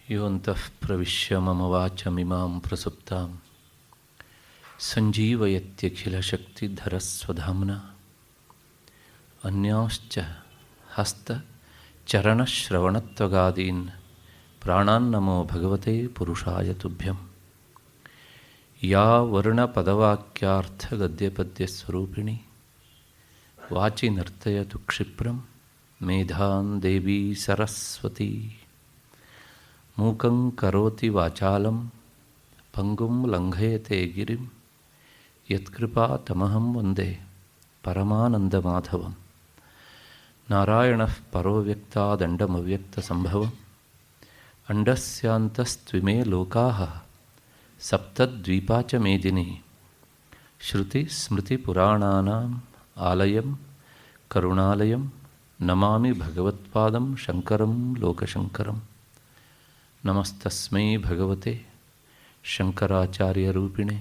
ಯೋऽन्तಃ ಪ್ರವಿಶ್ಯ ಮಮ ವಾಚಮಿಮಾಂ ಪ್ರಸುಪ್ತಾಂ ಸಂಜೀವಯತ್ಯಖಿಲಶಕ್ತಿಧರಸ್ವಧಾಮ್ನಾ ಅನ್ಯಾಂಶ್ಚ ಹಸ್ತಚರಣಶ್ರವಣತ್ವಗಾದೀನ್ ಪ್ರಾಣಾನ್ನಮೋ ಭಗವತೆ ಪುರುಷಾಯ ತುಭ್ಯಂ. ಯಾ ವರ್ಣಪದವಾಕ್ಯಾರ್ಥಗದ್ಯಪದ್ಯಸ್ವರೂಪಿಣಿ ವಾಚಿ ನರ್ತಯತು ಕ್ಷಿಪ್ರಂ ಮೇಧಾನ್ ದೇವಿ ಸರಸ್ವತಿ. ಮೂಕಂ ಕರೋತಿ ವಾಚಾಲಂ ಪಂಗುಂ ಲಂಘಯತೆ ಗಿರಿಂ ಯತ್ಕೃಪಾತಮಹಂ ವಂದೇ ಪರಮಾನಂದಮಾಧವಂ. ನಾರಾಯಣಃ ಪರೋ ವ್ಯಕ್ತಾದಂಡಮವ್ಯಕ್ತಸಂಭವಂ ಅಂಡಸ್ಯಾಂತಸ್ತ್ವಿಮೇ ಲೋಕಾಃ ಸಪ್ತದ್ವೀಪಾ ಚ ಮೇದಿನಿ. ಶ್ರುತಿಸ್ಮೃತಿಪುರಾಣಾನಾಂ ಆಲಯಂ ಕರುಣಾಲಯಂ ನಮಾಮಿ ಭಗವತ್ಪಾದಂ ಶಂಕರಂ ಲೋಕಶಂಕರಂ. ನಮಸ್ತಸ್ಮೈ ಭಗವತೆ ಶಂಕರಾಚಾರ್ಯರೂಪಿಣೆ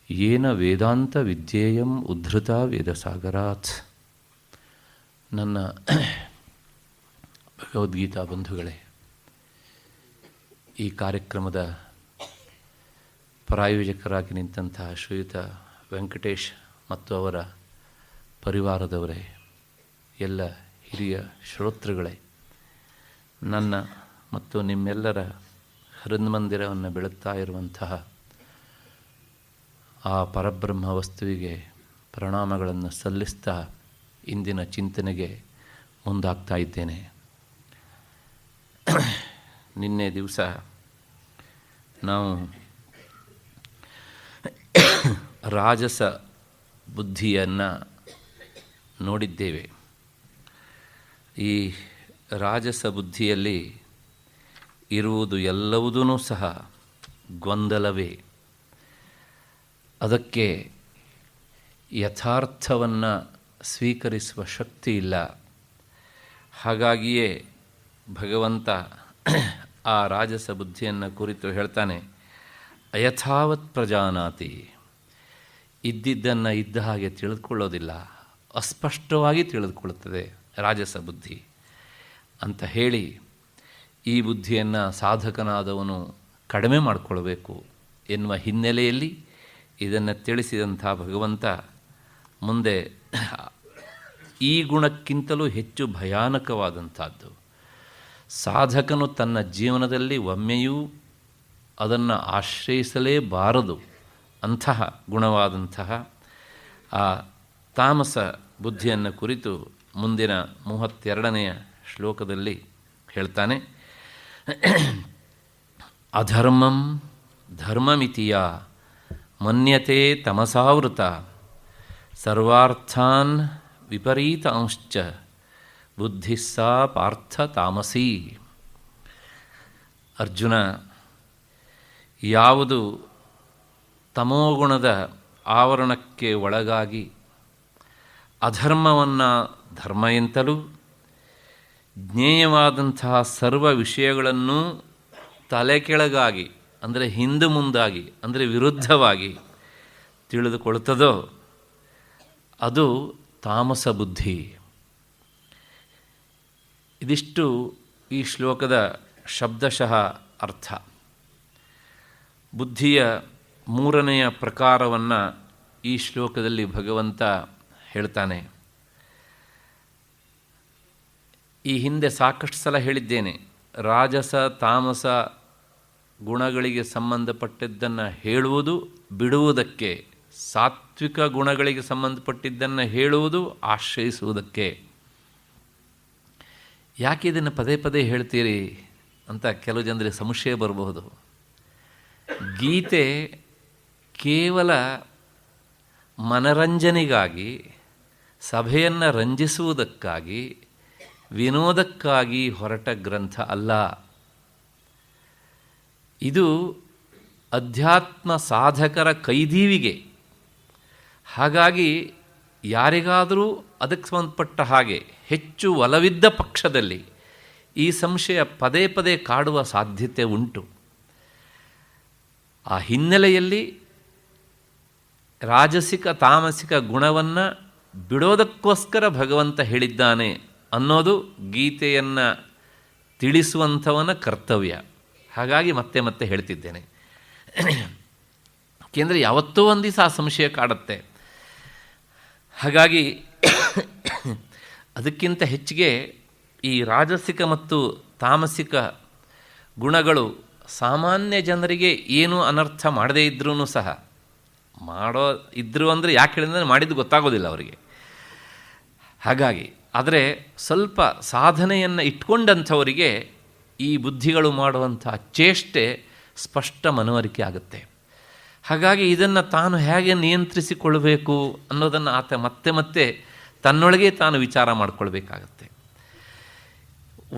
ಯೇನ ವೇದಾಂತ ವಿದ್ಯೇಯಂ ಉದ್ಧೃತ ವೇದಸಾಗರಾತ್. ನನ್ನ ಭಗವದ್ಗೀತಾ ಬಂಧುಗಳೇ, ಈ ಕಾರ್ಯಕ್ರಮದ ಪ್ರಾಯೋಜಕರಾಗಿ ನಿಂತಹ ಶ್ರೀಯುತ ವೆಂಕಟೇಶ್ ಮತ್ತು ಅವರ ಪರಿವಾರದವರೇ, ಎಲ್ಲ ಹಿರಿಯ ಶ್ರೋತೃಗಳೇ, ನನ್ನ ಮತ್ತು ನಿಮ್ಮೆಲ್ಲರ ಹೃನ್ಮಂದಿರವನ್ನು ಬೆಳಗ್ತಾ ಇರುವಂತಹ ಆ ಪರಬ್ರಹ್ಮ ವಸ್ತುವಿಗೆ ಪ್ರಣಾಮಗಳನ್ನು ಸಲ್ಲಿಸ್ತಾ ಇಂದಿನ ಚಿಂತನೆಗೆ ಮುಂದಾಗ್ತಾ ಇದ್ದೇನೆ. ನಿನ್ನೆ ದಿವಸ ನಾವು ರಾಜಸ ಬುದ್ಧಿಯನ್ನು ನೋಡಿದ್ದೇವೆ. ಈ ರಾಜಸ ಬುದ್ಧಿಯಲ್ಲಿ ಇರುವುದು ಎಲ್ಲವುದೂ ಸಹ ಗೊಂದಲವೇ. ಅದಕ್ಕೆ ಯಥಾರ್ಥವನ್ನು ಸ್ವೀಕರಿಸುವ ಶಕ್ತಿ ಇಲ್ಲ. ಹಾಗಾಗಿಯೇ ಭಗವಂತ ಆ ರಾಜಸ ಬುದ್ಧಿಯನ್ನು ಕುರಿತು ಹೇಳ್ತಾನೆ, ಅಯಥಾವತ್ ಪ್ರಜಾನಾತಿ. ಇದ್ದಿದ್ದನ್ನು ಇದ್ದ ಹಾಗೆ ತಿಳಿದುಕೊಳ್ಳೋದಿಲ್ಲ, ಅಸ್ಪಷ್ಟವಾಗಿ ತಿಳಿದುಕೊಳ್ಳುತ್ತದೆ ರಾಜಸ ಬುದ್ಧಿ ಅಂತ ಹೇಳಿ, ಈ ಬುದ್ಧಿಯನ್ನು ಸಾಧಕನಾದವನು ಕಡಿಮೆ ಮಾಡಿಕೊಳ್ಬೇಕು ಎನ್ನುವ ಹಿನ್ನೆಲೆಯಲ್ಲಿ ಇದನ್ನು ತಿಳಿಸಿದಂಥ ಭಗವಂತ ಮುಂದೆ ಈ ಗುಣಕ್ಕಿಂತಲೂ ಹೆಚ್ಚು ಭಯಾನಕವಾದಂಥದ್ದು, ಸಾಧಕನು ತನ್ನ ಜೀವನದಲ್ಲಿ ಒಮ್ಮೆಯೂ ಅದನ್ನು ಆಶ್ರಯಿಸಲೇಬಾರದು ಅಂತಹ ಗುಣವಾದಂತಹ ಆ ತಾಮಸ ಬುದ್ಧಿಯನ್ನು ಕುರಿತು ಮುಂದಿನ 32ನೆಯ ಶ್ಲೋಕದಲ್ಲಿ ಹೇಳ್ತಾನೆ. ಅಧರ್ಮಂ ಧರ್ಮಮಿತಿಯ ಮನ್ಯತೆ ತಮಸಾವೃತ ಸರ್ವಾರ್ಥಾನ್ ವಿಪರೀತಾಂಶ್ಚ ಬುದ್ಧಿಸ್ಸಾ ಪಾರ್ಥ ತಾಮಸಿ. ಅರ್ಜುನ, ಯಾವುದು ತಮೋಗುಣದ ಆವರಣಕ್ಕೆ ಒಳಗಾಗಿ ಅಧರ್ಮವನ್ನು ಧರ್ಮ ಎಂತಲೂ ಜ್ಞೇಯವಾದಂತಹ ಸರ್ವ ವಿಷಯಗಳನ್ನು ತಲೆ ಕೆಳಗಾಗಿ ಅಂದರೆ ಹಿಂದು ಮುಂದಾಗಿ ಅಂದರೆ ವಿರುದ್ಧವಾಗಿ ತಿಳಿದುಕೊಳ್ತದೋ ಅದು ತಾಮಸ ಬುದ್ಧಿ. ಇದಿಷ್ಟು ಈ ಶ್ಲೋಕದ ಶಬ್ದಶಃ ಅರ್ಥ. ಬುದ್ಧಿಯ 3ನೆಯ ಪ್ರಕಾರವನ್ನು ಈ ಶ್ಲೋಕದಲ್ಲಿ ಭಗವಂತ ಹೇಳ್ತಾನೆ. ಈ ಹಿಂದೆ ಸಾಕಷ್ಟು ಸಲ ಹೇಳಿದ್ದೇನೆ, ರಾಜಸ ತಾಮಸ ಗುಣಗಳಿಗೆ ಸಂಬಂಧಪಟ್ಟಿದ್ದನ್ನು ಹೇಳುವುದು ಬಿಡುವುದಕ್ಕೆ, ಸಾತ್ವಿಕ ಗುಣಗಳಿಗೆ ಸಂಬಂಧಪಟ್ಟಿದ್ದನ್ನು ಹೇಳುವುದು ಆಶ್ರಯಿಸುವುದಕ್ಕೆ. ಯಾಕೆ ಇದನ್ನು ಪದೇ ಪದೇ ಹೇಳ್ತೀರಿ ಅಂತ ಕೆಲವು ಜನರಿಗೆ ಸಂಶಯ ಬರಬಹುದು. ಗೀತೆ ಕೇವಲ ಮನರಂಜನೆಗಾಗಿ, ಸಭೆಯನ್ನು ರಂಜಿಸುವುದಕ್ಕಾಗಿ, ವಿನೋದಕ್ಕಾಗಿ ಹೊರಟ ಗ್ರಂಥ ಅಲ್ಲ. ಇದು ಅಧ್ಯಾತ್ಮ ಸಾಧಕರ ಕೈದೀವಿಗೆ. ಹಾಗಾಗಿ ಯಾರಿಗಾದರೂ ಅದಕ್ಕೆ ಸಂಬಂಧಪಟ್ಟ ಹಾಗೆ ಹೆಚ್ಚು ಒಲವಿದ್ದ ಪಕ್ಷದಲ್ಲಿ ಈ ಸಂಶಯ ಪದೇ ಪದೇ ಕಾಡುವ ಸಾಧ್ಯತೆ ಉಂಟು. ಆ ಹಿನ್ನೆಲೆಯಲ್ಲಿ ರಾಜಸಿಕ ತಾಮಸಿಕ ಗುಣವನ್ನು ಬಿಡೋದಕ್ಕೋಸ್ಕರ ಭಗವಂತ ಹೇಳಿದ್ದಾನೆ ಅನ್ನೋದು ಗೀತೆಯನ್ನು ತಿಳಿಸುವಂಥವನ ಕರ್ತವ್ಯ. ಹಾಗಾಗಿ ಮತ್ತೆ ಮತ್ತೆ ಹೇಳ್ತಿದ್ದೇನೆ. ಏಕೆಂದರೆ ಯಾವತ್ತೋ ಒಂದು ದಿವಸ ಆ ಸಂಶಯ ಕಾಡುತ್ತೆ. ಹಾಗಾಗಿ ಅದಕ್ಕಿಂತ ಹೆಚ್ಚಿಗೆ ಈ ರಾಜಸಿಕ ಮತ್ತು ತಾಮಸಿಕ ಗುಣಗಳು ಸಾಮಾನ್ಯ ಜನರಿಗೆ ಏನೂ ಅನರ್ಥ ಮಾಡದೇ ಇದ್ರೂ ಸಹ, ಮಾಡೋ ಇದ್ದರು ಅಂದರೆ ಯಾಕೆ ಹೇಳಿದ್ರೆ ಮಾಡಿದ್ದು ಗೊತ್ತಾಗೋದಿಲ್ಲ ಅವರಿಗೆ. ಹಾಗಾಗಿ ಆದರೆ ಸ್ವಲ್ಪ ಸಾಧನೆಯನ್ನು ಇಟ್ಕೊಂಡಂಥವರಿಗೆ ಈ ಬುದ್ಧಿಗಳು ಮಾಡುವಂಥ ಚೇಷ್ಟೆ ಸ್ಪಷ್ಟ ಮನವರಿಕೆ ಆಗುತ್ತೆ. ಹಾಗಾಗಿ ಇದನ್ನು ತಾನು ಹೇಗೆ ನಿಯಂತ್ರಿಸಿಕೊಳ್ಬೇಕು ಅನ್ನೋದನ್ನು ಆತ ಮತ್ತೆ ಮತ್ತೆ ತನ್ನೊಳಗೆ ತಾನು ವಿಚಾರ ಮಾಡಿಕೊಳ್ಬೇಕಾಗತ್ತೆ.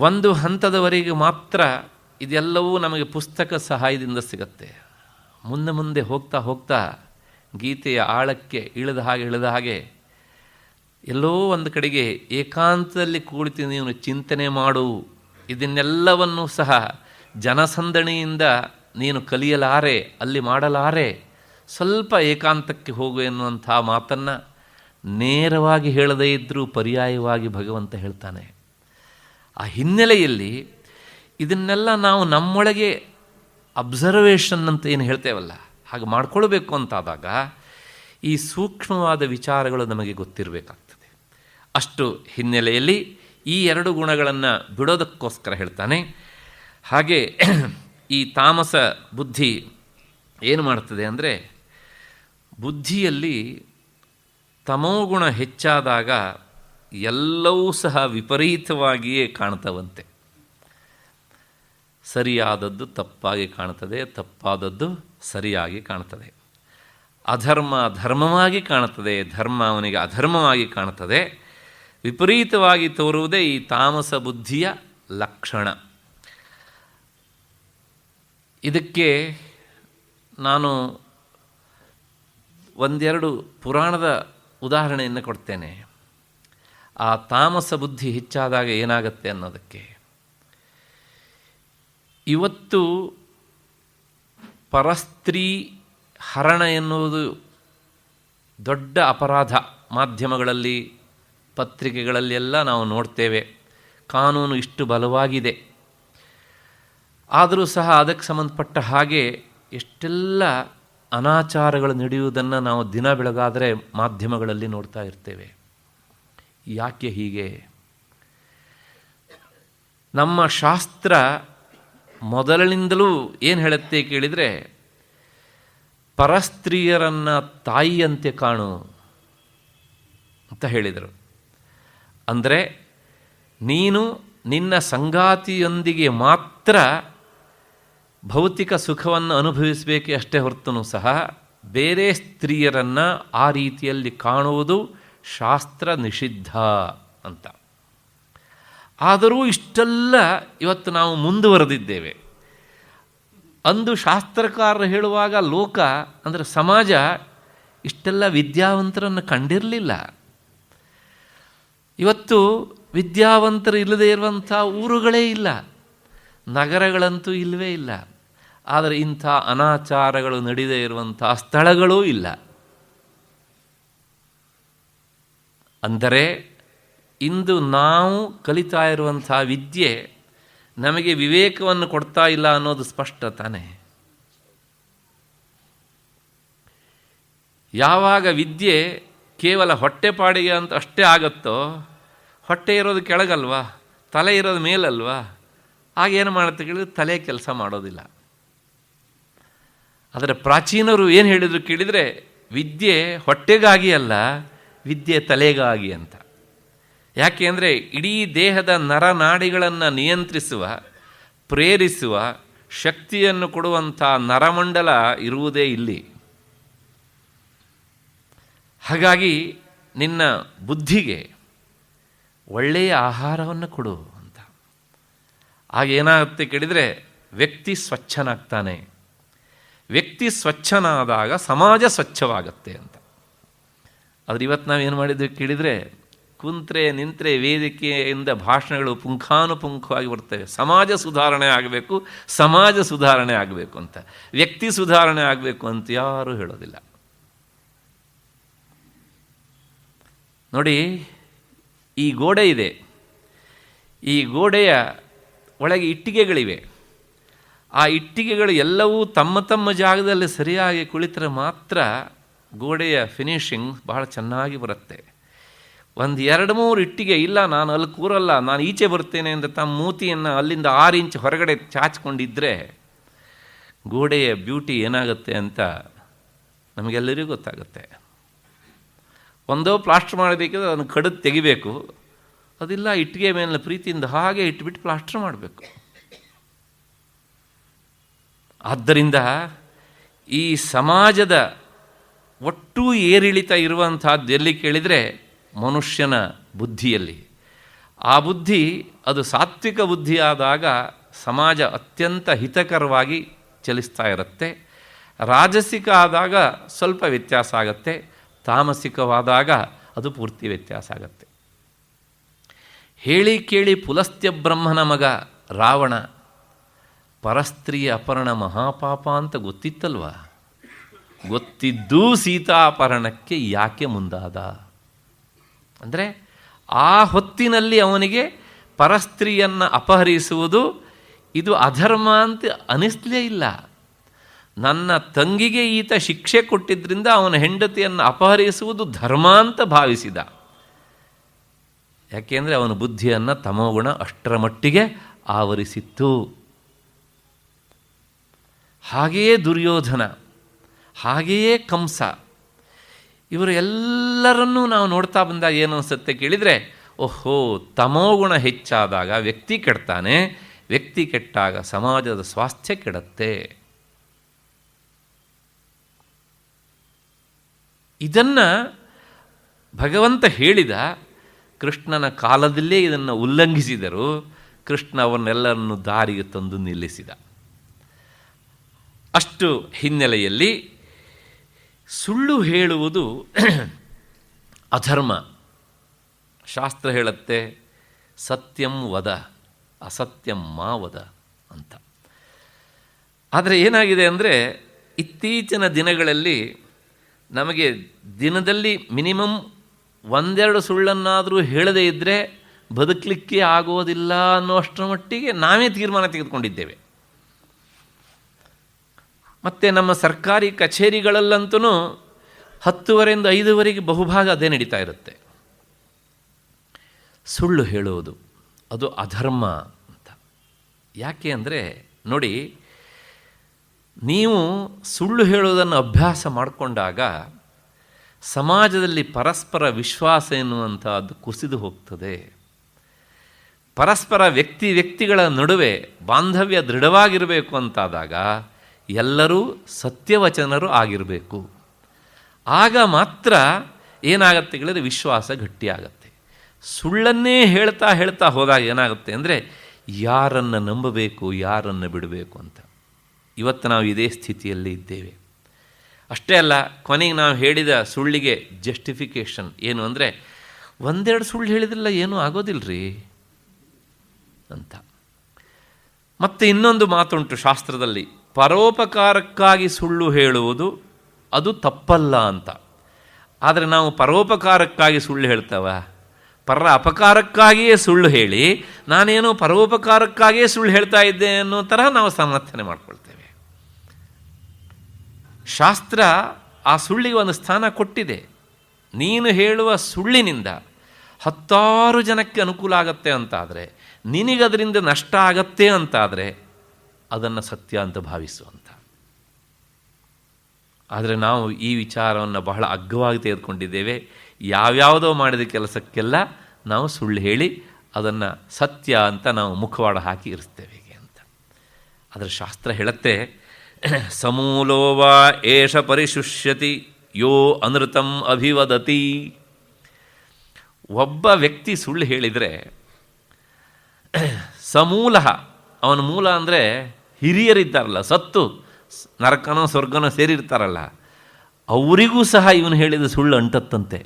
ಒಂದು ಹಂತದವರೆಗೆ ಮಾತ್ರ ಇದೆಲ್ಲವೂ ನಮಗೆ ಪುಸ್ತಕ ಸಹಾಯದಿಂದ ಸಿಗತ್ತೆ. ಮುಂದೆ ಮುಂದೆ ಹೋಗ್ತಾ ಹೋಗ್ತಾ ಗೀತೆಯ ಆಳಕ್ಕೆ ಇಳಿದ ಹಾಗೆ ಎಲ್ಲೋ ಒಂದು ಕಡೆಗೆ ಏಕಾಂತದಲ್ಲಿ ಕುಳಿತು ನೀನು ಚಿಂತನೆ ಮಾಡು, ಇದನ್ನೆಲ್ಲವನ್ನೂ ಸಹ ಜನಸಂದಣಿಯಿಂದ ನೀನು ಕಲಿಯಲಾರೆ, ಅಲ್ಲಿ ಮಾಡಲಾರೆ, ಸ್ವಲ್ಪ ಏಕಾಂತಕ್ಕೆ ಹೋಗು ಎನ್ನುವಂಥ ಮಾತನ್ನು ನೇರವಾಗಿ ಹೇಳದೇ ಇದ್ದರೂ ಪರ್ಯಾಯವಾಗಿ ಭಗವಂತ ಹೇಳ್ತಾನೆ. ಆ ಹಿನ್ನೆಲೆಯಲ್ಲಿ ಇದನ್ನೆಲ್ಲ ನಾವು ನಮ್ಮೊಳಗೆ ಅಬ್ಸರ್ವೇಷನ್ ಅಂತ ಏನು ಹೇಳ್ತೇವಲ್ಲ, ಹಾಗೆ ಮಾಡ್ಕೊಳ್ಬೇಕು ಅಂತಾದಾಗ ಈ ಸೂಕ್ಷ್ಮವಾದ ವಿಚಾರಗಳು ನಮಗೆ ಗೊತ್ತಿರಬೇಕಾಗ್ತದೆ. ಅಷ್ಟು ಹಿನ್ನೆಲೆಯಲ್ಲಿ ಈ ಎರಡು ಗುಣಗಳನ್ನು ಬಿಡೋದಕ್ಕೋಸ್ಕರ ಹೇಳ್ತಾನೆ. ಹಾಗೆ ಈ ತಾಮಸ ಬುದ್ಧಿ ಏನು ಮಾಡ್ತದೆ ಅಂದರೆ, ಬುದ್ಧಿಯಲ್ಲಿ ತಮೋಗುಣ ಹೆಚ್ಚಾದಾಗ ಎಲ್ಲವೂ ಸಹ ವಿಪರೀತವಾಗಿಯೇ ಕಾಣ್ತವಂತೆ. ಸರಿಯಾದದ್ದು ತಪ್ಪಾಗಿ ಕಾಣ್ತದೆ, ತಪ್ಪಾದದ್ದು ಸರಿಯಾಗಿ ಕಾಣ್ತದೆ. ಅಧರ್ಮ ಧರ್ಮವಾಗಿ ಕಾಣುತ್ತದೆ, ಧರ್ಮ ಅವನಿಗೆ ಅಧರ್ಮವಾಗಿ ಕಾಣುತ್ತದೆ. ವಿಪರೀತವಾಗಿ ತೋರುವುದೇ ಈ ತಾಮಸ ಬುದ್ಧಿಯ ಲಕ್ಷಣ. ಇದಕ್ಕೆ ನಾನು ಒಂದೆರಡು ಪುರಾಣದ ಉದಾಹರಣೆಯನ್ನು ಕೊಡ್ತೇನೆ. ಆ ತಾಮಸ ಬುದ್ಧಿ ಹೆಚ್ಚಾದಾಗ ಏನಾಗುತ್ತೆ ಅನ್ನೋದಕ್ಕೆ. ಇವತ್ತು ಪರಸ್ತ್ರೀ ಹರಣ ಎನ್ನುವುದು ದೊಡ್ಡ ಅಪರಾಧ. ಮಾಧ್ಯಮಗಳಲ್ಲಿ ಪತ್ರಿಕೆಗಳಲ್ಲಿ ಎಲ್ಲ ನಾವು ನೋಡ್ತೇವೆ. ಕಾನೂನು ಇಷ್ಟು ಬಲವಾಗಿದೆ. ಆದರೂ ಸಹ ಅದಕ್ಕೆ ಸಂಬಂಧಪಟ್ಟ ಹಾಗೆ ಎಷ್ಟೆಲ್ಲ ಅನಾಚಾರಗಳು ನಡೆಯುವುದನ್ನು ನಾವು ದಿನ ಬೆಳಗಾದರೆ ಮಾಧ್ಯಮಗಳಲ್ಲಿ ನೋಡ್ತಾ ಇರ್ತೇವೆ. ಯಾಕೆ ಹೀಗೆ? ನಮ್ಮ ಶಾಸ್ತ್ರ ಮೊದಲಿನಿಂದಲೂ ಏನು ಹೇಳುತ್ತೆ ಕೇಳಿದರೆ, ಪರಸ್ತ್ರೀಯರನ್ನು ತಾಯಿಯಂತೆ ಕಾಣು ಅಂತ ಹೇಳಿದರು. ಅಂದರೆ ನೀನು ನಿನ್ನ ಸಂಗಾತಿಯೊಂದಿಗೆ ಮಾತ್ರ ಭೌತಿಕ ಸುಖವನ್ನು ಅನುಭವಿಸಬೇಕೆ ಅಷ್ಟೇ ಹೊರತೂ ಸಹ ಬೇರೆ ಸ್ತ್ರೀಯರನ್ನು ಆ ರೀತಿಯಲ್ಲಿ ಕಾಣುವುದು ಶಾಸ್ತ್ರ ನಿಷಿದ್ಧ ಅಂತ. ಆದರೂ ಇಷ್ಟೆಲ್ಲ ಇವತ್ತು ನಾವು ಮುಂದುವರೆದಿದ್ದೇವೆ. ಅಂದು ಶಾಸ್ತ್ರಕಾರರು ಹೇಳುವಾಗ ಲೋಕ ಅಂದರೆ ಸಮಾಜ ಇಷ್ಟೆಲ್ಲ ವಿದ್ಯಾವಂತರನ್ನು ಕಂಡಿರಲಿಲ್ಲ. ಇವತ್ತು ವಿದ್ಯಾವಂತರು ಇಲ್ಲದೇ ಇರುವಂಥ ಊರುಗಳೇ ಇಲ್ಲ, ನಗರಗಳಂತೂ ಇಲ್ಲವೇ ಇಲ್ಲ. ಆದರೆ ಇಂಥ ಅನಾಚಾರಗಳು ನಡೆಯದೇ ಇರುವಂಥ ಸ್ಥಳಗಳೂ ಇಲ್ಲ. ಅಂದರೆ ಇಂದು ನಾವು ಕಲಿತಾ ಇರುವಂಥ ವಿದ್ಯೆ ನಮಗೆ ವಿವೇಕವನ್ನು ಕೊಡ್ತಾ ಇಲ್ಲ ಅನ್ನೋದು ಸ್ಪಷ್ಟ ತಾನೆ. ಯಾವಾಗ ವಿದ್ಯೆ ಕೇವಲ ಹೊಟ್ಟೆಪಾಡಿಗೆ ಅಂತ ಅಷ್ಟೇ ಆಗುತ್ತೋ, ಹೊಟ್ಟೆ ಇರೋದು ಕೆಳಗಲ್ವಾ, ತಲೆ ಇರೋದು ಮೇಲಲ್ವಾ, ಆಗೇನು ಮಾಡುತ್ತೆ ಕೇಳಿದ್ರೆ ತಲೆ ಕೆಲಸ ಮಾಡೋದಿಲ್ಲ. ಆದರೆ ಪ್ರಾಚೀನರು ಏನು ಹೇಳಿದರು ಕೇಳಿದರೆ, ವಿದ್ಯೆ ಹೊಟ್ಟೆಗಾಗಿ ಅಲ್ಲ, ವಿದ್ಯೆ ತಲೆಗಾಗಿ ಅಂತ. ಯಾಕೆ ಅಂದರೆ ಇಡೀ ದೇಹದ ನರನಾಡಿಗಳನ್ನು ನಿಯಂತ್ರಿಸುವ, ಪ್ರೇರಿಸುವ ಶಕ್ತಿಯನ್ನು ಕೊಡುವಂಥ ನರಮಂಡಲ ಇರುವುದೇ ಇಲ್ಲಿ. ಹಾಗಾಗಿ ನಿನ್ನ ಬುದ್ಧಿಗೆ ಒಳ್ಳೆಯ ಆಹಾರವನ್ನು ಕೊಡು ಅಂತ. ಆಗೇನಾಗುತ್ತೆ ಕೇಳಿದರೆ ವ್ಯಕ್ತಿ ಸ್ವಚ್ಛನಾಗ್ತಾನೆ. ವ್ಯಕ್ತಿ ಸ್ವಚ್ಛನಾದಾಗ ಸಮಾಜ ಸ್ವಚ್ಛವಾಗತ್ತೆ ಅಂತ. ಆದರೆ ಇವತ್ತು ನಾವೇನು ಮಾಡಿದ್ವಿ ಕೇಳಿದರೆ, ಕುಂತ್ರೆ ನಿಂತರೆ ವೇದಿಕೆಯಿಂದ ಭಾಷಣಗಳು ಪುಂಖಾನುಪುಂಖವಾಗಿ ಬರ್ತವೆ. ಸಮಾಜ ಸುಧಾರಣೆ ಆಗಬೇಕು, ಸಮಾಜ ಸುಧಾರಣೆ ಆಗಬೇಕು ಅಂತ. ವ್ಯಕ್ತಿ ಸುಧಾರಣೆ ಆಗಬೇಕು ಅಂತ ಯಾರೂ ಹೇಳೋದಿಲ್ಲ. ನೋಡಿ, ಈ ಗೋಡೆ ಇದೆ, ಈ ಗೋಡೆಯ ಒಳಗೆ ಇಟ್ಟಿಗೆಗಳಿವೆ. ಆ ಇಟ್ಟಿಗೆಗಳು ಎಲ್ಲವೂ ತಮ್ಮ ತಮ್ಮ ಜಾಗದಲ್ಲಿ ಸರಿಯಾಗಿ ಕುಳಿತರೆ ಮಾತ್ರ ಗೋಡೆಯ ಫಿನಿಷಿಂಗ್ ಬಹಳ ಚೆನ್ನಾಗಿ ಬರುತ್ತೆ. ಒಂದು 2-3 ಇಟ್ಟಿಗೆ, ಇಲ್ಲ ನಾನು ಅಲ್ಲಿ ಕೂರಲ್ಲ, ನಾನು ಈಚೆ ಬರ್ತೇನೆ ಅಂತ ತಮ್ಮ ಮೂತಿಯನ್ನು ಅಲ್ಲಿಂದ 6 ಇಂಚ್ ಹೊರಗಡೆ ಚಾಚಿಕೊಂಡಿದ್ದರೆ ಗೋಡೆಯ ಬ್ಯೂಟಿ ಏನಾಗುತ್ತೆ ಅಂತ ನಮಗೆಲ್ಲರಿಗೂ ಗೊತ್ತಾಗುತ್ತೆ. ಒಂದೋ ಪ್ಲಾಸ್ಟರ್ ಮಾಡಬೇಕಿದ್ರೆ ಅದನ್ನು ಕಡಿದು ತೆಗಿಬೇಕು, ಅದಿಲ್ಲ ಇಟ್ಟಿಗೆ ಮೇಲಿನ ಪ್ರೀತಿಯಿಂದ ಹಾಗೆ ಇಟ್ಬಿಟ್ಟು ಪ್ಲಾಸ್ಟರ್ ಮಾಡಬೇಕು. ಆದ್ದರಿಂದ ಈ ಸಮಾಜದ ಒಟ್ಟು ಏರಿಳಿತ ಇರುವಂಥದ್ದು ಎಲ್ಲಿ ಕೇಳಿದರೆ ಮನುಷ್ಯನ ಬುದ್ಧಿಯಲ್ಲಿ. ಆ ಬುದ್ಧಿ ಅದು ಸಾತ್ವಿಕ ಬುದ್ಧಿ ಆದಾಗ ಸಮಾಜ ಅತ್ಯಂತ ಹಿತಕರವಾಗಿ ಚಲಿಸ್ತಾ ಇರುತ್ತೆ. ರಾಜಸಿಕ ಆದಾಗ ಸ್ವಲ್ಪ ವ್ಯತ್ಯಾಸ ಆಗುತ್ತೆ, ತಾಮಸಿಕವಾದಾಗ ಅದು ಪೂರ್ತಿ ವ್ಯತ್ಯಾಸ ಆಗುತ್ತೆ. ಹೇಳಿ ಕೇಳಿ ಪುಲಸ್ತ್ಯ ಬ್ರಹ್ಮನ ಮಗ ರಾವಣ ಪರಸ್ತ್ರೀಯ ಅಪಹರಣ ಮಹಾಪಾಪ ಅಂತ ಗೊತ್ತಿತ್ತಲ್ವ, ಗೊತ್ತಿದ್ದೂ ಸೀತಾಪಹರಣಕ್ಕೆ ಯಾಕೆ ಮುಂದಾದ ಅಂದರೆ ಆ ಹೊತ್ತಿನಲ್ಲಿ ಅವನಿಗೆ ಪರಸ್ತ್ರೀಯನ್ನು ಅಪಹರಿಸುವುದು ಇದು ಅಧರ್ಮ ಅಂತ ಅನಿಸ್ಲೇ ಇಲ್ಲ. ನನ್ನ ತಂಗಿಗೆ ಈತ ಶಿಕ್ಷೆ ಕೊಟ್ಟಿದ್ದರಿಂದ ಅವನ ಹೆಂಡತಿಯನ್ನು ಅಪಹರಿಸುವುದು ಧರ್ಮ ಅಂತ ಭಾವಿಸಿದ. ಯಾಕೆಂದರೆ ಅವನ ಬುದ್ಧಿಯನ್ನು ತಮೋಗುಣ ಅಷ್ಟರ ಮಟ್ಟಿಗೆ ಆವರಿಸಿತ್ತು. ಹಾಗೆಯೇ ದುರ್ಯೋಧನ, ಹಾಗೆಯೇ ಕಂಸ, ಇವರು ಎಲ್ಲರನ್ನೂ ನಾವು ನೋಡ್ತಾ ಬಂದಾಗ ಏನು ಅನಿಸುತ್ತೆ ಕೇಳಿದರೆ, ಓಹೋ, ತಮೋಗುಣ ಹೆಚ್ಚಾದಾಗ ವ್ಯಕ್ತಿ ಕೆಡ್ತಾನೆ, ವ್ಯಕ್ತಿ ಕೆಟ್ಟಾಗ ಸಮಾಜದ ಸ್ವಾಸ್ಥ್ಯ ಕೆಡುತ್ತೆ. ಇದನ್ನು ಭಗವಂತ ಹೇಳಿದ. ಕೃಷ್ಣನ ಕಾಲದಲ್ಲೇ ಇದನ್ನು ಉಲ್ಲಂಘಿಸಿದರು. ಕೃಷ್ಣ ಅವನ್ನೆಲ್ಲರನ್ನು ದಾರಿಗೆ ತಂದು ನಿಲ್ಲಿಸಿದ. ಅಷ್ಟು ಹಿನ್ನೆಲೆಯಲ್ಲಿ ಸುಳ್ಳು ಹೇಳುವುದು ಅಧರ್ಮ. ಶಾಸ್ತ್ರ ಹೇಳುತ್ತೆ ಸತ್ಯಂ ವದ ಅಸತ್ಯಂ ಮಾ ವದ ಅಂತ. ಆದರೆ ಏನಾಗಿದೆ ಅಂದರೆ ಇತ್ತೀಚಿನ ದಿನಗಳಲ್ಲಿ ನಮಗೆ ದಿನದಲ್ಲಿ ಮಿನಿಮಮ್ 1-2 ಸುಳ್ಳನ್ನಾದರೂ ಹೇಳದೇ ಇದ್ದರೆ ಬದುಕಲಿಕ್ಕೆ ಆಗೋದಿಲ್ಲ ಅನ್ನೋಷ್ಟರ ಮಟ್ಟಿಗೆ ನಾವೇ ತೀರ್ಮಾನ ತೆಗೆದುಕೊಂಡಿದ್ದೇವೆ. ಮತ್ತು ನಮ್ಮ ಸರ್ಕಾರಿ ಕಚೇರಿಗಳಲ್ಲಂತೂ 10ವರೆಯಿಂದ 5ವರೆಗೆ ಬಹುಭಾಗ ಅದೇ ನಡೀತಾ ಇರುತ್ತೆ. ಸುಳ್ಳು ಹೇಳುವುದು ಅದು ಅಧರ್ಮ ಅಂತ. ಯಾಕೆ ಅಂದರೆ ನೋಡಿ, ನೀವು ಸುಳ್ಳು ಹೇಳುವುದನ್ನು ಅಭ್ಯಾಸ ಮಾಡಿಕೊಂಡಾಗ ಸಮಾಜದಲ್ಲಿ ಪರಸ್ಪರ ವಿಶ್ವಾಸ ಎನ್ನುವಂಥದ್ದು ಕುಸಿದು ಹೋಗ್ತದೆ. ಪರಸ್ಪರ ವ್ಯಕ್ತಿಗಳ ನಡುವೆ ಬಾಂಧವ್ಯ ದೃಢವಾಗಿರಬೇಕು ಅಂತಾದಾಗ ಎಲ್ಲರೂ ಸತ್ಯವಚನರು ಆಗಿರಬೇಕು. ಆಗ ಮಾತ್ರ ಏನಾಗುತ್ತೆ ಹೇಳಿದ್ರೆ ವಿಶ್ವಾಸ ಗಟ್ಟಿಯಾಗತ್ತೆ. ಸುಳ್ಳನ್ನೇ ಹೇಳ್ತಾ ಹೋದಾಗ ಏನಾಗುತ್ತೆ ಅಂದರೆ ಯಾರನ್ನು ನಂಬಬೇಕು, ಯಾರನ್ನು ಬಿಡಬೇಕು ಅಂತ. ಇವತ್ತು ನಾವು ಇದೇ ಸ್ಥಿತಿಯಲ್ಲಿ ಇದ್ದೇವೆ. ಅಷ್ಟೇ ಅಲ್ಲ, ಕೊನೆಗೆ ನಾವು ಹೇಳಿದ ಸುಳ್ಳಿಗೆ ಜಸ್ಟಿಫಿಕೇಷನ್ ಏನು ಅಂದರೆ 1-2 ಸುಳ್ಳು ಹೇಳಿದ್ರಲ್ಲ ಏನೂ ಆಗೋದಿಲ್ಲರಿ ಅಂತ. ಮತ್ತು ಇನ್ನೊಂದು ಮಾತುಂಟು ಶಾಸ್ತ್ರದಲ್ಲಿ, ಪರೋಪಕಾರಕ್ಕಾಗಿ ಸುಳ್ಳು ಹೇಳುವುದು ಅದು ತಪ್ಪಲ್ಲ ಅಂತ. ಆದರೆ ನಾವು ಪರೋಪಕಾರಕ್ಕಾಗಿ ಸುಳ್ಳು ಹೇಳ್ತವ, ಪರರ ಅಪಕಾರಕ್ಕಾಗಿಯೇ ಸುಳ್ಳು ಹೇಳಿ ನಾನೇನೋ ಪರೋಪಕಾರಕ್ಕಾಗಿಯೇ ಸುಳ್ಳು ಹೇಳ್ತಾ ಇದ್ದೆ ಅನ್ನೋ ತರಹ ನಾವು ಸಮರ್ಥನೆ ಮಾಡ್ಕೊಳ್ತೇವೆ. ಶಾಸ್ತ್ರ ಆ ಸುಳ್ಳಿಗೆ ಒಂದು ಸ್ಥಾನ ಕೊಟ್ಟಿದೆ. ನೀನು ಹೇಳುವ ಸುಳ್ಳಿನಿಂದ 10 ಜನಕ್ಕೆ ಅನುಕೂಲ ಆಗತ್ತೆ ಅಂತಾದರೆ, ನಿನಗದರಿಂದ ನಷ್ಟ ಆಗತ್ತೆ ಅಂತಾದರೆ ಅದನ್ನು ಸತ್ಯ ಅಂತ ಭಾವಿಸುವಂಥ. ಆದರೆ ನಾವು ಈ ವಿಚಾರವನ್ನು ಬಹಳ ಅಗ್ಗವಾಗಿ ತೆಗೆದುಕೊಂಡಿದ್ದೇವೆ. ಯಾವ್ಯಾವುದೋ ಮಾಡಿದ ಕೆಲಸಕ್ಕೆಲ್ಲ ನಾವು ಸುಳ್ಳು ಹೇಳಿ ಅದನ್ನು ಸತ್ಯ ಅಂತ ನಾವು ಮುಖವಾಡ ಹಾಕಿ ಇರಿಸ್ತೇವೆ ಅಂತ. ಆದರೆ ಶಾಸ್ತ್ರ ಹೇಳುತ್ತೆ, ಸಮೂಲೋವಾ ಏಷ ಪರಿಶುಷ್ಯತಿ ಯೋ ಅನೃತಂ ಅಭಿವದತಿ. ಒಬ್ಬ ವ್ಯಕ್ತಿ ಸುಳ್ಳು ಹೇಳಿದರೆ ಸಮೂಲ, ಅವನ ಮೂಲ ಅಂದರೆ ಹಿರಿಯರಿದ್ದಾರಲ್ಲ, ಸತ್ತು ನರಕನೋ ಸ್ವರ್ಗನೋ ಸೇರಿರ್ತಾರಲ್ಲ, ಅವರಿಗೂ ಸಹ ಇವನು ಹೇಳಿದ ಸುಳ್ಳು ಅಂಟತ್ತಂತೆ.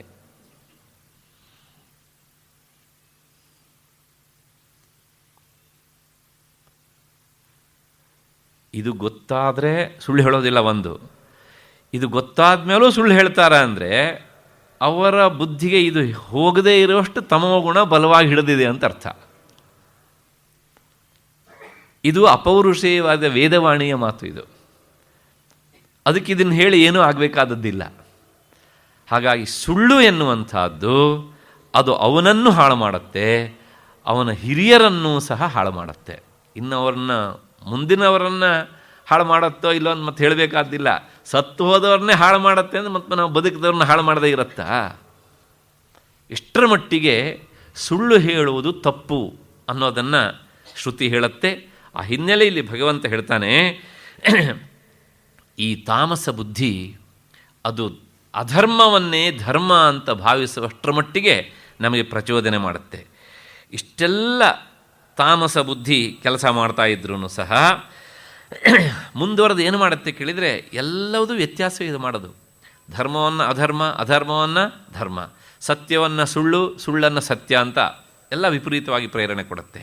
ಇದು ಗೊತ್ತಾದರೆ ಸುಳ್ಳು ಹೇಳೋದಿಲ್ಲ ಒಂದು. ಇದು ಗೊತ್ತಾದ ಮೇಲೂ ಸುಳ್ಳು ಹೇಳ್ತಾರೆ ಅಂದರೆ ಅವರ ಬುದ್ಧಿಗೆ ಇದು ಹೋಗದೇ ಇರುವಷ್ಟು ತಮೋಗುಣ ಬಲವಾಗಿ ಹಿಡಿದಿದೆ ಅಂತ ಅರ್ಥ. ಇದು ಅಪೌರುಷೇಯವಾದ ವೇದವಾಣಿಯ ಮಾತು ಇದು. ಅದಕ್ಕೆ ಇದನ್ನು ಹೇಳಿ ಏನೂ ಆಗಬೇಕಾದದ್ದಿಲ್ಲ. ಹಾಗಾಗಿ ಸುಳ್ಳು ಎನ್ನುವಂಥದ್ದು ಅದು ಅವನನ್ನು ಹಾಳು ಮಾಡುತ್ತೆ, ಅವನ ಹಿರಿಯರನ್ನೂ ಸಹ ಹಾಳು ಮಾಡುತ್ತೆ. ಇನ್ನವರನ್ನ ಮುಂದಿನವರನ್ನು ಹಾಳು ಮಾಡುತ್ತೋ ಇಲ್ಲೋ ಅಂತ ಮತ್ತೆ ಹೇಳಬೇಕಾದ್ದಿಲ್ಲ. ಸತ್ತು ಹೋದವ್ರನ್ನೇ ಹಾಳು ಮಾಡುತ್ತೆ ಅಂದರೆ ಮತ್ತೆ ನಾವು ಬದುಕಿದವ್ರನ್ನ ಹಾಳು ಮಾಡದೇ ಇರುತ್ತಾ? ಇಷ್ಟರ ಮಟ್ಟಿಗೆ ಸುಳ್ಳು ಹೇಳುವುದು ತಪ್ಪು ಅನ್ನೋದನ್ನು ಶ್ರುತಿ ಹೇಳುತ್ತೆ. ಆ ಹಿನ್ನೆಲೆಯಲ್ಲಿ ಭಗವಂತ ಹೇಳ್ತಾನೆ, ಈ ತಾಮಸ ಬುದ್ಧಿ ಅದು ಅಧರ್ಮವನ್ನೇ ಧರ್ಮ ಅಂತ ಭಾವಿಸುವಷ್ಟರ ಮಟ್ಟಿಗೆ ನಮಗೆ ಪ್ರಚೋದನೆ ಮಾಡುತ್ತೆ. ಇಷ್ಟೆಲ್ಲ ತಾಮಸ ಬುದ್ಧಿ ಕೆಲಸ ಮಾಡ್ತಾ ಇದ್ರೂ ಸಹ ಮುಂದುವರೆದು ಏನು ಮಾಡುತ್ತೆ ಕೇಳಿದರೆ, ಎಲ್ಲವೂ ವ್ಯತ್ಯಾಸ ಇದು ಮಾಡೋದು. ಧರ್ಮವನ್ನು ಅಧರ್ಮ, ಅಧರ್ಮವನ್ನು ಧರ್ಮ, ಸತ್ಯವನ್ನು ಸುಳ್ಳು, ಸುಳ್ಳನ್ನು ಸತ್ಯ ಅಂತ ಎಲ್ಲ ವಿಪರೀತವಾಗಿ ಪ್ರೇರಣೆ ಕೊಡುತ್ತೆ.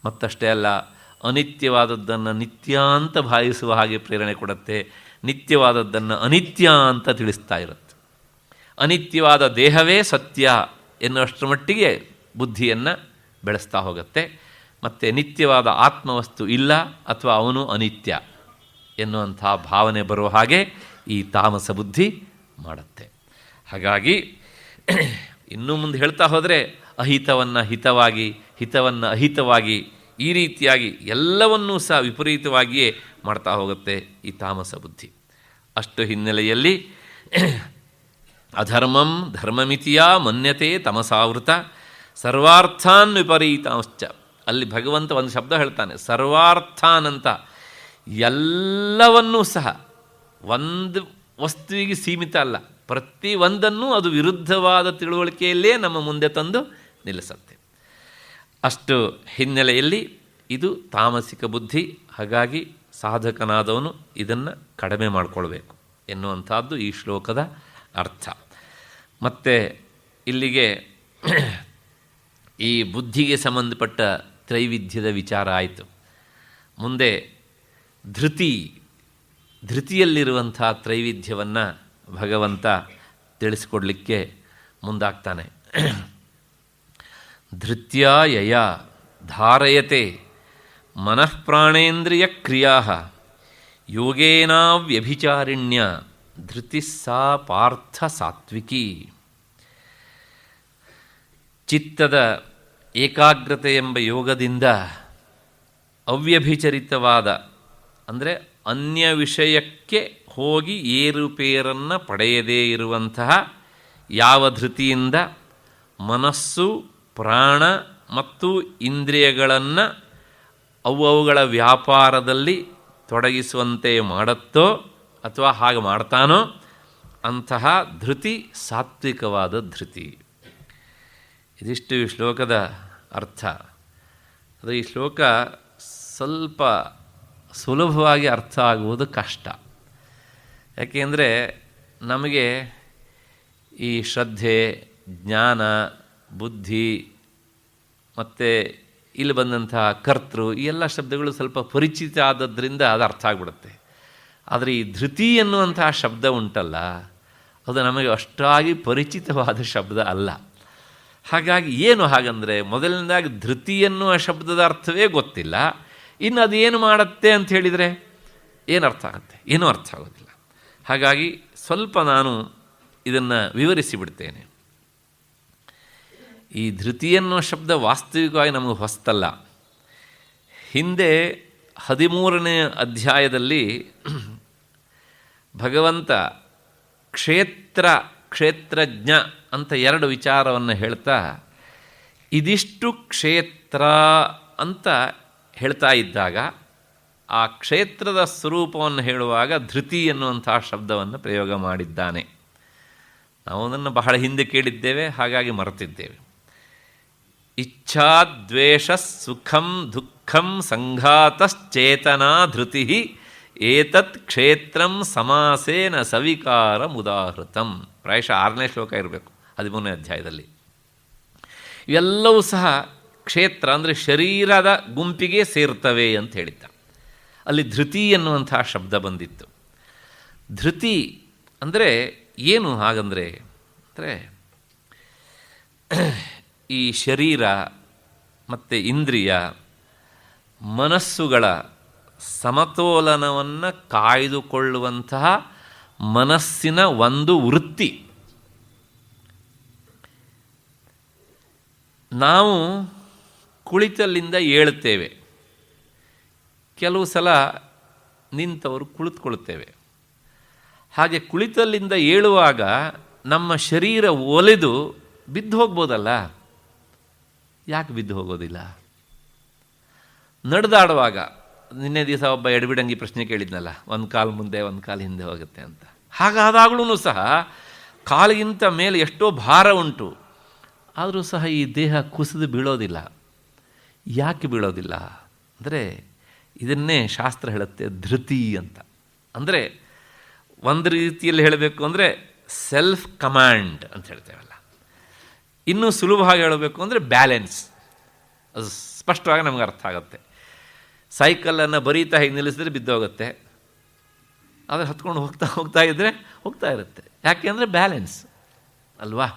ಮತ್ತಷ್ಟೇ ಅಲ್ಲ, ಅನಿತ್ಯವಾದದ್ದನ್ನು ನಿತ್ಯ ಅಂತ ಭಾವಿಸುವ ಹಾಗೆ ಪ್ರೇರಣೆ ಕೊಡುತ್ತೆ, ನಿತ್ಯವಾದದ್ದನ್ನು ಅನಿತ್ಯ ಅಂತ ತಿಳಿಸ್ತಾ ಇರುತ್ತೆ. ಅನಿತ್ಯವಾದ ದೇಹವೇ ಸತ್ಯ ಎನ್ನುವಷ್ಟರ ಮಟ್ಟಿಗೆ ಬುದ್ಧಿಯನ್ನು ಬೆಳೆಸ್ತಾ ಹೋಗುತ್ತೆ. ಮತ್ತು ನಿತ್ಯವಾದ ಆತ್ಮವಸ್ತು ಇಲ್ಲ ಅಥವಾ ಅವನು ಅನಿತ್ಯ ಎನ್ನುವಂಥ ಭಾವನೆ ಬರುವ ಹಾಗೆ ಈ ತಾಮಸ ಬುದ್ಧಿ ಮಾಡುತ್ತೆ. ಹಾಗಾಗಿ ಇನ್ನೂ ಮುಂದೆ ಹೇಳ್ತಾ ಹೋದರೆ ಅಹಿತವನ್ನು ಹಿತವಾಗಿ, ಹಿತವನ್ನು ಅಹಿತವಾಗಿ, ಈ ರೀತಿಯಾಗಿ ಎಲ್ಲವನ್ನೂ ಸಹ ವಿಪರೀತವಾಗಿಯೇ ಮಾಡ್ತಾ ಹೋಗುತ್ತೆ ಈ ತಾಮಸ ಬುದ್ಧಿ. ಅಷ್ಟು ಹಿನ್ನೆಲೆಯಲ್ಲಿ ಅಧರ್ಮಂ ಧರ್ಮಮಿತಿಯ ಮನ್ಯತೆ ತಮಸಾವೃತ ಸರ್ವಾರ್ಥಾನ್ ವಿಪರೀತಾಂಶ್ಚ. ಅಲ್ಲಿ ಭಗವಂತ ಒಂದು ಶಬ್ದ ಹೇಳ್ತಾನೆ, ಸರ್ವಾರ್ಥಾನ್ ಅಂತ. ಎಲ್ಲವನ್ನೂ ಸಹ ಒಂದು ವಸ್ತುವಿಗೆ ಸೀಮಿತ ಅಲ್ಲ, ಪ್ರತಿ ಒಂದನ್ನು ಅದು ವಿರುದ್ಧವಾದ ತಿಳುವಳಿಕೆಯಲ್ಲೇ ನಮ್ಮ ಮುಂದೆ ತಂದು ನಿಲ್ಲಿಸುತ್ತೆ. ಅಷ್ಟು ಹಿನ್ನೆಲೆಯಲ್ಲಿ ಇದು ತಾಮಸಿಕ ಬುದ್ಧಿ. ಹಾಗಾಗಿ ಸಾಧಕನಾದವನು ಇದನ್ನು ಕಡಿಮೆ ಮಾಡಿಕೊಳ್ಬೇಕು ಎನ್ನುವಂಥದ್ದು ಈ ಶ್ಲೋಕದ ಅರ್ಥ. ಮತ್ತು ಇಲ್ಲಿಗೆ ಈ ಬುದ್ಧಿಗೆ ಸಂಬಂಧಪಟ್ಟ ತ್ರೈವಿಧ್ಯದ ವಿಚಾರ ಆಯಿತು. ಮುಂದೆ ಧೃತಿಯಲ್ಲಿರುವಂಥ ತ್ರೈವಿಧ್ಯವನ್ನು ಭಗವಂತ ತಿಳಿಸ್ಕೊಡ್ಲಿಕ್ಕೆ ಮುಂದಾಗ್ತಾನೆ. ಧೃತ್ಯ ಯಯ ಧಾರಯತೆ ಮನಃಪ್ರಾಣೇಂದ್ರಿಯ ಕ್ರಿಯಾ ಯೋಗೇನಾವ್ಯಭಿಚಾರಿಣ್ಯ ಧೃತಿ ಸಾ ಪಾರ್ಥ ಸಾತ್ವಿಕಿ. ಚಿತ್ತದ ಏಕಾಗ್ರತೆ ಎಂಬ ಯೋಗದಿಂದ ಅವ್ಯಭಿಚರಿತವಾದ, ಅಂದರೆ ಅನ್ಯ ವಿಷಯಕ್ಕೆ ಹೋಗಿ ಏರುಪೇರನ್ನು ಪಡೆಯದೇ ಇರುವಂತಹ ಯಾವ ಧೃತಿಯಿಂದ ಮನಸ್ಸು, ಪ್ರಾಣ ಮತ್ತು ಇಂದ್ರಿಯಗಳನ್ನು ಅವುಗಳ ವ್ಯಾಪಾರದಲ್ಲಿ ತೊಡಗಿಸುವಂತೆ ಮಾಡುತ್ತೋ ಅಥವಾ ಹಾಗೆ ಮಾಡ್ತಾನೋ ಅಂತಹ ಧೃತಿ ಸಾತ್ವಿಕವಾದ ಧೃತಿ. ಇದಿಷ್ಟು ಈ ಶ್ಲೋಕದ ಅರ್ಥ. ಅದು ಈ ಶ್ಲೋಕ ಸ್ವಲ್ಪ ಸುಲಭವಾಗಿ ಅರ್ಥ ಆಗುವುದು ಕಷ್ಟ. ಯಾಕೆಂದರೆ ನಮಗೆ ಈ ಶ್ರದ್ಧೆ, ಜ್ಞಾನ, ಬುದ್ಧಿ ಮತ್ತು ಇಲ್ಲಿ ಬಂದಂತಹ ಕರ್ತೃ, ಈ ಎಲ್ಲ ಶಬ್ದಗಳು ಸ್ವಲ್ಪ ಪರಿಚಿತ ಆದದ್ರಿಂದ ಅದು ಅರ್ಥ ಆಗಿಬಿಡುತ್ತೆ. ಆದರೆ ಈ ಧೃತಿ ಎನ್ನುವಂತಹ ಶಬ್ದ ಉಂಟಲ್ಲ, ಅದು ನಮಗೆ ಅಷ್ಟಾಗಿ ಪರಿಚಿತವಾದ ಶಬ್ದ ಅಲ್ಲ. ಹಾಗಾಗಿ ಏನು ಹಾಗಂದರೆ, ಮೊದಲನೇದಾಗಿ ಧೃತಿ ಎನ್ನುವ ಶಬ್ದದ ಅರ್ಥವೇ ಗೊತ್ತಿಲ್ಲ, ಇನ್ನು ಅದು ಏನು ಮಾಡುತ್ತೆ ಅಂತ ಹೇಳಿದರೆ ಏನು ಅರ್ಥ ಆಗುತ್ತೆ? ಏನೂ ಅರ್ಥ ಆಗೋದಿಲ್ಲ. ಹಾಗಾಗಿ ಸ್ವಲ್ಪ ನಾನು ಇದನ್ನು ವಿವರಿಸಿ ಬಿಡ್ತೇನೆ. ಈ ಧೃತಿ ಎನ್ನುವ ಶಬ್ದ ವಾಸ್ತವಿಕವಾಗಿ ನಮಗೆ ಹೊಸ್ತಲ್ಲ. ಹಿಂದೆ 13ನೇ ಅಧ್ಯಾಯದಲ್ಲಿ ಭಗವಂತ ಕ್ಷೇತ್ರಜ್ಞ ಅಂತ 2 ವಿಚಾರವನ್ನು ಹೇಳ್ತಾ ಇದಿಷ್ಟು ಕ್ಷೇತ್ರ ಅಂತ ಹೇಳ್ತಾ ಇದ್ದಾಗ ಆ ಕ್ಷೇತ್ರದ ಸ್ವರೂಪವನ್ನು ಹೇಳುವಾಗ ಧೃತಿ ಎನ್ನುವಂಥ ಶಬ್ದವನ್ನು ಪ್ರಯೋಗ ಮಾಡಿದ್ದಾನೆ. ನಾವು ಅದನ್ನು ಬಹಳ ಹಿಂದೆ ಕೇಳಿದ್ದೇವೆ, ಹಾಗಾಗಿ ಮರೆತಿದ್ದೇವೆ. ಇಚ್ಛಾ ದ್ವೇಷ ಸುಖಂ ದುಃಖಂ ಸಂಘಾತಶ್ಚೇತನಾ ಧೃತಿ ಏತತ್ ಕ್ಷೇತ್ರಂ ಸಮಾಸೇನ ಸವಿಕಾರ ಮುದಾಹೃತಂ. ಪ್ರಾಯಶಃ 6ನೇ ಶ್ಲೋಕ ಇರಬೇಕು 13ನೇ ಅಧ್ಯಾಯದಲ್ಲಿ. ಇವೆಲ್ಲವೂ ಸಹ ಕ್ಷೇತ್ರ ಅಂದರೆ ಶರೀರದ ಗುಂಪಿಗೆ ಸೇರ್ತವೆ ಅಂತ ಹೇಳಿದ್ದ. ಅಲ್ಲಿ ಧೃತಿ ಎನ್ನುವಂಥ ಶಬ್ದ ಬಂದಿತ್ತು. ಧೃತಿ ಅಂದರೆ ಏನು ಹಾಗಂದರೆ, ಅಂದರೆ ಈ ಶರೀರ ಮತ್ತು ಇಂದ್ರಿಯ ಮನಸ್ಸುಗಳ ಸಮತೋಲನವನ್ನು ಕಾಯ್ದುಕೊಳ್ಳುವಂತಹ ಮನಸ್ಸಿನ ಒಂದು ವೃತ್ತಿ. ನಾವು ಕುಳಿತಲ್ಲಿಂದ ಏಳುತ್ತೇವೆ, ಕೆಲವು ಸಲ ನಿಂತವರು ಕುಳಿತುಕೊಳ್ಳುತ್ತೇವೆ. ಹಾಗೆ ಕುಳಿತಲ್ಲಿಂದ ಏಳುವಾಗ ನಮ್ಮ ಶರೀರ ಒಲೆದು ಬಿದ್ದು ಹೋಗ್ಬೋದಲ್ಲ, ಯಾಕೆ ಬಿದ್ದು ಹೋಗೋದಿಲ್ಲ? ನಡೆದಾಡುವಾಗ ನಿನ್ನೆ ದಿವಸ ಒಬ್ಬ ಎಡಬಿಡಂಗಿ ಪ್ರಶ್ನೆ ಕೇಳಿದ್ನಲ್ಲ, ಒಂದು ಕಾಲು ಮುಂದೆ ಒಂದು ಕಾಲು ಹಿಂದೆ ಹೋಗುತ್ತೆ ಅಂತ. ಹಾಗಾದಾಗ್ಲೂ ಸಹ ಕಾಲಿಗಿಂತ ಮೇಲೆ ಎಷ್ಟೋ ಭಾರ ಉಂಟು, ಆದರೂ ಸಹ ಈ ದೇಹ ಕುಸಿದು ಬೀಳೋದಿಲ್ಲ. ಯಾಕೆ ಬೀಳೋದಿಲ್ಲ ಅಂದರೆ ಇದನ್ನೇ ಶಾಸ್ತ್ರ ಹೇಳುತ್ತೆ ಧೃತಿ ಅಂತ. ಅಂದರೆ ಒಂದು ರೀತಿಯಲ್ಲಿ ಹೇಳಬೇಕು ಅಂದರೆ ಸೆಲ್ಫ್ ಕಮಾಂಡ್ ಅಂತ ಹೇಳ್ತೇವಲ್ಲ, ಇನ್ನೂ ಸುಲಭವಾಗಿ ಹೇಳಬೇಕು ಅಂದರೆ ಬ್ಯಾಲೆನ್ಸ್. ಅದು ಸ್ಪಷ್ಟವಾಗಿ ನಮ್ಗೆ ಅರ್ಥ ಆಗುತ್ತೆ. ಸೈಕಲನ್ನು ಬರೀತಾ ಹೇಗೆ ನಿಲ್ಲಿಸಿದ್ರೆ ಬಿದ್ದೋಗುತ್ತೆ, ಆದರೆ ಹತ್ಕೊಂಡು ಹೋಗ್ತಾ ಇದ್ದರೆ ಹೋಗ್ತಾ ಇರುತ್ತೆ. ಯಾಕೆ ಅಂದರೆ ಬ್ಯಾಲೆನ್ಸ್ ಅಲ್ವಾ?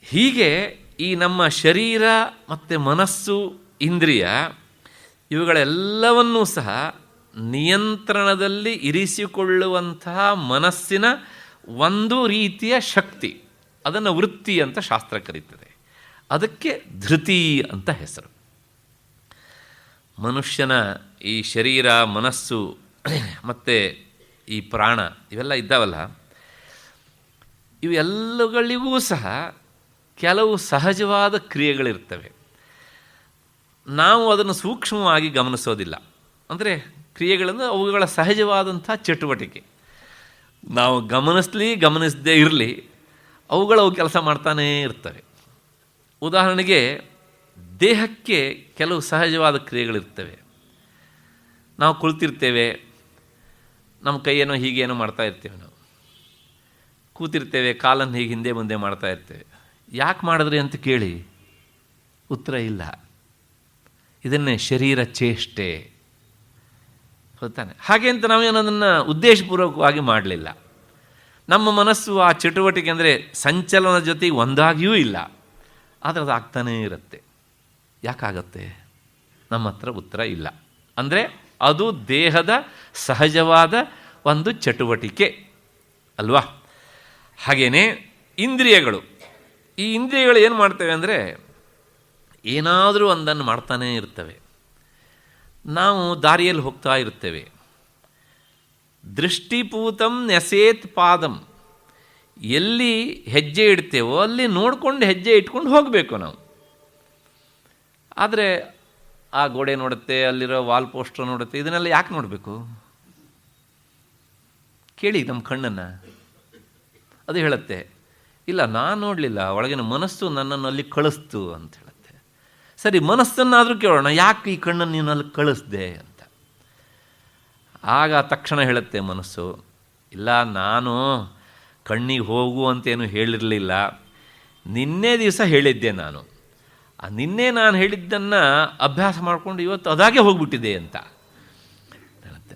ಹೀಗೆ ಈ ನಮ್ಮ ಶರೀರ ಮತ್ತು ಮನಸ್ಸು, ಇಂದ್ರಿಯ ಇವುಗಳೆಲ್ಲವನ್ನೂ ಸಹ ನಿಯಂತ್ರಣದಲ್ಲಿ ಇರಿಸಿಕೊಳ್ಳುವಂತಹ ಮನಸ್ಸಿನ ಒಂದು ರೀತಿಯ ಶಕ್ತಿ, ಅದನ್ನು ವೃತ್ತಿ ಅಂತ ಶಾಸ್ತ್ರ ಕರೀತದೆ. ಅದಕ್ಕೆ ಧೃತಿ ಅಂತ ಹೆಸರು. ಮನುಷ್ಯನ ಈ ಶರೀರ, ಮನಸ್ಸು ಮತ್ತು ಈ ಪ್ರಾಣ ಇವೆಲ್ಲ ಇದ್ದಾವಲ್ಲ, ಇವೆಲ್ಲಗಳಿಗೂ ಸಹ ಕೆಲವು ಸಹಜವಾದ ಕ್ರಿಯೆಗಳಿರ್ತವೆ. ನಾವು ಅದನ್ನು ಸೂಕ್ಷ್ಮವಾಗಿ ಗಮನಿಸೋದಿಲ್ಲ. ಅಂದರೆ ಕ್ರಿಯೆಗಳನ್ನು ಅವುಗಳ ಸಹಜವಾದಂಥ ಚಟುವಟಿಕೆ. ನಾವು ಗಮನಿಸದೇ ಇರಲಿ, ಅವು ಕೆಲಸ ಮಾಡ್ತಾನೇ ಇರ್ತವೆ. ಉದಾಹರಣೆಗೆ ದೇಹಕ್ಕೆ ಕೆಲವು ಸಹಜವಾದ ಕ್ರಿಯೆಗಳಿರ್ತವೆ. ನಾವು ಕುಳಿತಿರ್ತೇವೆ, ನಮ್ಮ ಕೈಯೇನೋ ಹೀಗೇನೋ ಮಾಡ್ತಾ ಇರ್ತೇವೆ. ನಾವು ಕೂತಿರ್ತೇವೆ, ಕಾಲನ್ನು ಹೀಗೆ ಹಿಂದೆ ಮುಂದೆ ಮಾಡ್ತಾ ಇರ್ತೇವೆ. ಯಾಕೆ ಮಾಡಿದ್ರಿ ಅಂತ ಕೇಳಿ ಉತ್ತರ ಇಲ್ಲ. ಇದನ್ನೇ ಶರೀರ ಚೇಷ್ಟೆ ಗೊತ್ತಾನೆ. ಹಾಗೆ ಅಂತ ನಾವೇನು ಅದನ್ನು ಉದ್ದೇಶಪೂರ್ವಕವಾಗಿ ಮಾಡಲಿಲ್ಲ. ನಮ್ಮ ಮನಸ್ಸು ಆ ಚಟುವಟಿಕೆ ಅಂದರೆ ಸಂಚಲನದ ಜೊತೆಗೆ ಒಂದಾಗಿಯೂ ಇಲ್ಲ, ಆದರೆ ಅದು ಆಗ್ತಾನೇ ಇರುತ್ತೆ. ಯಾಕಾಗತ್ತೆ? ನಮ್ಮ ಹತ್ರ ಉತ್ತರ ಇಲ್ಲ. ಅಂದರೆ ಅದು ದೇಹದ ಸಹಜವಾದ ಒಂದು ಚಟುವಟಿಕೆ ಅಲ್ವಾ? ಹಾಗೆಯೇ ಇಂದ್ರಿಯಗಳು, ಈ ಇಂದ್ರಿಯಗಳು ಏನು ಮಾಡ್ತವೆ ಅಂದರೆ ಏನಾದರೂ ಒಂದನ್ನು ಮಾಡ್ತಾನೇ ಇರ್ತವೆ. ನಾವು ದಾರಿಯಲ್ಲಿ ಹೋಗ್ತಾ ಇರ್ತೇವೆ, ದೃಷ್ಟಿಪೂತಂ ನೆಸೇತ್ ಪಾದಂ, ಎಲ್ಲಿ ಹೆಜ್ಜೆ ಇಡ್ತೇವೋ ಅಲ್ಲಿ ನೋಡಿಕೊಂಡು ಹೆಜ್ಜೆ ಇಟ್ಕೊಂಡು ಹೋಗಬೇಕು ನಾವು. ಆದರೆ ಆ ಗೋಡೆ ನೋಡುತ್ತೆ, ಅಲ್ಲಿರೋ ವಾಲ್ ಪೋಸ್ಟರ್ ನೋಡುತ್ತೆ, ಇದನ್ನೆಲ್ಲ ಯಾಕೆ ನೋಡಬೇಕು? ಕೇಳಿ ನಮ್ಮ ಕಣ್ಣನ್ನು. ಅದು ಹೇಳುತ್ತೆ, ಇಲ್ಲ ನಾನು ನೋಡಲಿಲ್ಲ, ಒಳಗಿನ ಮನಸ್ಸು ನನ್ನನ್ನು ಅಲ್ಲಿ ಕಳಿಸ್ತು ಅಂತ ಹೇಳುತ್ತೆ. ಸರಿ, ಮನಸ್ಸನ್ನಾದರೂ ಕೇಳೋಣ, ಯಾಕೆ ಈ ಕಣ್ಣನ್ನು ನೀನು ಅಲ್ಲಿ ಕಳಿಸ್ದೆ ಅಂತ. ಆಗ ತಕ್ಷಣ ಹೇಳುತ್ತೆ ಮನಸ್ಸು, ಇಲ್ಲ ನಾನು ಕಣ್ಣಿಗೆ ಹೋಗು ಅಂತೇನು ಹೇಳಿರಲಿಲ್ಲ, ನಿನ್ನೆ ದಿವಸ ಹೇಳಿದ್ದೆ ನಾನು. ನಿನ್ನೆ ನಾನು ಹೇಳಿದ್ದನ್ನು ಅಭ್ಯಾಸ ಮಾಡಿಕೊಂಡು ಇವತ್ತು ಅದಾಗೆ ಹೋಗ್ಬಿಟ್ಟಿದೆ ಅಂತ ಹೇಳುತ್ತೆ.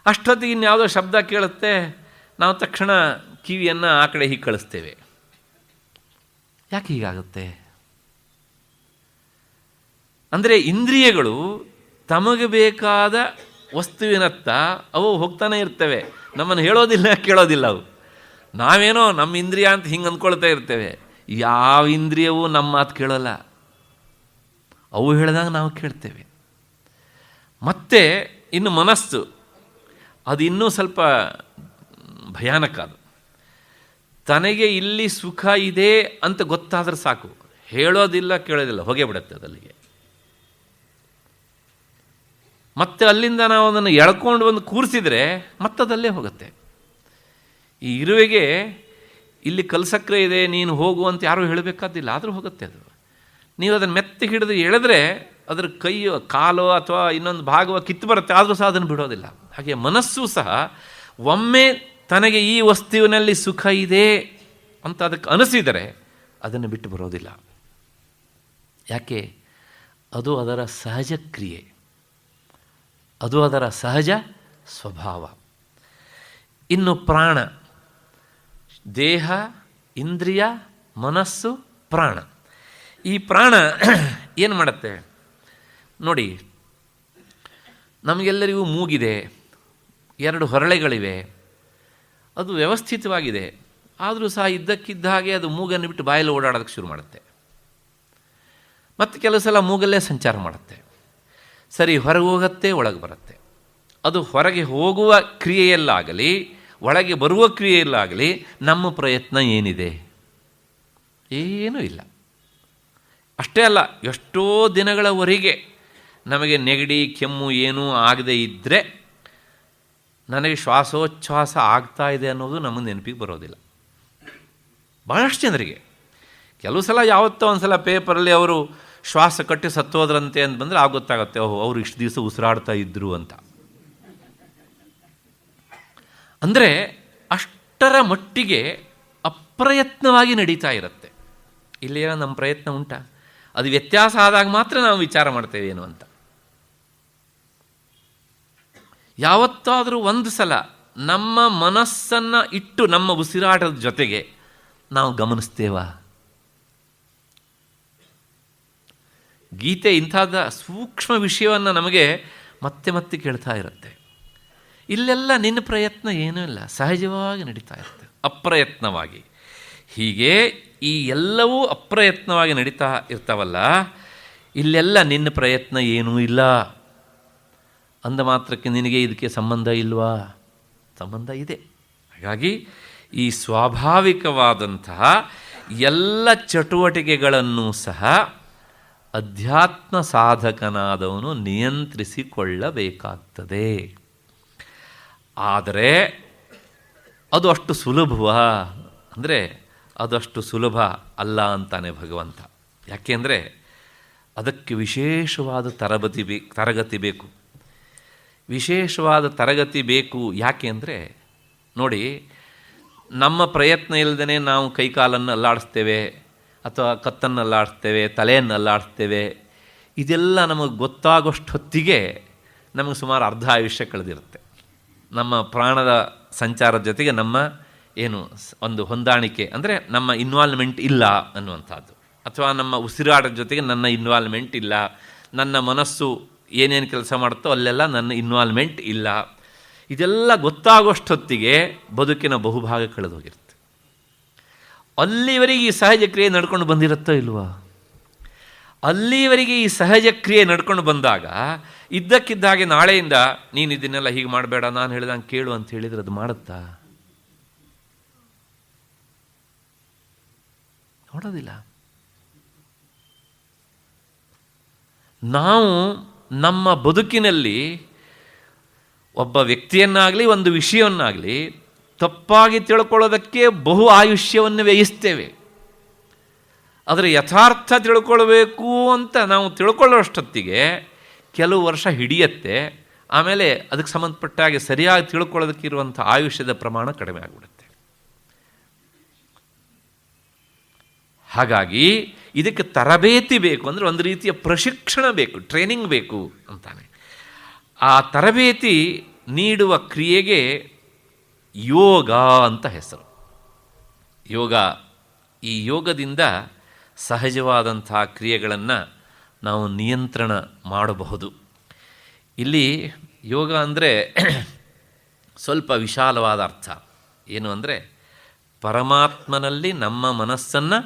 ಅಷ್ಟೊತ್ತಿಗೆ ಇನ್ಯಾವುದೋ ಶಬ್ದ ಕೇಳುತ್ತೆ, ನಾವು ತಕ್ಷಣ ಕಿವಿಯನ್ನು ಆ ಕಡೆ ಹೀಗೆ ಕಳಿಸ್ತೇವೆ. ಯಾಕೆ ಹೀಗಾಗುತ್ತೆ? ಅಂದರೆ ಇಂದ್ರಿಯಗಳು ತಮಗೆ ಬೇಕಾದ ವಸ್ತುವಿನತ್ತ ಅವು ಹೋಗ್ತಾನೆ ಇರ್ತವೆ, ನಮ್ಮನ್ನು ಹೇಳೋದಿಲ್ಲ, ಕೇಳೋದಿಲ್ಲ. ಅವು ನಾವೇನೋ ನಮ್ಮ ಇಂದ್ರಿಯ ಅಂತ ಹಿಂಗೆ ಅಂದ್ಕೊಳ್ತಾ ಇರ್ತೇವೆ. ಯಾವ ಇಂದ್ರಿಯವೂ ನಮ್ಮ ಮಾತು ಕೇಳೋಲ್ಲ, ಅವು ಹೇಳಿದಾಗ ನಾವು ಕೇಳ್ತೇವೆ. ಮತ್ತು ಇನ್ನು ಮನಸ್ಸು, ಅದು ಇನ್ನೂ ಸ್ವಲ್ಪ ಭಯಾನಕ. ಅದು ತನಗೆ ಇಲ್ಲಿ ಸುಖ ಇದೆ ಅಂತ ಗೊತ್ತಾದ್ರೆ ಸಾಕು, ಹೇಳೋದಿಲ್ಲ, ಕೇಳೋದಿಲ್ಲ, ಹೊಗೆ ಬಿಡುತ್ತೆ ಅದಲ್ಲಿಗೆ. ಮತ್ತೆ ಅಲ್ಲಿಂದ ನಾವು ಅದನ್ನು ಎಳ್ಕೊಂಡು ಬಂದು ಕೂರಿಸಿದರೆ ಮತ್ತದಲ್ಲೇ ಹೋಗುತ್ತೆ. ಈ ಇರುವೆಗೆ ಇಲ್ಲಿ ಕಲ್ಸಕ್ರೆ ಇದೆ, ನೀನು ಹೋಗು ಅಂತ ಯಾರೂ ಹೇಳಬೇಕಾದಿಲ್ಲ, ಆದರೂ ಹೋಗುತ್ತೆ ಅದು. ನೀವು ಅದನ್ನು ಮೆತ್ತಗೆ ಹಿಡಿದು ಎಳೆದ್ರೆ ಅದರ ಕೈಯೋ ಕಾಲೋ ಅಥವಾ ಇನ್ನೊಂದು ಭಾಗವೋ ಕಿತ್ತು ಬರುತ್ತೆ, ಆದರೂ ಸಹ ಅದನ್ನು ಬಿಡೋದಿಲ್ಲ. ಹಾಗೆ ಮನಸ್ಸು ಸಹ ಒಮ್ಮೆ ತನಗೆ ಈ ವಸ್ತುವಿನಲ್ಲಿ ಸುಖ ಇದೆ ಅಂತ ಅದಕ್ಕೆ ಅನಿಸಿದರೆ ಅದನ್ನು ಬಿಟ್ಟು ಬರೋದಿಲ್ಲ. ಯಾಕೆ? ಅದು ಅದರ ಸಹಜ ಕ್ರಿಯೆ, ಅದು ಅದರ ಸಹಜ ಸ್ವಭಾವ. ಇನ್ನು ಪ್ರಾಣ, ದೇಹ, ಇಂದ್ರಿಯ, ಮನಸ್ಸು, ಪ್ರಾಣ. ಈ ಪ್ರಾಣ ಏನು ಮಾಡುತ್ತೆ ನೋಡಿ, ನಮಗೆಲ್ಲರಿಗೂ ಮೂಗಿದೆ, 2 ಹೊರಳೆಗಳಿವೆ, ಅದು ವ್ಯವಸ್ಥಿತವಾಗಿದೆ. ಆದರೂ ಸಹ ಇದ್ದಕ್ಕಿದ್ದ ಹಾಗೆ ಅದು ಮೂಗನ್ನು ಬಿಟ್ಟು ಬಾಯಲ್ಲಿ ಓಡಾಡೋದಕ್ಕೆ ಶುರು ಮಾಡುತ್ತೆ. ಮತ್ತು ಕೆಲವು ಸಲ ಮೂಗಲ್ಲೇ ಸಂಚಾರ ಮಾಡುತ್ತೆ. ಸರಿ, ಹೊರಗೆ ಹೋಗುತ್ತೆ, ಒಳಗೆ ಬರುತ್ತೆ. ಅದು ಹೊರಗೆ ಹೋಗುವ ಕ್ರಿಯೆಯಲ್ಲಾಗಲಿ ಒಳಗೆ ಬರುವ ಕ್ರಿಯೆಯಲ್ಲಾಗಲಿ ನಮ್ಮ ಪ್ರಯತ್ನ ಏನಿದೆ? ಏನೂ ಇಲ್ಲ. ಅಷ್ಟೇ ಅಲ್ಲ, ಎಷ್ಟೋ ದಿನಗಳವರೆಗೆ ನಮಗೆ ನೆಗಡಿ ಕೆಮ್ಮು ಏನೂ ಆಗದೇ ಇದ್ದರೆ ನನಗೆ ಶ್ವಾಸೋಚ್ಛ್ವಾಸ ಆಗ್ತಾ ಇದೆ ಅನ್ನೋದು ನಮಗೆ ನೆನಪಿಗೆ ಬರೋದಿಲ್ಲ. ಭಾಳಷ್ಟು ಜನರಿಗೆ ಕೆಲವು ಸಲ ಯಾವತ್ತೋ ಒಂದು ಸಲ ಪೇಪರಲ್ಲಿ ಅವರು ಶ್ವಾಸ ಕಟ್ಟಿ ಸತ್ತೋದ್ರಂತೆ ಅಂತ ಬಂದರೆ ಗೊತ್ತಾಗುತ್ತೆ, ಓಹೋ ಅವರು ಇಷ್ಟು ದಿವಸ ಉಸಿರಾಡ್ತಾ ಇದ್ದರು ಅಂತ. ಅಂದರೆ ಅಷ್ಟರ ಮಟ್ಟಿಗೆ ಅಪ್ರಯತ್ನವಾಗಿ ನಡೀತಾ ಇರುತ್ತೆ. ಇಲ್ಲೇನೋ ನಮ್ಮ ಪ್ರಯತ್ನ ಉಂಟಾ? ಅದು ವ್ಯತ್ಯಾಸ ಆದಾಗ ಮಾತ್ರ ನಾವು ವಿಚಾರ ಮಾಡ್ತೇವೆ ಏನು ಅಂತ. ಯಾವತ್ತಾದರೂ ಒಂದು ಸಲ ನಮ್ಮ ಮನಸ್ಸನ್ನು ಇಟ್ಟು ನಮ್ಮ ಉಸಿರಾಟದ ಜೊತೆಗೆ ನಾವು ಗಮನಿಸ್ತೇವಾ? ಗೀತೆ ಇಂಥದ ಸೂಕ್ಷ್ಮ ವಿಷಯವನ್ನು ನಮಗೆ ಮತ್ತೆ ಮತ್ತೆ ಕೇಳ್ತಾ ಇರುತ್ತೆ. ಇಲ್ಲೆಲ್ಲ ನಿನ್ನ ಪ್ರಯತ್ನ ಏನೂ ಇಲ್ಲ, ಸಹಜವಾಗಿ ನಡೀತಾ ಇರುತ್ತೆ, ಅಪ್ರಯತ್ನವಾಗಿ. ಹೀಗೆ ಈ ಎಲ್ಲವೂ ಅಪ್ರಯತ್ನವಾಗಿ ನಡೀತಾ ಇರ್ತಾವಲ್ಲ, ಇಲ್ಲೆಲ್ಲ ನಿನ್ನ ಪ್ರಯತ್ನ ಏನೂ ಇಲ್ಲ ಅಂದ ಮಾತ್ರಕ್ಕೆ ನಿನಗೆ ಇದಕ್ಕೆ ಸಂಬಂಧ ಇಲ್ವಾ? ಸಂಬಂಧ ಇದೆ. ಹಾಗಾಗಿ ಈ ಸ್ವಾಭಾವಿಕವಾದಂತಹ ಎಲ್ಲ ಚಟುವಟಿಕೆಗಳನ್ನು ಸಹ ಅಧ್ಯಾತ್ಮ ಸಾಧಕನಾದವನು ನಿಯಂತ್ರಿಸಿಕೊಳ್ಳಬೇಕಾಗ್ತದೆ. ಆದರೆ ಅದು ಅಷ್ಟು ಸುಲಭವಾ ಅಂದರೆ ಅದು ಅಷ್ಟು ಸುಲಭ ಅಲ್ಲ ಅಂತಾನೆ ಭಗವಂತ. ಯಾಕೆಂದರೆ ಅದಕ್ಕೆ ವಿಶೇಷವಾದ ತರಗತಿ ಬೇಕು. ವಿಶೇಷವಾದ ತರಗತಿ ಬೇಕು. ಯಾಕೆ ಅಂದರೆ ನೋಡಿ, ನಮ್ಮ ಪ್ರಯತ್ನ ಇಲ್ಲದೇ ನಾವು ಕೈಕಾಲನ್ನು ಅಲ್ಲಾಡಿಸ್ತೇವೆ, ಅಥವಾ ಕತ್ತನ್ನು ಅಲ್ಲಾಡಿಸ್ತೇವೆ, ತಲೆಯನ್ನು ಅಲ್ಲಾಡಿಸ್ತೇವೆ. ಇದೆಲ್ಲ ನಮಗೆ ಗೊತ್ತಾಗೋಷ್ಟು ಹೊತ್ತಿಗೆ ನಮಗೆ ಸುಮಾರು ಅರ್ಧ ಆಯುಷ್ಯ ಕಳೆದಿರುತ್ತೆ. ನಮ್ಮ ಪ್ರಾಣದ ಸಂಚಾರದ ಜೊತೆಗೆ ನಮ್ಮ ಏನು ಒಂದು ಹೊಂದಾಣಿಕೆ ಅಂದರೆ ನಮ್ಮ ಇನ್ವಾಲ್ವ್ಮೆಂಟ್ ಇಲ್ಲ ಅನ್ನುವಂಥದ್ದು, ಅಥವಾ ನಮ್ಮ ಉಸಿರಾಟದ ಜೊತೆಗೆ ನನ್ನ ಇನ್ವಾಲ್ವ್ಮೆಂಟ್ ಇಲ್ಲ, ನನ್ನ ಮನಸ್ಸು ಏನೇನು ಕೆಲಸ ಮಾಡುತ್ತೋ ಅಲ್ಲೆಲ್ಲ ನನ್ನ ಇನ್ವಾಲ್ವ್ಮೆಂಟ್ ಇಲ್ಲ. ಇದೆಲ್ಲ ಗೊತ್ತಾಗೋಷ್ಟೊತ್ತಿಗೆ ಬದುಕಿನ ಬಹುಭಾಗ ಕಳೆದು ಹೋಗಿರುತ್ತೆ. ಅಲ್ಲಿವರೆಗೆ ಈ ಸಹಜ ಕ್ರಿಯೆ ನಡ್ಕೊಂಡು ಬಂದಿರುತ್ತೋ ಇಲ್ವಾ? ಅಲ್ಲಿವರೆಗೆ ಈ ಸಹಜ ಕ್ರಿಯೆ ನಡ್ಕೊಂಡು ಬಂದಾಗ ಇದ್ದಕ್ಕಿದ್ದಾಗೆ ನಾಳೆಯಿಂದ ನೀನು ಇದನ್ನೆಲ್ಲ ಹೀಗೆ ಮಾಡಬೇಡ, ನಾನು ಹೇಳ್ದಂಗೆ ಕೇಳು ಅಂತ ಹೇಳಿದರೆ ಅದು ಮಾಡುತ್ತಾ? ನೋಡೋದಿಲ್ಲ. ನಾವು ನಮ್ಮ ಬದುಕಿನಲ್ಲಿ ಒಬ್ಬ ವ್ಯಕ್ತಿಯನ್ನಾಗಲಿ ಒಂದು ವಿಷಯವನ್ನಾಗಲಿ ತಪ್ಪಾಗಿ ತಿಳ್ಕೊಳ್ಳೋದಕ್ಕೆ ಬಹು ಆಯುಷ್ಯವನ್ನು ವ್ಯಯಿಸ್ತೇವೆ. ಆದರೆ ಯಥಾರ್ಥ ತಿಳ್ಕೊಳ್ಬೇಕು ಅಂತ ನಾವು ತಿಳ್ಕೊಳ್ಳೋಷ್ಟೊತ್ತಿಗೆ ಕೆಲವು ವರ್ಷ ಹಿಡಿಯತ್ತೆ. ಆಮೇಲೆ ಅದಕ್ಕೆ ಸಂಬಂಧಪಟ್ಟ ಹಾಗೆ ಸರಿಯಾಗಿ ತಿಳ್ಕೊಳ್ಳೋದಕ್ಕಿರುವಂಥ ಆಯುಷ್ಯದ ಪ್ರಮಾಣ ಕಡಿಮೆ ಆಗಿಬಿಡುತ್ತೆ. ಹಾಗಾಗಿ ಇದಕ್ಕೆ ತರಬೇತಿ ಬೇಕು, ಅಂದರೆ ಒಂದು ರೀತಿಯ ಪ್ರಶಿಕ್ಷಣ ಬೇಕು, ಟ್ರೈನಿಂಗ್ ಬೇಕು ಅಂತಾನೆ. ಆ ತರಬೇತಿ ನೀಡುವ ಕ್ರಿಯೆಗೆ ಯೋಗ ಅಂತ ಹೆಸರು. ಯೋಗ, ಈ ಯೋಗದಿಂದ ಸಹಜವಾದಂಥ ಕ್ರಿಯೆಗಳನ್ನು ನಾವು ನಿಯಂತ್ರಣ ಮಾಡಬಹುದು. ಇಲ್ಲಿ ಯೋಗ ಅಂದರೆ ಸ್ವಲ್ಪ ವಿಶಾಲವಾದ ಅರ್ಥ ಏನು ಅಂದರೆ ಪರಮಾತ್ಮನಲ್ಲಿ ನಮ್ಮ ಮನಸ್ಸನ್ನು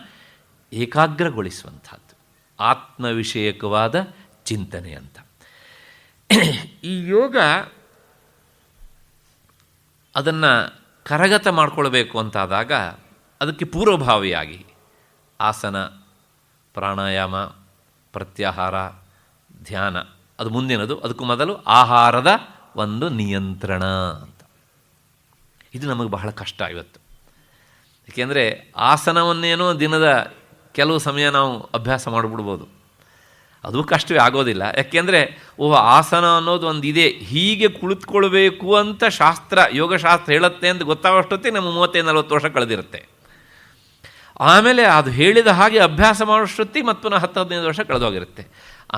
ಏಕಾಗ್ರಗೊಳಿಸುವಂಥದ್ದು, ಆತ್ಮವಿಷಯಕವಾದ ಚಿಂತನೆ ಅಂತ. ಈ ಯೋಗ ಅದನ್ನು ಕರಗತ ಮಾಡಿಕೊಳ್ಬೇಕು ಅಂತಾದಾಗ ಅದಕ್ಕೆ ಪೂರ್ವಭಾವಿಯಾಗಿ ಆಸನ, ಪ್ರಾಣಾಯಾಮ, ಪ್ರತ್ಯಾಹಾರ, ಧ್ಯಾನ ಅದು ಮುಂದಿನದು. ಅದಕ್ಕೂ ಮೊದಲು ಆಹಾರದ ಒಂದು ನಿಯಂತ್ರಣ ಅಂತ. ಇದು ನಮಗೆ ಬಹಳ ಕಷ್ಟ ಇವತ್ತು. ಏಕೆಂದರೆ ಆಸನವನ್ನೇನೋ ದಿನದ ಕೆಲವು ಸಮಯ ನಾವು ಅಭ್ಯಾಸ ಮಾಡಿಬಿಡ್ಬೋದು, ಅದು ಕಷ್ಟವೇ ಆಗೋದಿಲ್ಲ. ಯಾಕೆಂದರೆ ಆಸನ ಅನ್ನೋದು ಒಂದು ಇದೆ, ಹೀಗೆ ಕುಳಿತುಕೊಳ್ಬೇಕು ಅಂತ ಶಾಸ್ತ್ರ, ಯೋಗಶಾಸ್ತ್ರ ಹೇಳುತ್ತೆ ಅಂತ ಗೊತ್ತಾಗೋಷ್ಟೊತ್ತಿಗೆ ನಮ್ಮ 30-40 ವರ್ಷ ಕಳೆದಿರುತ್ತೆ. ಆಮೇಲೆ ಅದು ಹೇಳಿದ ಹಾಗೆ ಅಭ್ಯಾಸ ಮಾಡೋಷ್ಟೊತ್ತಿಗೆ ಮತ್ತು ಪುನಃ 10-15 ವರ್ಷ ಕಳೆದೋಗಿರುತ್ತೆ.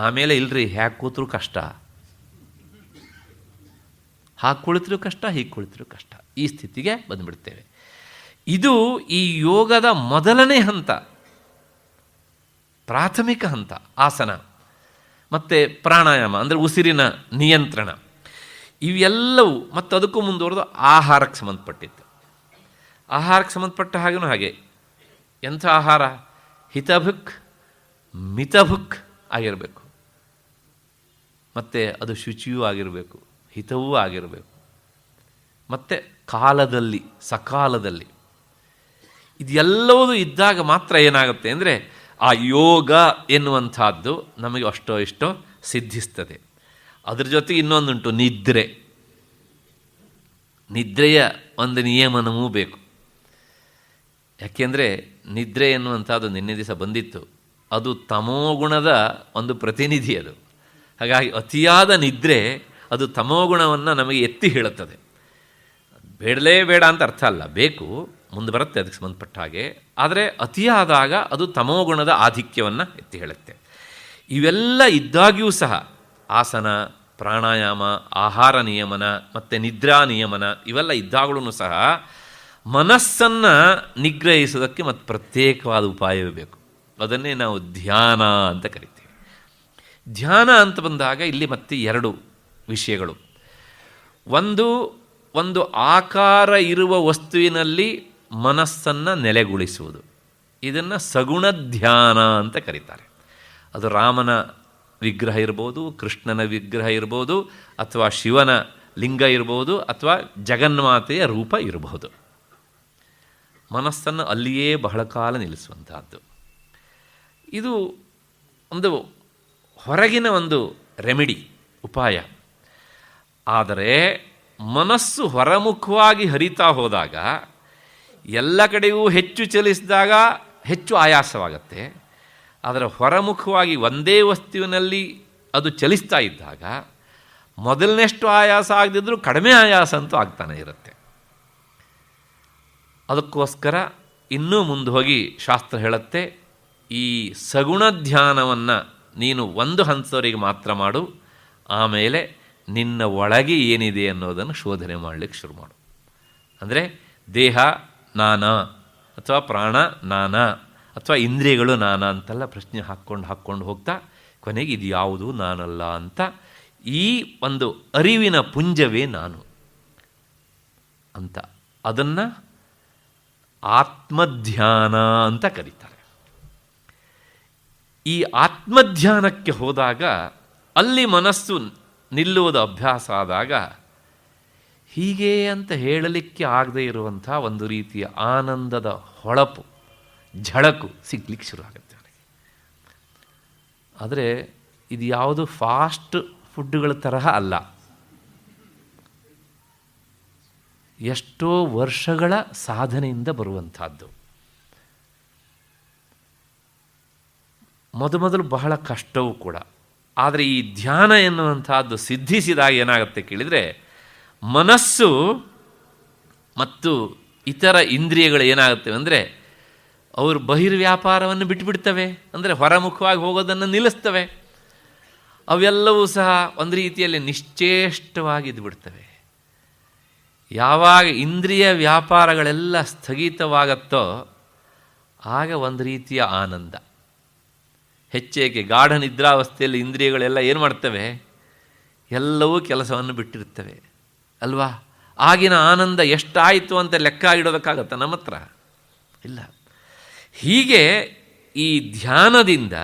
ಆಮೇಲೆ ಇಲ್ಲರಿ, ಹ್ಯಾಗೆ ಕೂತರೂ ಕಷ್ಟ, ಹಾಗೆ ಕುಳಿತರೂ ಕಷ್ಟ, ಹೀಗೆ ಕುಳಿತರೂ ಕಷ್ಟ, ಈ ಸ್ಥಿತಿಗೆ ಬಂದುಬಿಡ್ತೇವೆ. ಇದು ಈ ಯೋಗದ ಮೊದಲನೇ ಹಂತ, ಪ್ರಾಥಮಿಕ ಹಂತ ಆಸನ. ಮತ್ತು ಪ್ರಾಣಾಯಾಮ ಅಂದರೆ ಉಸಿರಿನ ನಿಯಂತ್ರಣ. ಇವೆಲ್ಲವೂ ಮತ್ತು ಅದಕ್ಕೂ ಮುಂದುವರೆದು ಆಹಾರಕ್ಕೆ ಸಂಬಂಧಪಟ್ಟಿತ್ತು. ಆಹಾರಕ್ಕೆ ಸಂಬಂಧಪಟ್ಟ ಹಾಗೆಯೂ ಹಾಗೆ. ಎಂಥ ಆಹಾರ? ಹಿತಭುಕ್ ಮಿತಭುಕ್ ಆಗಿರಬೇಕು, ಮತ್ತು ಅದು ಶುಚಿಯೂ ಆಗಿರಬೇಕು, ಹಿತವೂ ಆಗಿರಬೇಕು, ಮತ್ತು ಕಾಲದಲ್ಲಿ ಸಕಾಲದಲ್ಲಿ. ಇದೆಲ್ಲವೂ ಇದ್ದಾಗ ಮಾತ್ರ ಏನಾಗುತ್ತೆ ಅಂದರೆ ಆ ಯೋಗ ಎನ್ನುವಂಥದ್ದು ನಮಗೆ ಅಷ್ಟೋ ಇಷ್ಟೋ ಸಿದ್ಧಿಸ್ತದೆ. ಅದ್ರ ಜೊತೆಗೆ ಇನ್ನೊಂದುಂಟು, ನಿದ್ರೆಯ ಒಂದು ನಿಯಮನವೂ ಬೇಕು. ಯಾಕೆಂದರೆ ನಿದ್ರೆ ಎನ್ನುವಂಥದ್ದು ನಿನ್ನೆ ದಿವಸ ಬಂದಿತ್ತು, ಅದು ತಮೋಗುಣದ ಒಂದು ಪ್ರತಿನಿಧಿ. ಅದು ಹಾಗಾಗಿ ಅತಿಯಾದ ನಿದ್ರೆ ಅದು ತಮೋಗುಣವನ್ನು ನಮಗೆ ಎತ್ತಿ ಹೇಳುತ್ತದೆ. ಬೇಡಲೇ ಬೇಡ ಅಂತ ಅರ್ಥ ಅಲ್ಲ, ಬೇಕು, ಮುಂದೆ ಬರುತ್ತೆ ಅದಕ್ಕೆ ಸಂಬಂಧಪಟ್ಟ ಹಾಗೆ. ಆದರೆ ಅತಿಯಾದಾಗ ಅದು ತಮೋಗುಣದ ಆಧಿಕ್ಯವನ್ನು ಎತ್ತಿ ಹೇಳುತ್ತೆ. ಇವೆಲ್ಲ ಇದ್ದಾಗ್ಯೂ ಸಹ ಆಸನ, ಪ್ರಾಣಾಯಾಮ, ಆಹಾರ ನಿಯಮನ ಮತ್ತು ನಿದ್ರಾ ನಿಯಮನ ಇವೆಲ್ಲ ಇದ್ದಾಗಲೂ ಸಹ ಮನಸ್ಸನ್ನು ನಿಗ್ರಹಿಸೋದಕ್ಕೆ ಮತ್ತು ಪ್ರತ್ಯೇಕವಾದ ಉಪಾಯವೇ ಬೇಕು. ಅದನ್ನೇ ನಾವು ಧ್ಯಾನ ಅಂತ ಕರಿತೀವಿ. ಧ್ಯಾನ ಅಂತ ಬಂದಾಗ ಇಲ್ಲಿ ಮತ್ತೆ ಎರಡು ವಿಷಯಗಳು. ಒಂದು ಆಕಾರ ಇರುವ ವಸ್ತುವಿನಲ್ಲಿ ಮನಸ್ಸನ್ನು ನೆಲೆಗೊಳಿಸುವುದು, ಇದನ್ನು ಸಗುಣ ಧ್ಯಾನ ಅಂತ ಕರೀತಾರೆ. ಅದು ರಾಮನ ವಿಗ್ರಹ ಇರ್ಬೋದು, ಕೃಷ್ಣನ ವಿಗ್ರಹ ಇರ್ಬೋದು, ಅಥವಾ ಶಿವನ ಲಿಂಗ ಇರ್ಬೋದು, ಅಥವಾ ಜಗನ್ಮಾತೆಯ ರೂಪ ಇರಬಹುದು. ಮನಸ್ಸನ್ನು ಅಲ್ಲಿಯೇ ಬಹಳ ಕಾಲ ನಿಲ್ಲಿಸುವಂತಹದ್ದು. ಇದು ಒಂದು ಹೊರಗಿನ ಒಂದು ರೆಮಿಡಿ, ಉಪಾಯ. ಆದರೆ ಮನಸ್ಸು ಹೊರಮುಖವಾಗಿ ಹರಿತಾ ಹೋದಾಗ, ಎಲ್ಲ ಕಡೆಯೂ ಹೆಚ್ಚು ಚಲಿಸಿದಾಗ ಹೆಚ್ಚು ಆಯಾಸವಾಗತ್ತೆ. ಆದರೆ ಹೊರಮುಖವಾಗಿ ಒಂದೇ ವಸ್ತುವಿನಲ್ಲಿ ಅದು ಚಲಿಸ್ತಾ ಇದ್ದಾಗ ಮೊದಲನೆಷ್ಟು ಆಯಾಸ ಆಗದಿದ್ದರೂ ಕಡಿಮೆ ಆಯಾಸ ಅಂತೂ ಆಗ್ತಾನೆ ಇರುತ್ತೆ. ಅದಕ್ಕೋಸ್ಕರ ಇನ್ನೂ ಮುಂದೆ ಹೋಗಿ ಶಾಸ್ತ್ರ ಹೇಳುತ್ತೆ, ಈ ಸಗುಣ ಧ್ಯಾನವನ್ನು ನೀನು ಒಂದು ಹಂತದವರೆಗೆ ಮಾತ್ರ ಮಾಡು, ಆಮೇಲೆ ನಿನ್ನ ಒಳಗೆ ಏನಿದೆ ಅನ್ನೋದನ್ನು ಶೋಧನೆ ಮಾಡಲಿಕ್ಕೆ ಶುರು ಮಾಡು. ಅಂದರೆ ದೇಹ ನಾನಾ, ಅಥವಾ ಪ್ರಾಣ ನಾನಾ, ಅಥವಾ ಇಂದ್ರಿಯಗಳು ನಾನಾ ಅಂತೆಲ್ಲ ಪ್ರಶ್ನೆ ಹಾಕ್ಕೊಂಡು ಹೋಗ್ತಾ ಕೊನೆಗೆ ಇದು ಯಾವುದು ನಾನಲ್ಲ ಅಂತ ಈ ಒಂದು ಅರಿವಿನ ಪುಂಜವೇ ನಾನು ಅಂತ, ಅದನ್ನು ಆತ್ಮಧ್ಯಾನ ಅಂತ ಕರೀತಾರೆ. ಈ ಆತ್ಮಧ್ಯಾನಕ್ಕೆ ಹೋದಾಗ ಅಲ್ಲಿ ಮನಸ್ಸು ನಿಲ್ಲುವುದು ಅಭ್ಯಾಸ ಆದಾಗ ಹೀಗೆ ಅಂತ ಹೇಳಲಿಕ್ಕೆ ಆಗದೇ ಇರುವಂಥ ಒಂದು ರೀತಿಯ ಆನಂದದ ಹೊಳಪು, ಝಳಕು ಸಿಗ್ಲಿಕ್ಕೆ ಶುರು ಆಗುತ್ತೆ ಅವನಿಗೆ. ಆದರೆ ಇದು ಯಾವುದು ಫಾಸ್ಟ್ ಫುಡ್ಡುಗಳ ತರಹ ಅಲ್ಲ. ಎಷ್ಟೋ ವರ್ಷಗಳ ಸಾಧನೆಯಿಂದ ಬರುವಂಥದ್ದು. ಮೊದಲು ಬಹಳ ಕಷ್ಟವೂ ಕೂಡ. ಆದರೆ ಈ ಧ್ಯಾನ ಎನ್ನುವಂಥದ್ದು ಸಿದ್ಧಿಸಿದಾಗ ಏನಾಗುತ್ತೆ ಕೇಳಿದರೆ, ಮನಸ್ಸು ಮತ್ತು ಇತರ ಇಂದ್ರಿಯಗಳು ಏನಾಗುತ್ತವೆ ಅಂದರೆ ಅವರು ಬಹಿರ್ವ್ಯಾಪಾರವನ್ನು ಬಿಟ್ಟುಬಿಡ್ತವೆ, ಅಂದರೆ ಹೊರಮುಖವಾಗಿ ಹೋಗೋದನ್ನು ನಿಲ್ಲಿಸ್ತವೆ. ಅವೆಲ್ಲವೂ ಸಹ ಒಂದು ರೀತಿಯಲ್ಲಿ ನಿಶ್ಚೇಷ್ಟವಾಗಿದ್ದು ಬಿಡ್ತವೆ. ಯಾವಾಗ ಇಂದ್ರಿಯ ವ್ಯಾಪಾರಗಳೆಲ್ಲ ಸ್ಥಗಿತವಾಗತ್ತೋ ಆಗ ಒಂದು ರೀತಿಯ ಆನಂದ. ಹೆಚ್ಚೇಕೆ ಗಾಢ ನಿದ್ರಾವಸ್ಥೆಯಲ್ಲಿ ಇಂದ್ರಿಯಗಳೆಲ್ಲ ಏನು ಮಾಡ್ತವೆ? ಎಲ್ಲವೂ ಕೆಲಸವನ್ನು ಬಿಟ್ಟಿರ್ತವೆ ಅಲ್ವಾ? ಆಗಿನ ಆನಂದ ಎಷ್ಟಾಯಿತು ಅಂತ ಲೆಕ್ಕ ಇಡೋದಕ್ಕಾಗತ್ತ ನಮ್ಮ ಹತ್ರ? ಇಲ್ಲ. ಹೀಗೆ ಈ ಧ್ಯಾನದಿಂದ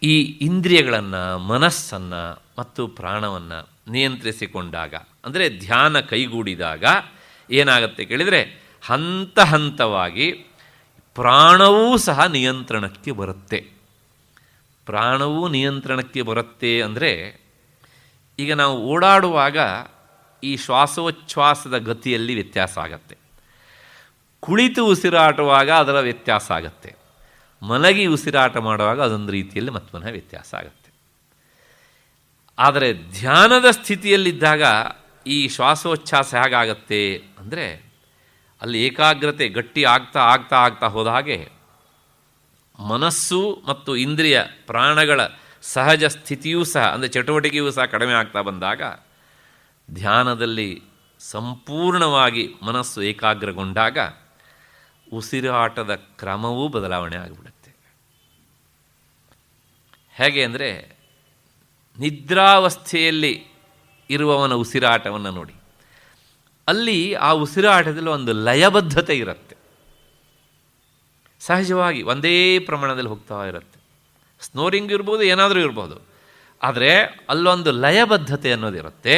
ಈ ಇಂದ್ರಿಯಗಳನ್ನು, ಮನಸ್ಸನ್ನು ಮತ್ತು ಪ್ರಾಣವನ್ನು ನಿಯಂತ್ರಿಸಿಕೊಂಡಾಗ, ಅಂದರೆ ಧ್ಯಾನ ಕೈಗೂಡಿದಾಗ ಏನಾಗುತ್ತೆ ಕೇಳಿದರೆ, ಹಂತ ಹಂತವಾಗಿ ಪ್ರಾಣವೂ ಸಹ ನಿಯಂತ್ರಣಕ್ಕೆ ಬರುತ್ತೆ. ಪ್ರಾಣವೂ ನಿಯಂತ್ರಣಕ್ಕೆ ಬರುತ್ತೆ ಅಂದರೆ, ಈಗ ನಾವು ಓಡಾಡುವಾಗ ಈ ಶ್ವಾಸೋಚ್ಛ್ವಾಸದ ಗತಿಯಲ್ಲಿ ವ್ಯತ್ಯಾಸ ಆಗತ್ತೆ. ಕುಳಿತು ಉಸಿರಾಟುವಾಗ ಅದರ ವ್ಯತ್ಯಾಸ ಆಗತ್ತೆ. ಮಲಗಿ ಉಸಿರಾಟ ಮಾಡುವಾಗ ಅದೊಂದು ರೀತಿಯಲ್ಲಿ ಮತ್ತೊಂದು ವ್ಯತ್ಯಾಸ ಆಗತ್ತೆ. ಆದರೆ ಧ್ಯಾನದ ಸ್ಥಿತಿಯಲ್ಲಿದ್ದಾಗ ಈ ಶ್ವಾಸೋಚ್ಛ್ವಾಸ ಹೇಗಾಗತ್ತೆ ಅಂದರೆ, ಅಲ್ಲಿ ಏಕಾಗ್ರತೆ ಗಟ್ಟಿ ಆಗ್ತಾ ಆಗ್ತಾ ಆಗ್ತಾ ಹೋದ ಹಾಗೆ ಮನಸ್ಸು ಮತ್ತು ಇಂದ್ರಿಯ ಪ್ರಾಣಗಳ ಸಹಜ ಸ್ಥಿತಿಯೂ ಸಹ, ಅಂದರೆ ಚಟುವಟಿಕೆಯೂ ಸಹ ಕಡಿಮೆ ಆಗ್ತಾ ಬಂದಾಗ ಧ್ಯಾನದಲ್ಲಿ ಸಂಪೂರ್ಣವಾಗಿ ಮನಸ್ಸು ಏಕಾಗ್ರಗೊಂಡಾಗ ಉಸಿರಾಟದ ಕ್ರಮವೂ ಬದಲಾವಣೆ ಆಗಿಬಿಡುತ್ತೆ. ಹೇಗೆ ಅಂದರೆ, ನಿದ್ರಾವಸ್ಥೆಯಲ್ಲಿ ಇರುವವನ ಉಸಿರಾಟವನ್ನು ನೋಡಿ. ಅಲ್ಲಿ ಆ ಉಸಿರಾಟದಲ್ಲಿ ಒಂದು ಲಯಬದ್ಧತೆ ಇರುತ್ತೆ. ಸಹಜವಾಗಿ ಒಂದೇ ಪ್ರಮಾಣದಲ್ಲಿ ಹೋಗ್ತಾ ಇರುತ್ತೆ. ಸ್ನೋರಿಂಗ್ ಇರ್ಬೋದು, ಏನಾದರೂ ಇರ್ಬೋದು, ಆದರೆ ಅಲ್ಲೊಂದು ಲಯಬದ್ಧತೆ ಅನ್ನೋದಿರುತ್ತೆ.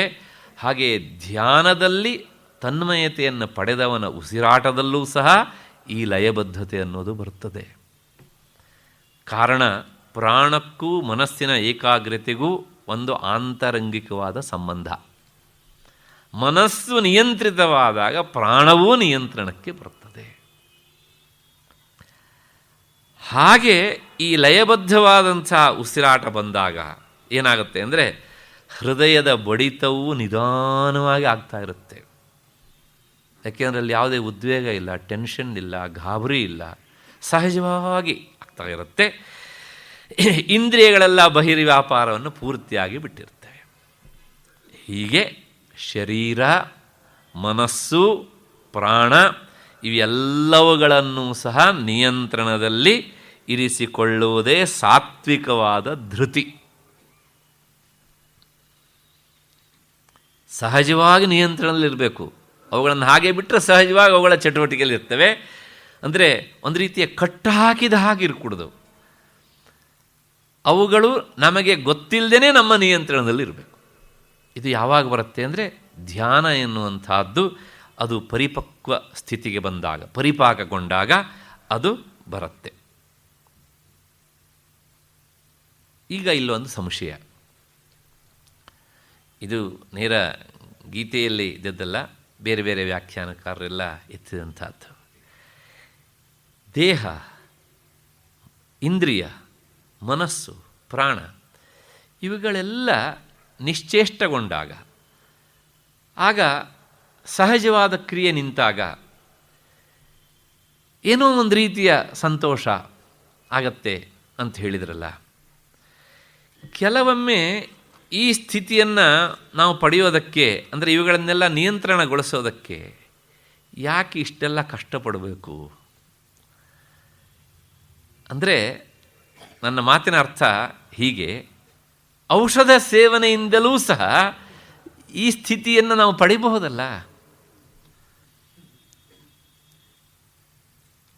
ಹಾಗೆ ಧ್ಯಾನದಲ್ಲಿ ತನ್ಮಯತೆಯನ್ನು ಪಡೆದವನ ಉಸಿರಾಟದಲ್ಲೂ ಸಹ ಈ ಲಯಬದ್ಧತೆ ಅನ್ನೋದು ಬರುತ್ತದೆ. ಕಾರಣ ಪ್ರಾಣಕ್ಕೂ ಮನಸ್ಸಿನ ಏಕಾಗ್ರತೆಗೂ ಒಂದು ಆಂತರಂಗಿಕವಾದ ಸಂಬಂಧ. ಮನಸ್ಸು ನಿಯಂತ್ರಿತವಾದಾಗ ಪ್ರಾಣವೂ ನಿಯಂತ್ರಣಕ್ಕೆ ಬರುತ್ತದೆ. ಹಾಗೆ ಈ ಲಯಬದ್ಧವಾದಂಥ ಉಸಿರಾಟ ಬಂದಾಗ ಏನಾಗುತ್ತೆ ಅಂದರೆ ಹೃದಯದ ಬಡಿತವೂ ನಿಧಾನವಾಗಿ ಆಗ್ತಾ ಇರುತ್ತೆ. ಯಾಕೆಂದರೆ ಅಲ್ಲಿ ಯಾವುದೇ ಉದ್ವೇಗ ಇಲ್ಲ, ಟೆನ್ಷನ್ ಇಲ್ಲ, ಗಾಬರಿ ಇಲ್ಲ, ಸಹಜವಾಗಿ ಆಗ್ತಾ ಇರುತ್ತೆ. ಇಂದ್ರಿಯಗಳೆಲ್ಲ ಬಹಿರ್ವ್ಯಾಪಾರವನ್ನು ಪೂರ್ತಿಯಾಗಿ ಬಿಟ್ಟಿರ್ತವೆ. ಹೀಗೆ ಶರೀರ, ಮನಸ್ಸು, ಪ್ರಾಣ ಇವೆಲ್ಲವುಗಳನ್ನು ಸಹ ನಿಯಂತ್ರಣದಲ್ಲಿ ಇರಿಸಿಕೊಳ್ಳುವುದೇ ಸಾತ್ವಿಕವಾದ ಧೃತಿ. ಸಹಜವಾಗಿ ನಿಯಂತ್ರಣದಲ್ಲಿರಬೇಕು. ಅವುಗಳನ್ನು ಹಾಗೆ ಬಿಟ್ಟರೆ ಸಹಜವಾಗಿ ಅವುಗಳ ಚಟುವಟಿಕೆಯಲ್ಲಿ ಇರ್ತವೆ. ಅಂದರೆ ಒಂದು ರೀತಿಯ ಕಟ್ಟು ಹಾಕಿದ ಹಾಗೆ ಇರಕೂಡದು. ಅವುಗಳು ನಮಗೆ ಗೊತ್ತಿಲ್ಲದೇ ನಮ್ಮ ನಿಯಂತ್ರಣದಲ್ಲಿ ಇರಬೇಕು. ಇದು ಯಾವಾಗ ಬರುತ್ತೆ ಅಂದರೆ ಧ್ಯಾನ ಎನ್ನುವಂಥದ್ದು ಅದು ಪರಿಪಕ್ವ ಸ್ಥಿತಿಗೆ ಬಂದಾಗ, ಪರಿಪಾಕಗೊಂಡಾಗ ಅದು ಬರುತ್ತೆ. ಈಗ ಇಲ್ಲೊಂದು ಸಂಶಯ. ಇದು ನೇರ ಗೀತೆಯಲ್ಲಿ ಇದ್ದದ್ದಲ್ಲ, ಬೇರೆ ಬೇರೆ ವ್ಯಾಖ್ಯಾನಕಾರರೆಲ್ಲ ಎತ್ತಿದಂಥದ್ದು. ದೇಹ, ಇಂದ್ರಿಯ, ಮನಸ್ಸು, ಪ್ರಾಣ ಇವುಗಳೆಲ್ಲ ನಿಶ್ಚೇಷ್ಟಗೊಂಡಾಗ, ಆಗ ಸಹಜವಾದ ಕ್ರಿಯೆ ನಿಂತಾಗ ಏನೋ ಒಂದು ರೀತಿಯ ಸಂತೋಷ ಆಗತ್ತೆ ಅಂತ ಹೇಳಿದ್ರಲ್ಲ. ಕೆಲವೊಮ್ಮೆ ಈ ಸ್ಥಿತಿಯನ್ನು ನಾವು ಪಡೆಯೋದಕ್ಕೆ, ಅಂದರೆ ಇವುಗಳನ್ನೆಲ್ಲ ನಿಯಂತ್ರಣಗೊಳಿಸೋದಕ್ಕೆ ಯಾಕೆ ಇಷ್ಟೆಲ್ಲ ಕಷ್ಟಪಡಬೇಕು? ಅಂದರೆ ನನ್ನ ಮಾತಿನ ಅರ್ಥ ಹೀಗೆ, ಔಷಧ ಸೇವನೆಯಿಂದಲೂ ಸಹ ಈ ಸ್ಥಿತಿಯನ್ನು ನಾವು ಪಡಿಬಹುದಲ್ಲ.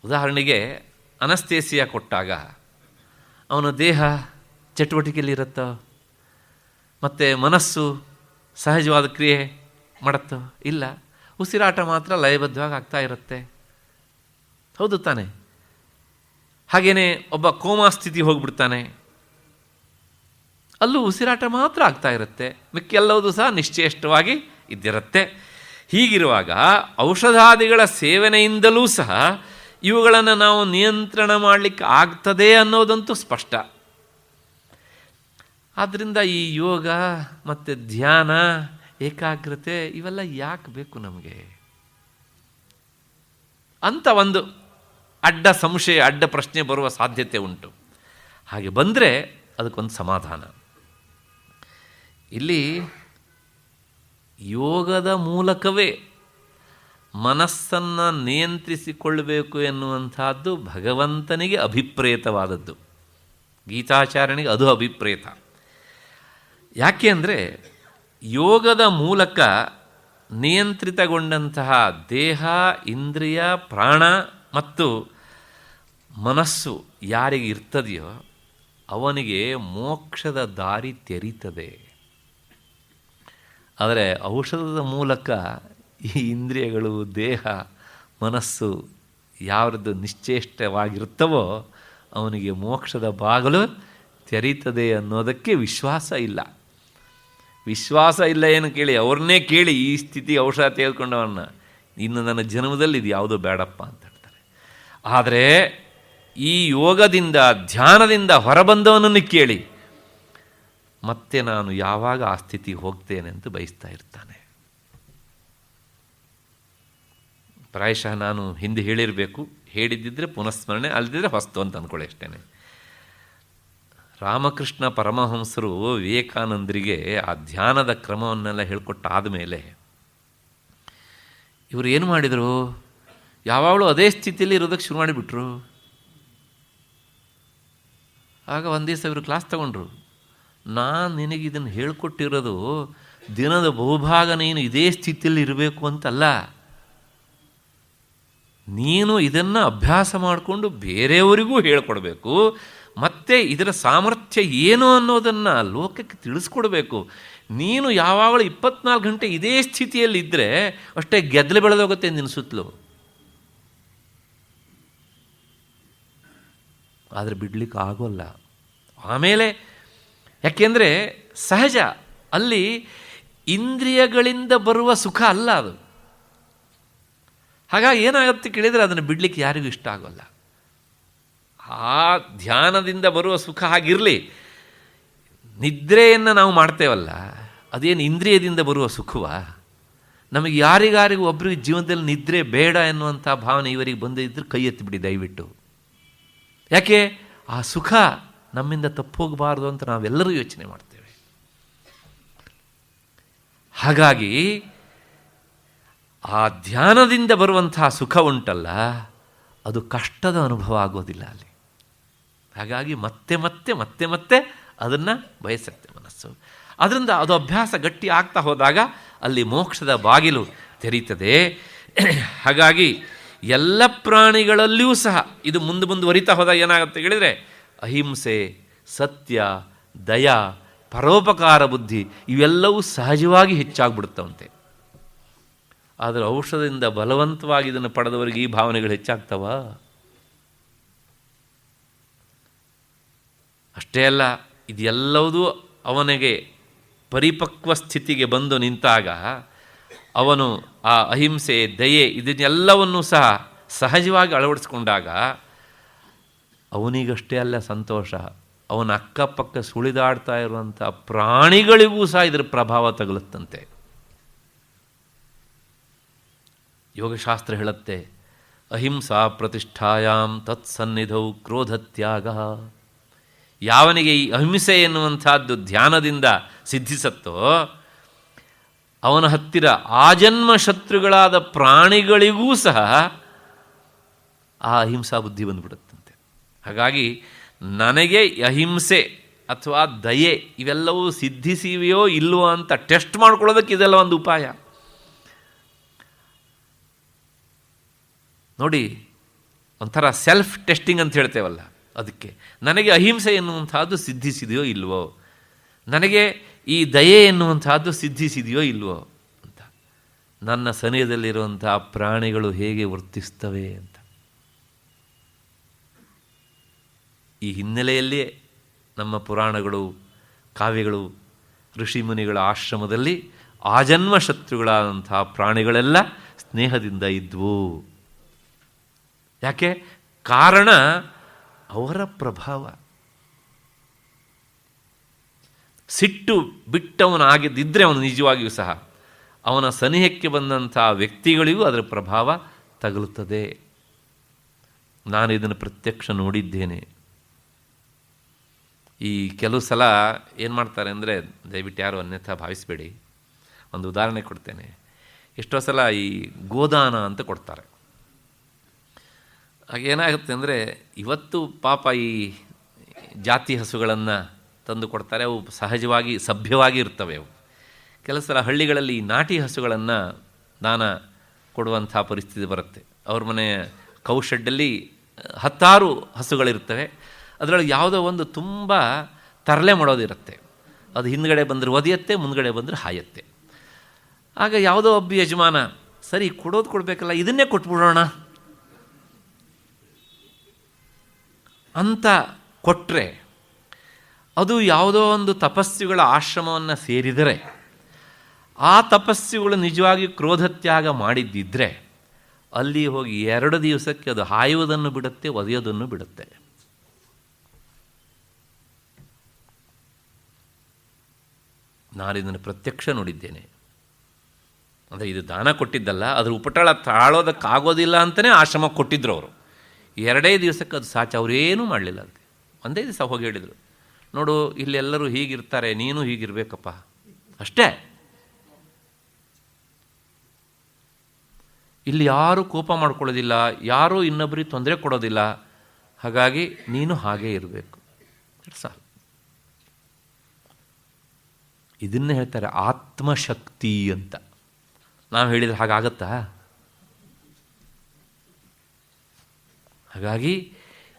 ಉದಾಹರಣೆಗೆ ಅನಸ್ತೇಸಿಯಾ ಕೊಟ್ಟಾಗ ಅವನ ದೇಹ ಚಟುವಟಿಕೆಯಲ್ಲಿರುತ್ತೋ, ಮತ್ತು ಮನಸ್ಸು ಸಹಜವಾದ ಕ್ರಿಯೆ ಮಾಡುತ್ತೋ? ಇಲ್ಲ, ಉಸಿರಾಟ ಮಾತ್ರ ಲಯಬದ್ಧವಾಗಿ ಆಗ್ತಾ ಇರುತ್ತೆ. ಹೌದು ತಾನೆ? ಹಾಗೆಯೇ ಒಬ್ಬ ಕೋಮಾ ಸ್ಥಿತಿ ಹೋಗಿಬಿಡ್ತಾನೆ, ಅಲ್ಲೂ ಉಸಿರಾಟ ಮಾತ್ರ ಆಗ್ತಾ ಇರುತ್ತೆ, ಮಿಕ್ಕೆಲ್ಲವೂ ಸಹ ನಿಶ್ಚೇಷ್ಟವಾಗಿ ಇದ್ದಿರುತ್ತೆ. ಹೀಗಿರುವಾಗ ಔಷಧಾದಿಗಳ ಸೇವನೆಯಿಂದಲೂ ಸಹ ಇವುಗಳನ್ನು ನಾವು ನಿಯಂತ್ರಣ ಮಾಡಲಿಕ್ಕೆ ಆಗ್ತದೆ ಅನ್ನೋದಂತೂ ಸ್ಪಷ್ಟ. ಆದ್ದರಿಂದ ಈ ಯೋಗ ಮತ್ತು ಧ್ಯಾನ, ಏಕಾಗ್ರತೆ ಇವೆಲ್ಲ ಯಾಕೆ ಬೇಕು ನಮಗೆ ಅಂತ ಒಂದು ಅಡ್ಡ ಸಂಶಯ, ಅಡ್ಡ ಪ್ರಶ್ನೆ ಬರುವ ಸಾಧ್ಯತೆ ಉಂಟು. ಹಾಗೆ ಬಂದರೆ ಅದಕ್ಕೊಂದು ಸಮಾಧಾನ. ಇಲ್ಲಿ ಯೋಗದ ಮೂಲಕವೇ ಮನಸ್ಸನ್ನು ನಿಯಂತ್ರಿಸಿಕೊಳ್ಳಬೇಕು ಎನ್ನುವಂಥದ್ದು ಭಗವಂತನಿಗೆ ಅಭಿಪ್ರೇತವಾದದ್ದು. ಗೀತಾಚಾರ್ಯನಿಗೆ ಅದು ಅಭಿಪ್ರೇತ. ಯಾಕೆ ಅಂದರೆ ಯೋಗದ ಮೂಲಕ ನಿಯಂತ್ರಿತಗೊಂಡಂತಹ ದೇಹ, ಇಂದ್ರಿಯ, ಪ್ರಾಣ ಮತ್ತು ಮನಸ್ಸು ಯಾರಿಗೆ ಇರ್ತದೆಯೋ ಅವನಿಗೆ ಮೋಕ್ಷದ ದಾರಿ ತೆರೀತದೆ. ಆದರೆ ಔಷಧದ ಮೂಲಕ ಈ ಇಂದ್ರಿಯಗಳು, ದೇಹ, ಮನಸ್ಸು ಯಾವ್ದು ನಿಶ್ಚೇಷ್ಟವಾಗಿರ್ತವೋ ಅವನಿಗೆ ಮೋಕ್ಷದ ಬಾಗಿಲು ತೆರೀತದೆ ಅನ್ನೋದಕ್ಕೆ ವಿಶ್ವಾಸ ಇಲ್ಲ. ವಿಶ್ವಾಸ ಇಲ್ಲ ಏನು ಕೇಳಿ, ಅವ್ರನ್ನೇ ಕೇಳಿ, ಈ ಸ್ಥಿತಿ ಔಷಧ ತೆಗೆದುಕೊಂಡವನ್ನ, ಇನ್ನು ನನ್ನ ಜನ್ಮದಲ್ಲಿ ಇದು ಯಾವುದೋ ಬೇಡಪ್ಪ ಅಂತ ಹೇಳ್ತಾರೆ. ಆದರೆ ಈ ಯೋಗದಿಂದ, ಧ್ಯಾನದಿಂದ ಹೊರಬಂದವನನ್ನು ಕೇಳಿ ಮತ್ತೆ ನಾನು ಯಾವಾಗ ಆ ಸ್ಥಿತಿಗೆ ಹೋಗ್ತೇನೆ ಅಂತ ಬಯಸ್ತಾ ಇರ್ತಾನೆ. ಪ್ರಾಯಶಃ ನಾನು ಹಿಂದೆ ಹೇಳಿರಬೇಕು, ಹೇಳಿದ್ದಿದ್ರೆ ಪುನಃಸ್ಮರಣೆ, ಅಲ್ಲದಿದ್ದರೆ ಹೊಸ್ತು ಅಂತ ಅಂದ್ಕೊಳ್ಳಿ ಅಷ್ಟೇ. ರಾಮಕೃಷ್ಣ ಪರಮಹಂಸರು ವಿವೇಕಾನಂದರಿಗೆ ಆ ಧ್ಯಾನದ ಕ್ರಮವನ್ನೆಲ್ಲ ಹೇಳ್ಕೊಟ್ಟಾದ ಮೇಲೆ ಇವರು ಏನು ಮಾಡಿದರು? ಯಾವಾಗಲೂ ಅದೇ ಸ್ಥಿತಿಯಲ್ಲಿ ಇರೋದಕ್ಕೆ ಶುರು ಮಾಡಿಬಿಟ್ರು. ಆಗ ಒಂದು ದಿವಸ ಇವರು ಕ್ಲಾಸ್ ತಗೊಂಡ್ರು. ನಾನು ನಿನಗೆ ಇದನ್ನು ಹೇಳ್ಕೊಟ್ಟಿರೋದು ದಿನದ ಬಹುಭಾಗ ನೀನು ಇದೇ ಸ್ಥಿತಿಯಲ್ಲಿ ಇರಬೇಕು ಅಂತಲ್ಲ. ನೀನು ಇದನ್ನು ಅಭ್ಯಾಸ ಮಾಡಿಕೊಂಡು ಬೇರೆಯವರಿಗೂ ಹೇಳಿಕೊಡ್ಬೇಕು, ಮತ್ತು ಇದರ ಸಾಮರ್ಥ್ಯ ಏನು ಅನ್ನೋದನ್ನು ಲೋಕಕ್ಕೆ ತಿಳಿಸ್ಕೊಡ್ಬೇಕು. ನೀನು ಯಾವಾಗಲೂ 24 ಗಂಟೆ ಇದೇ ಸ್ಥಿತಿಯಲ್ಲಿದ್ದರೆ ಅಷ್ಟೇ ಗೆದ್ದಲು ಬೆಳೆದೋಗುತ್ತೆ ನಿನ್ನ ಸುತ್ತಲೂ. ಆದರೆ ಬಿಡಲಿಕ್ಕೆ ಆಗೋಲ್ಲ. ಆಮೇಲೆ ಯಾಕೆಂದರೆ ಸಹಜ, ಅಲ್ಲಿ ಇಂದ್ರಿಯಗಳಿಂದ ಬರುವ ಸುಖ ಅಲ್ಲ ಅದು. ಹಾಗಾಗಿ ಏನಾಗುತ್ತೆ ಕೇಳಿದರೆ ಅದನ್ನು ಬಿಡಲಿಕ್ಕೆ ಯಾರಿಗೂ ಇಷ್ಟ ಆಗೋಲ್ಲ. ಆ ಧ್ಯಾನದಿಂದ ಬರುವ ಸುಖ ಹಾಗಿರಲಿ. ನಿದ್ರೆಯನ್ನು ನಾವು ಮಾಡ್ತೇವಲ್ಲ, ಅದೇನು ಇಂದ್ರಿಯದಿಂದ ಬರುವ ಸುಖವಾ? ನಮಗೆ ಯಾರಿಗಾರಿಗೂ ಒಬ್ಬರಿಗೆ ಜೀವನದಲ್ಲಿ ನಿದ್ರೆ ಬೇಡ ಎನ್ನುವಂಥ ಭಾವನೆ ಇವರಿಗೆ ಬಂದಿದ್ದರೆ ಕೈ ಎತ್ತಿಬಿಡಿ ದಯವಿಟ್ಟು. ಯಾಕೆ? ಆ ಸುಖ ನಮ್ಮಿಂದ ತಪ್ಪೋಗಬಾರ್ದು ಅಂತ ನಾವೆಲ್ಲರೂ ಯೋಚನೆ ಮಾಡ್ತೇವೆ. ಹಾಗಾಗಿ ಆ ಧ್ಯಾನದಿಂದ ಬರುವಂತಹ ಸುಖ ಉಂಟಲ್ಲ, ಅದು ಕಷ್ಟದ ಅನುಭವ ಆಗೋದಿಲ್ಲ ಅಲ್ಲಿ. ಹಾಗಾಗಿ ಮತ್ತೆ ಮತ್ತೆ ಮತ್ತೆ ಮತ್ತೆ ಅದನ್ನು ಬಯಸುತ್ತೆ ಮನಸ್ಸು. ಅದರಿಂದ ಅದು ಅಭ್ಯಾಸ ಗಟ್ಟಿ ಆಗ್ತಾ ಹೋದಾಗ ಅಲ್ಲಿ ಮೋಕ್ಷದ ಬಾಗಿಲು ತೆರೀತದೆ. ಹಾಗಾಗಿ ಎಲ್ಲ ಪ್ರಾಣಿಗಳಲ್ಲಿಯೂ ಸಹ ಇದು ಮುಂದುವರಿತಾ ಹೋದಾಗ ಏನಾಗುತ್ತೆ ಹೇಳಿದರೆ, ಅಹಿಂಸೆ, ಸತ್ಯ, ದಯ, ಪರೋಪಕಾರ ಬುದ್ಧಿ ಇವೆಲ್ಲವೂ ಸಹಜವಾಗಿ ಹೆಚ್ಚಾಗ್ಬಿಡುತ್ತವಂತೆ. ಆದರೆ ಔಷಧದಿಂದ ಬಲವಂತವಾಗಿ ಇದನ್ನು ಪಡೆದವರಿಗೆ ಈ ಭಾವನೆಗಳು ಹೆಚ್ಚಾಗ್ತವ? ಅಷ್ಟೇ ಅಲ್ಲ, ಇದೆಲ್ಲವೂ ಅವನಿಗೆ ಪರಿಪಕ್ವ ಸ್ಥಿತಿಗೆ ಬಂದು ನಿಂತಾಗ ಅವನು ಆ ಅಹಿಂಸೆ, ದಯೆ ಇದನ್ನೆಲ್ಲವನ್ನೂ ಸಹ ಸಹಜವಾಗಿ ಅಳವಡಿಸ್ಕೊಂಡಾಗ ಅವನಿಗಷ್ಟೇ ಅಲ್ಲ ಸಂತೋಷ, ಅವನ ಅಕ್ಕಪಕ್ಕ ಸುಳಿದಾಡ್ತಾ ಇರುವಂಥ ಪ್ರಾಣಿಗಳಿಗೂ ಸಹ ಇದರ ಪ್ರಭಾವ ತಗುಲುತ್ತಂತೆ. ಯೋಗಶಾಸ್ತ್ರ ಹೇಳುತ್ತೆ, ಅಹಿಂಸಾ ಪ್ರತಿಷ್ಠಾಯಾಮ್ ತತ್ಸನ್ನಿಧೌ ಕ್ರೋಧತ್ಯಾಗ. ಯಾವನಿಗೆ ಈ ಅಹಿಂಸೆ ಎನ್ನುವಂಥದ್ದು ಧ್ಯಾನದಿಂದ ಸಿದ್ಧಿಸತ್ತೋ ಅವನ ಹತ್ತಿರ ಆಜನ್ಮ ಶತ್ರುಗಳಾದ ಪ್ರಾಣಿಗಳಿಗೂ ಸಹ ಆ ಅಹಿಂಸಾ ಬುದ್ಧಿ ಬಂದುಬಿಡುತ್ತಂತೆ. ಹಾಗಾಗಿ ನನಗೆ ಅಹಿಂಸೆ ಅಥವಾ ದಯೆ ಇವೆಲ್ಲವೂ ಸಿದ್ಧಿಸಿವೆಯೋ ಇಲ್ಲವೋ ಅಂತ ಟೆಸ್ಟ್ ಮಾಡ್ಕೊಳ್ಳೋದಕ್ಕೆ ಇದೆಲ್ಲ ಒಂದು ಉಪಾಯ ನೋಡಿ. ಒಂಥರ ಸೆಲ್ಫ್ ಟೆಸ್ಟಿಂಗ್ ಅಂತ ಹೇಳ್ತೇವಲ್ಲ, ಅದಕ್ಕೆ ನನಗೆ ಅಹಿಂಸೆ ಎನ್ನುವಂಥದ್ದು ಸಿದ್ಧಿಸಿದೆಯೋ ಇಲ್ವೋ, ನನಗೆ ಈ ದಯೆ ಎನ್ನುವಂಥದ್ದು ಸಿದ್ಧಿಸಿದೆಯೋ ಇಲ್ವೋ ಅಂತ, ನನ್ನ ಸನಿಹದಲ್ಲಿರುವಂಥ ಪ್ರಾಣಿಗಳು ಹೇಗೆ ವರ್ತಿಸ್ತವೆ ಅಂತ. ಈ ಹಿನ್ನೆಲೆಯಲ್ಲಿಯೇ ನಮ್ಮ ಪುರಾಣಗಳು, ಕಾವ್ಯಗಳು, ಋಷಿಮುನಿಗಳ ಆಶ್ರಮದಲ್ಲಿ ಆಜನ್ಮ ಶತ್ರುಗಳಾದಂಥ ಪ್ರಾಣಿಗಳೆಲ್ಲ ಸ್ನೇಹದಿಂದ ಇದ್ವು. ಯಾಕೆ? ಕಾರಣ ಅವರ ಪ್ರಭಾವ. ಸಿಟ್ಟು ಬಿಟ್ಟವನಾಗಿದ್ದರೆ ಅವನು ನಿಜವಾಗಿಯೂ ಸಹ ಅವನ ಸನಿಹಕ್ಕೆ ಬಂದಂಥ ವ್ಯಕ್ತಿಗಳಿಗೂ ಅದರ ಪ್ರಭಾವ ತಗುಲುತ್ತದೆ. ನಾನು ಇದನ್ನು ಪ್ರತ್ಯಕ್ಷ ನೋಡಿದ್ದೇನೆ. ಈ ಕೆಲವು ಸಲ ಏನು ಮಾಡ್ತಾರೆ ಅಂದರೆ, ದಯವಿಟ್ಟು ಯಾರು ಅನ್ಯಥಾ ಭಾವಿಸಬೇಡಿ, ಒಂದು ಉದಾಹರಣೆ ಕೊಡ್ತೇನೆ. ಎಷ್ಟೋ ಸಲ ಈ ಗೋದಾನ ಅಂತ ಕೊಡ್ತಾರೆ. ಹಾಗೇನಾಗುತ್ತೆ ಅಂದರೆ, ಇವತ್ತು ಪಾಪ ಈ ಜಾತಿ ಹಸುಗಳನ್ನು ತಂದು ಕೊಡ್ತಾರೆ. ಅವು ಸಹಜವಾಗಿ ಸಭ್ಯವಾಗಿ ಇರ್ತವೆ. ಅವು ಕೆಲವು ಸಲ ಹಳ್ಳಿಗಳಲ್ಲಿ ಈ ನಾಟಿ ಹಸುಗಳನ್ನು ದಾನ ಕೊಡುವಂಥ ಪರಿಸ್ಥಿತಿ ಬರುತ್ತೆ. ಅವ್ರ ಮನೆ ಕೌಶೆಡ್ಡಲ್ಲಿ 10 ಹಸುಗಳಿರ್ತವೆ. ಅದರೊಳಗೆ ಯಾವುದೋ ಒಂದು ತುಂಬ ತರಲೆ ಮಾಡೋದಿರುತ್ತೆ. ಅದು ಹಿಂದ್ಗಡೆ ಬಂದರೆ ಒದೆಯುತ್ತೆ, ಮುಂದ್ಗಡೆ ಬಂದರೆ ಹಾಯತ್ತೆ. ಆಗ ಯಾವುದೋ ಒಬ್ಬ ಯಜಮಾನ, ಸರಿ ಕೊಡಬೇಕಲ್ಲ, ಇದನ್ನೇ ಕೊಟ್ಬಿಡೋಣ ಅಂತ ಕೊಟ್ಟರೆ, ಅದು ಯಾವುದೋ ಒಂದು ತಪಸ್ವಿಗಳ ಆಶ್ರಮವನ್ನು ಸೇರಿದರೆ, ಆ ತಪಸ್ವಿಗಳು ನಿಜವಾಗಿ ಕ್ರೋಧತ್ಯಾಗ ಮಾಡಿದ್ದಿದ್ದರೆ ಅಲ್ಲಿ ಹೋಗಿ 2 ದಿವಸಕ್ಕೆ ಅದು ಹಾಯುವುದನ್ನು ಬಿಡುತ್ತೆ, ಒದೆಯೋದನ್ನು ಬಿಡುತ್ತೆ. ನಾನಿದನ್ನು ಪ್ರತ್ಯಕ್ಷ ನೋಡಿದ್ದೇನೆ. ಅಂದರೆ ಇದು ದಾನ ಕೊಟ್ಟಿದ್ದಲ್ಲ, ಅದರ ಉಪಟಳ ತಾಳೋದಕ್ಕಾಗೋದಿಲ್ಲ ಅಂತಲೇ ಆಶ್ರಮ ಕೊಟ್ಟಿದ್ದರು ಅವರು. 2 ದಿವಸಕ್ಕೆ ಅದು ಸಾಚಿ ಅವರೇನೂ ಮಾಡಲಿಲ್ಲ. ಅದಕ್ಕೆ 1 ದಿವಸ ಹೋಗಿ ಹೇಳಿದರು, ನೋಡು ಇಲ್ಲೆಲ್ಲರೂ ಹೀಗಿರ್ತಾರೆ, ನೀನು ಹೀಗಿರಬೇಕಪ್ಪ, ಅಷ್ಟೇ. ಇಲ್ಲಿ ಯಾರೂ ಕೋಪ ಮಾಡ್ಕೊಳ್ಳೋದಿಲ್ಲ, ಯಾರೂ ಇನ್ನೊಬ್ಬರಿಗೆ ತೊಂದರೆ ಕೊಡೋದಿಲ್ಲ, ಹಾಗಾಗಿ ನೀನು ಹಾಗೇ ಇರಬೇಕು. ಸಾಕು. ಇದನ್ನು ಹೇಳ್ತಾರೆ ಆತ್ಮಶಕ್ತಿ ಅಂತ. ನಾವು ಹೇಳಿದರೆ ಹಾಗಾಗತ್ತಾ? ಹಾಗಾಗಿ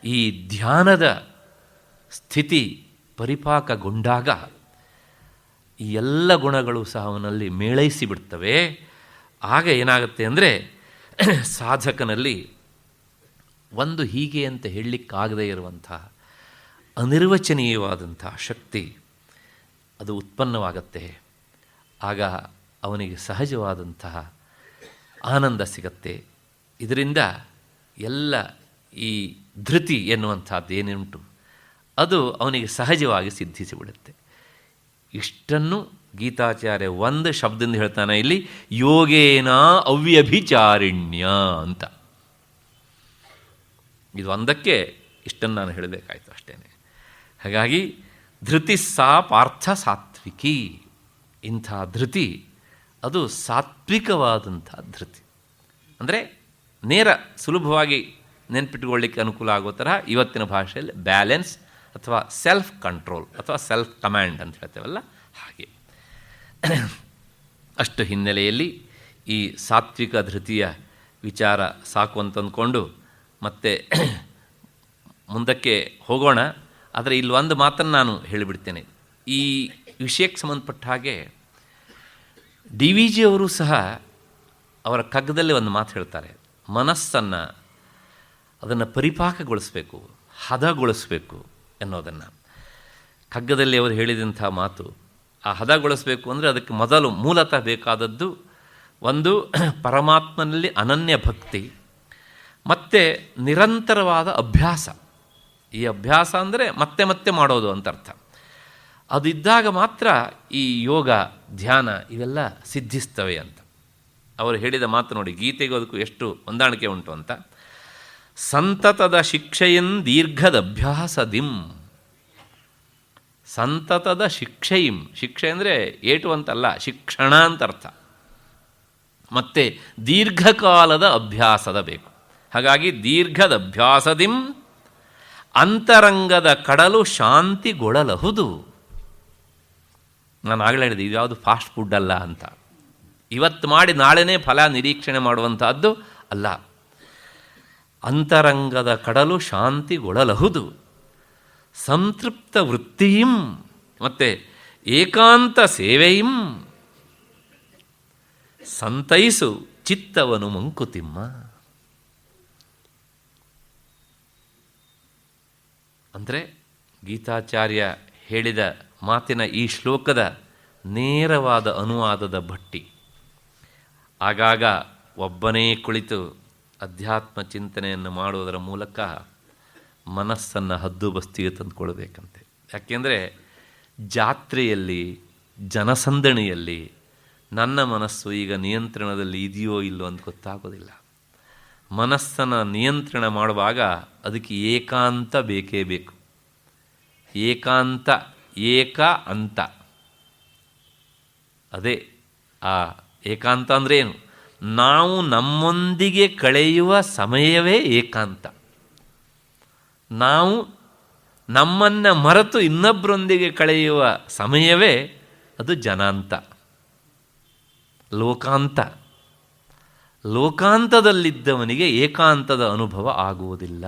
ಈ ಧ್ಯಾನದ ಸ್ಥಿತಿ ಪರಿಪಾಕಗೊಂಡಾಗ ಈ ಎಲ್ಲ ಗುಣಗಳು ಸಹ ಅವನಲ್ಲಿ ಮೇಳೈಸಿ ಬಿಡ್ತವೆ. ಆಗ ಏನಾಗುತ್ತೆ ಅಂದರೆ ಸಾಧಕನಲ್ಲಿ ಒಂದು ಹೀಗೆ ಅಂತ ಹೇಳಲಿಕ್ಕಾಗದೇ ಇರುವಂಥ ಅನಿರ್ವಚನೀಯವಾದಂಥ ಶಕ್ತಿ ಅದು ಉತ್ಪನ್ನವಾಗತ್ತೆ. ಆಗ ಅವನಿಗೆ ಸಹಜವಾದಂತಹ ಆನಂದ ಸಿಗತ್ತೆ. ಇದರಿಂದ ಎಲ್ಲ ಈ ಧೃತಿ ಎನ್ನುವಂಥದ್ದು ಏನುಂಟು ಅದು ಅವನಿಗೆ ಸಹಜವಾಗಿ ಸಿದ್ಧಿಸಿಬಿಡುತ್ತೆ. ಇಷ್ಟನ್ನು ಗೀತಾಚಾರ್ಯ ಒಂದು ಶಬ್ದದಿಂದ ಹೇಳ್ತಾನೆ ಇಲ್ಲಿ, ಯೋಗೇನ ಅವ್ಯಭಿಚಾರಿಣ್ಯ ಅಂತ. ಇದು ಒಂದಕ್ಕೆ ಇಷ್ಟನ್ನು ನಾನು ಹೇಳಬೇಕಾಯ್ತು ಅಷ್ಟೇ. ಹಾಗಾಗಿ ಧೃತಿ ಸಾ ಪಾರ್ಥ ಸಾತ್ವಿಕಿ. ಇಂಥ ಧೃತಿ ಅದು ಸಾತ್ವಿಕವಾದಂಥ ಧೃತಿ. ಅಂದರೆ ನೇರ ಸುಲಭವಾಗಿ ನೆನ್ಪಿಟ್ಕೊಳ್ಳಿಕ್ಕೆ ಅನುಕೂಲ ಆಗೋ ಥರ ಇವತ್ತಿನ ಭಾಷೆಯಲ್ಲಿ ಬ್ಯಾಲೆನ್ಸ್ ಅಥವಾ ಸೆಲ್ಫ್ ಕಂಟ್ರೋಲ್ ಅಥವಾ ಸೆಲ್ಫ್ ಕಮ್ಯಾಂಡ್ ಅಂತ ಹೇಳ್ತೇವಲ್ಲ ಹಾಗೆ. ಅಷ್ಟು ಹಿನ್ನೆಲೆಯಲ್ಲಿ ಈ ಸಾತ್ವಿಕ ಧೃತಿಯ ವಿಚಾರ ಸಾಕು ಅಂತಂದ್ಕೊಂಡು ಮತ್ತೆ ಮುಂದಕ್ಕೆ ಹೋಗೋಣ. ಆದರೆ ಇಲ್ಲಿ ಒಂದು ಮಾತನ್ನು ನಾನು ಹೇಳಿಬಿಡ್ತೇನೆ. ಈ ವಿಷಯಕ್ಕೆ ಸಂಬಂಧಪಟ್ಟ ಹಾಗೆ ಡಿ ವಿ ಜಿ ಅವರು ಸಹ ಅವರ ಕಗ್ಗದಲ್ಲಿ ಒಂದು ಮಾತು ಹೇಳ್ತಾರೆ. ಮನಸ್ಸನ್ನು ಅದನ್ನು ಪರಿಪಾಕಗೊಳಿಸಬೇಕು, ಹದಗೊಳಿಸಬೇಕು ಎನ್ನೋದನ್ನು ಕಗ್ಗದಲ್ಲಿ ಅವರು ಹೇಳಿದಂಥ ಮಾತು. ಆ ಹದಗೊಳಿಸಬೇಕು ಅಂದರೆ ಅದಕ್ಕೆ ಮೊದಲು ಮೂಲತಃ ಬೇಕಾದದ್ದು ಒಂದು ಪರಮಾತ್ಮನಲ್ಲಿ ಅನನ್ಯ ಭಕ್ತಿ ಮತ್ತು ನಿರಂತರವಾದ ಅಭ್ಯಾಸ. ಈ ಅಭ್ಯಾಸ ಅಂದರೆ ಮತ್ತೆ ಮತ್ತೆ ಮಾಡೋದು ಅಂತ ಅರ್ಥ. ಅದು ಇದ್ದಾಗ ಮಾತ್ರ ಈ ಯೋಗ ಧ್ಯಾನ ಇವೆಲ್ಲ ಸಿದ್ಧಿಸ್ತವೆ ಅಂತ ಅವರು ಹೇಳಿದ ಮಾತು ನೋಡಿ. ಗೀತೆಗೂ ಅದಕ್ಕೂ ಎಷ್ಟು ಹೊಂದಾಣಿಕೆ ಉಂಟು ಅಂತ. ಸಂತತದ ಶಿಕ್ಷೆಯನ್ ದೀರ್ಘದಭ್ಯಾಸದಿಂ. ಸಂತತದ ಶಿಕ್ಷೆಯಿಂ, ಶಿಕ್ಷೆ ಅಂದರೆ ಏಟು ಅಂತಲ್ಲ, ಶಿಕ್ಷಣ ಅಂತ ಅರ್ಥ. ಮತ್ತು ದೀರ್ಘಕಾಲದ ಅಭ್ಯಾಸದ ಬೇಕು. ಹಾಗಾಗಿ ದೀರ್ಘದಭ್ಯಾಸದಿಂ ಅಂತರಂಗದ ಕಡಲು ಶಾಂತಿಗೊಳ್ಳಲಹುದು. ನಾನು ಆಗಲೇ ಹೇಳಿದೆ, ಇದು ಯಾವುದು ಫಾಸ್ಟ್ ಫುಡ್ ಅಲ್ಲ ಅಂತ. ಇವತ್ತು ಮಾಡಿ ನಾಳೆನೇ ಫಲ ನಿರೀಕ್ಷಣೆ ಮಾಡುವಂಥದ್ದು ಅಲ್ಲ. ಅಂತರಂಗದ ಕಡಲು ಶಾಂತಿಗೊಳ್ಳಲಹುದು. ಸಂತೃಪ್ತ ವೃತ್ತಿಯಿಂ ಮತ್ತು ಏಕಾಂತ ಸೇವೆಯಿಂ ಸಂತೈಸು ಚಿತ್ತವನು ಮಂಕುತಿಮ್ಮ. ಅಂದರೆ ಗೀತಾಚಾರ್ಯ ಹೇಳಿದ ಮಾತಿನ ಈ ಶ್ಲೋಕದ ನೇರವಾದ ಅನುವಾದದ ಭಟ್ಟಿ. ಆಗಾಗ ಒಬ್ಬನೇ ಕುಳಿತು ಅಧ್ಯಾತ್ಮ ಚಿಂತನೆಯನ್ನು ಮಾಡುವುದರ ಮೂಲಕ ಮನಸ್ಸನ್ನು ಹದ್ದುಬಸ್ತಿಗೆ ತಂದುಕೊಳ್ಬೇಕಂತೆ. ಯಾಕೆಂದರೆ ಜಾತ್ರೆಯಲ್ಲಿ, ಜನಸಂದಣಿಯಲ್ಲಿ ನನ್ನ ಮನಸ್ಸು ಈಗ ನಿಯಂತ್ರಣದಲ್ಲಿ ಇದೆಯೋ ಇಲ್ಲೋ ಅಂತ ಗೊತ್ತಾಗೋದಿಲ್ಲ. ಮನಸ್ಸನ್ನು ನಿಯಂತ್ರಣ ಮಾಡುವಾಗ ಅದಕ್ಕೆ ಏಕಾಂತ ಬೇಕೇ ಬೇಕು. ಏಕಾಂತ, ಏಕ ಅಂತ, ಅದೇ ಆ ಏಕಾಂತ ಅಂದರೆ ಏನು? ನಾವು ನಮ್ಮೊಂದಿಗೆ ಕಳೆಯುವ ಸಮಯವೇ ಏಕಾಂತ. ನಾವು ನಮ್ಮನ್ನು ಮರೆತು ಇನ್ನೊಬ್ಬರೊಂದಿಗೆ ಕಳೆಯುವ ಸಮಯವೇ ಅದು ಜನಾಂತ, ಲೋಕಾಂತ. ಲೋಕಾಂತದಲ್ಲಿದ್ದವನಿಗೆ ಏಕಾಂತದ ಅನುಭವ ಆಗುವುದಿಲ್ಲ.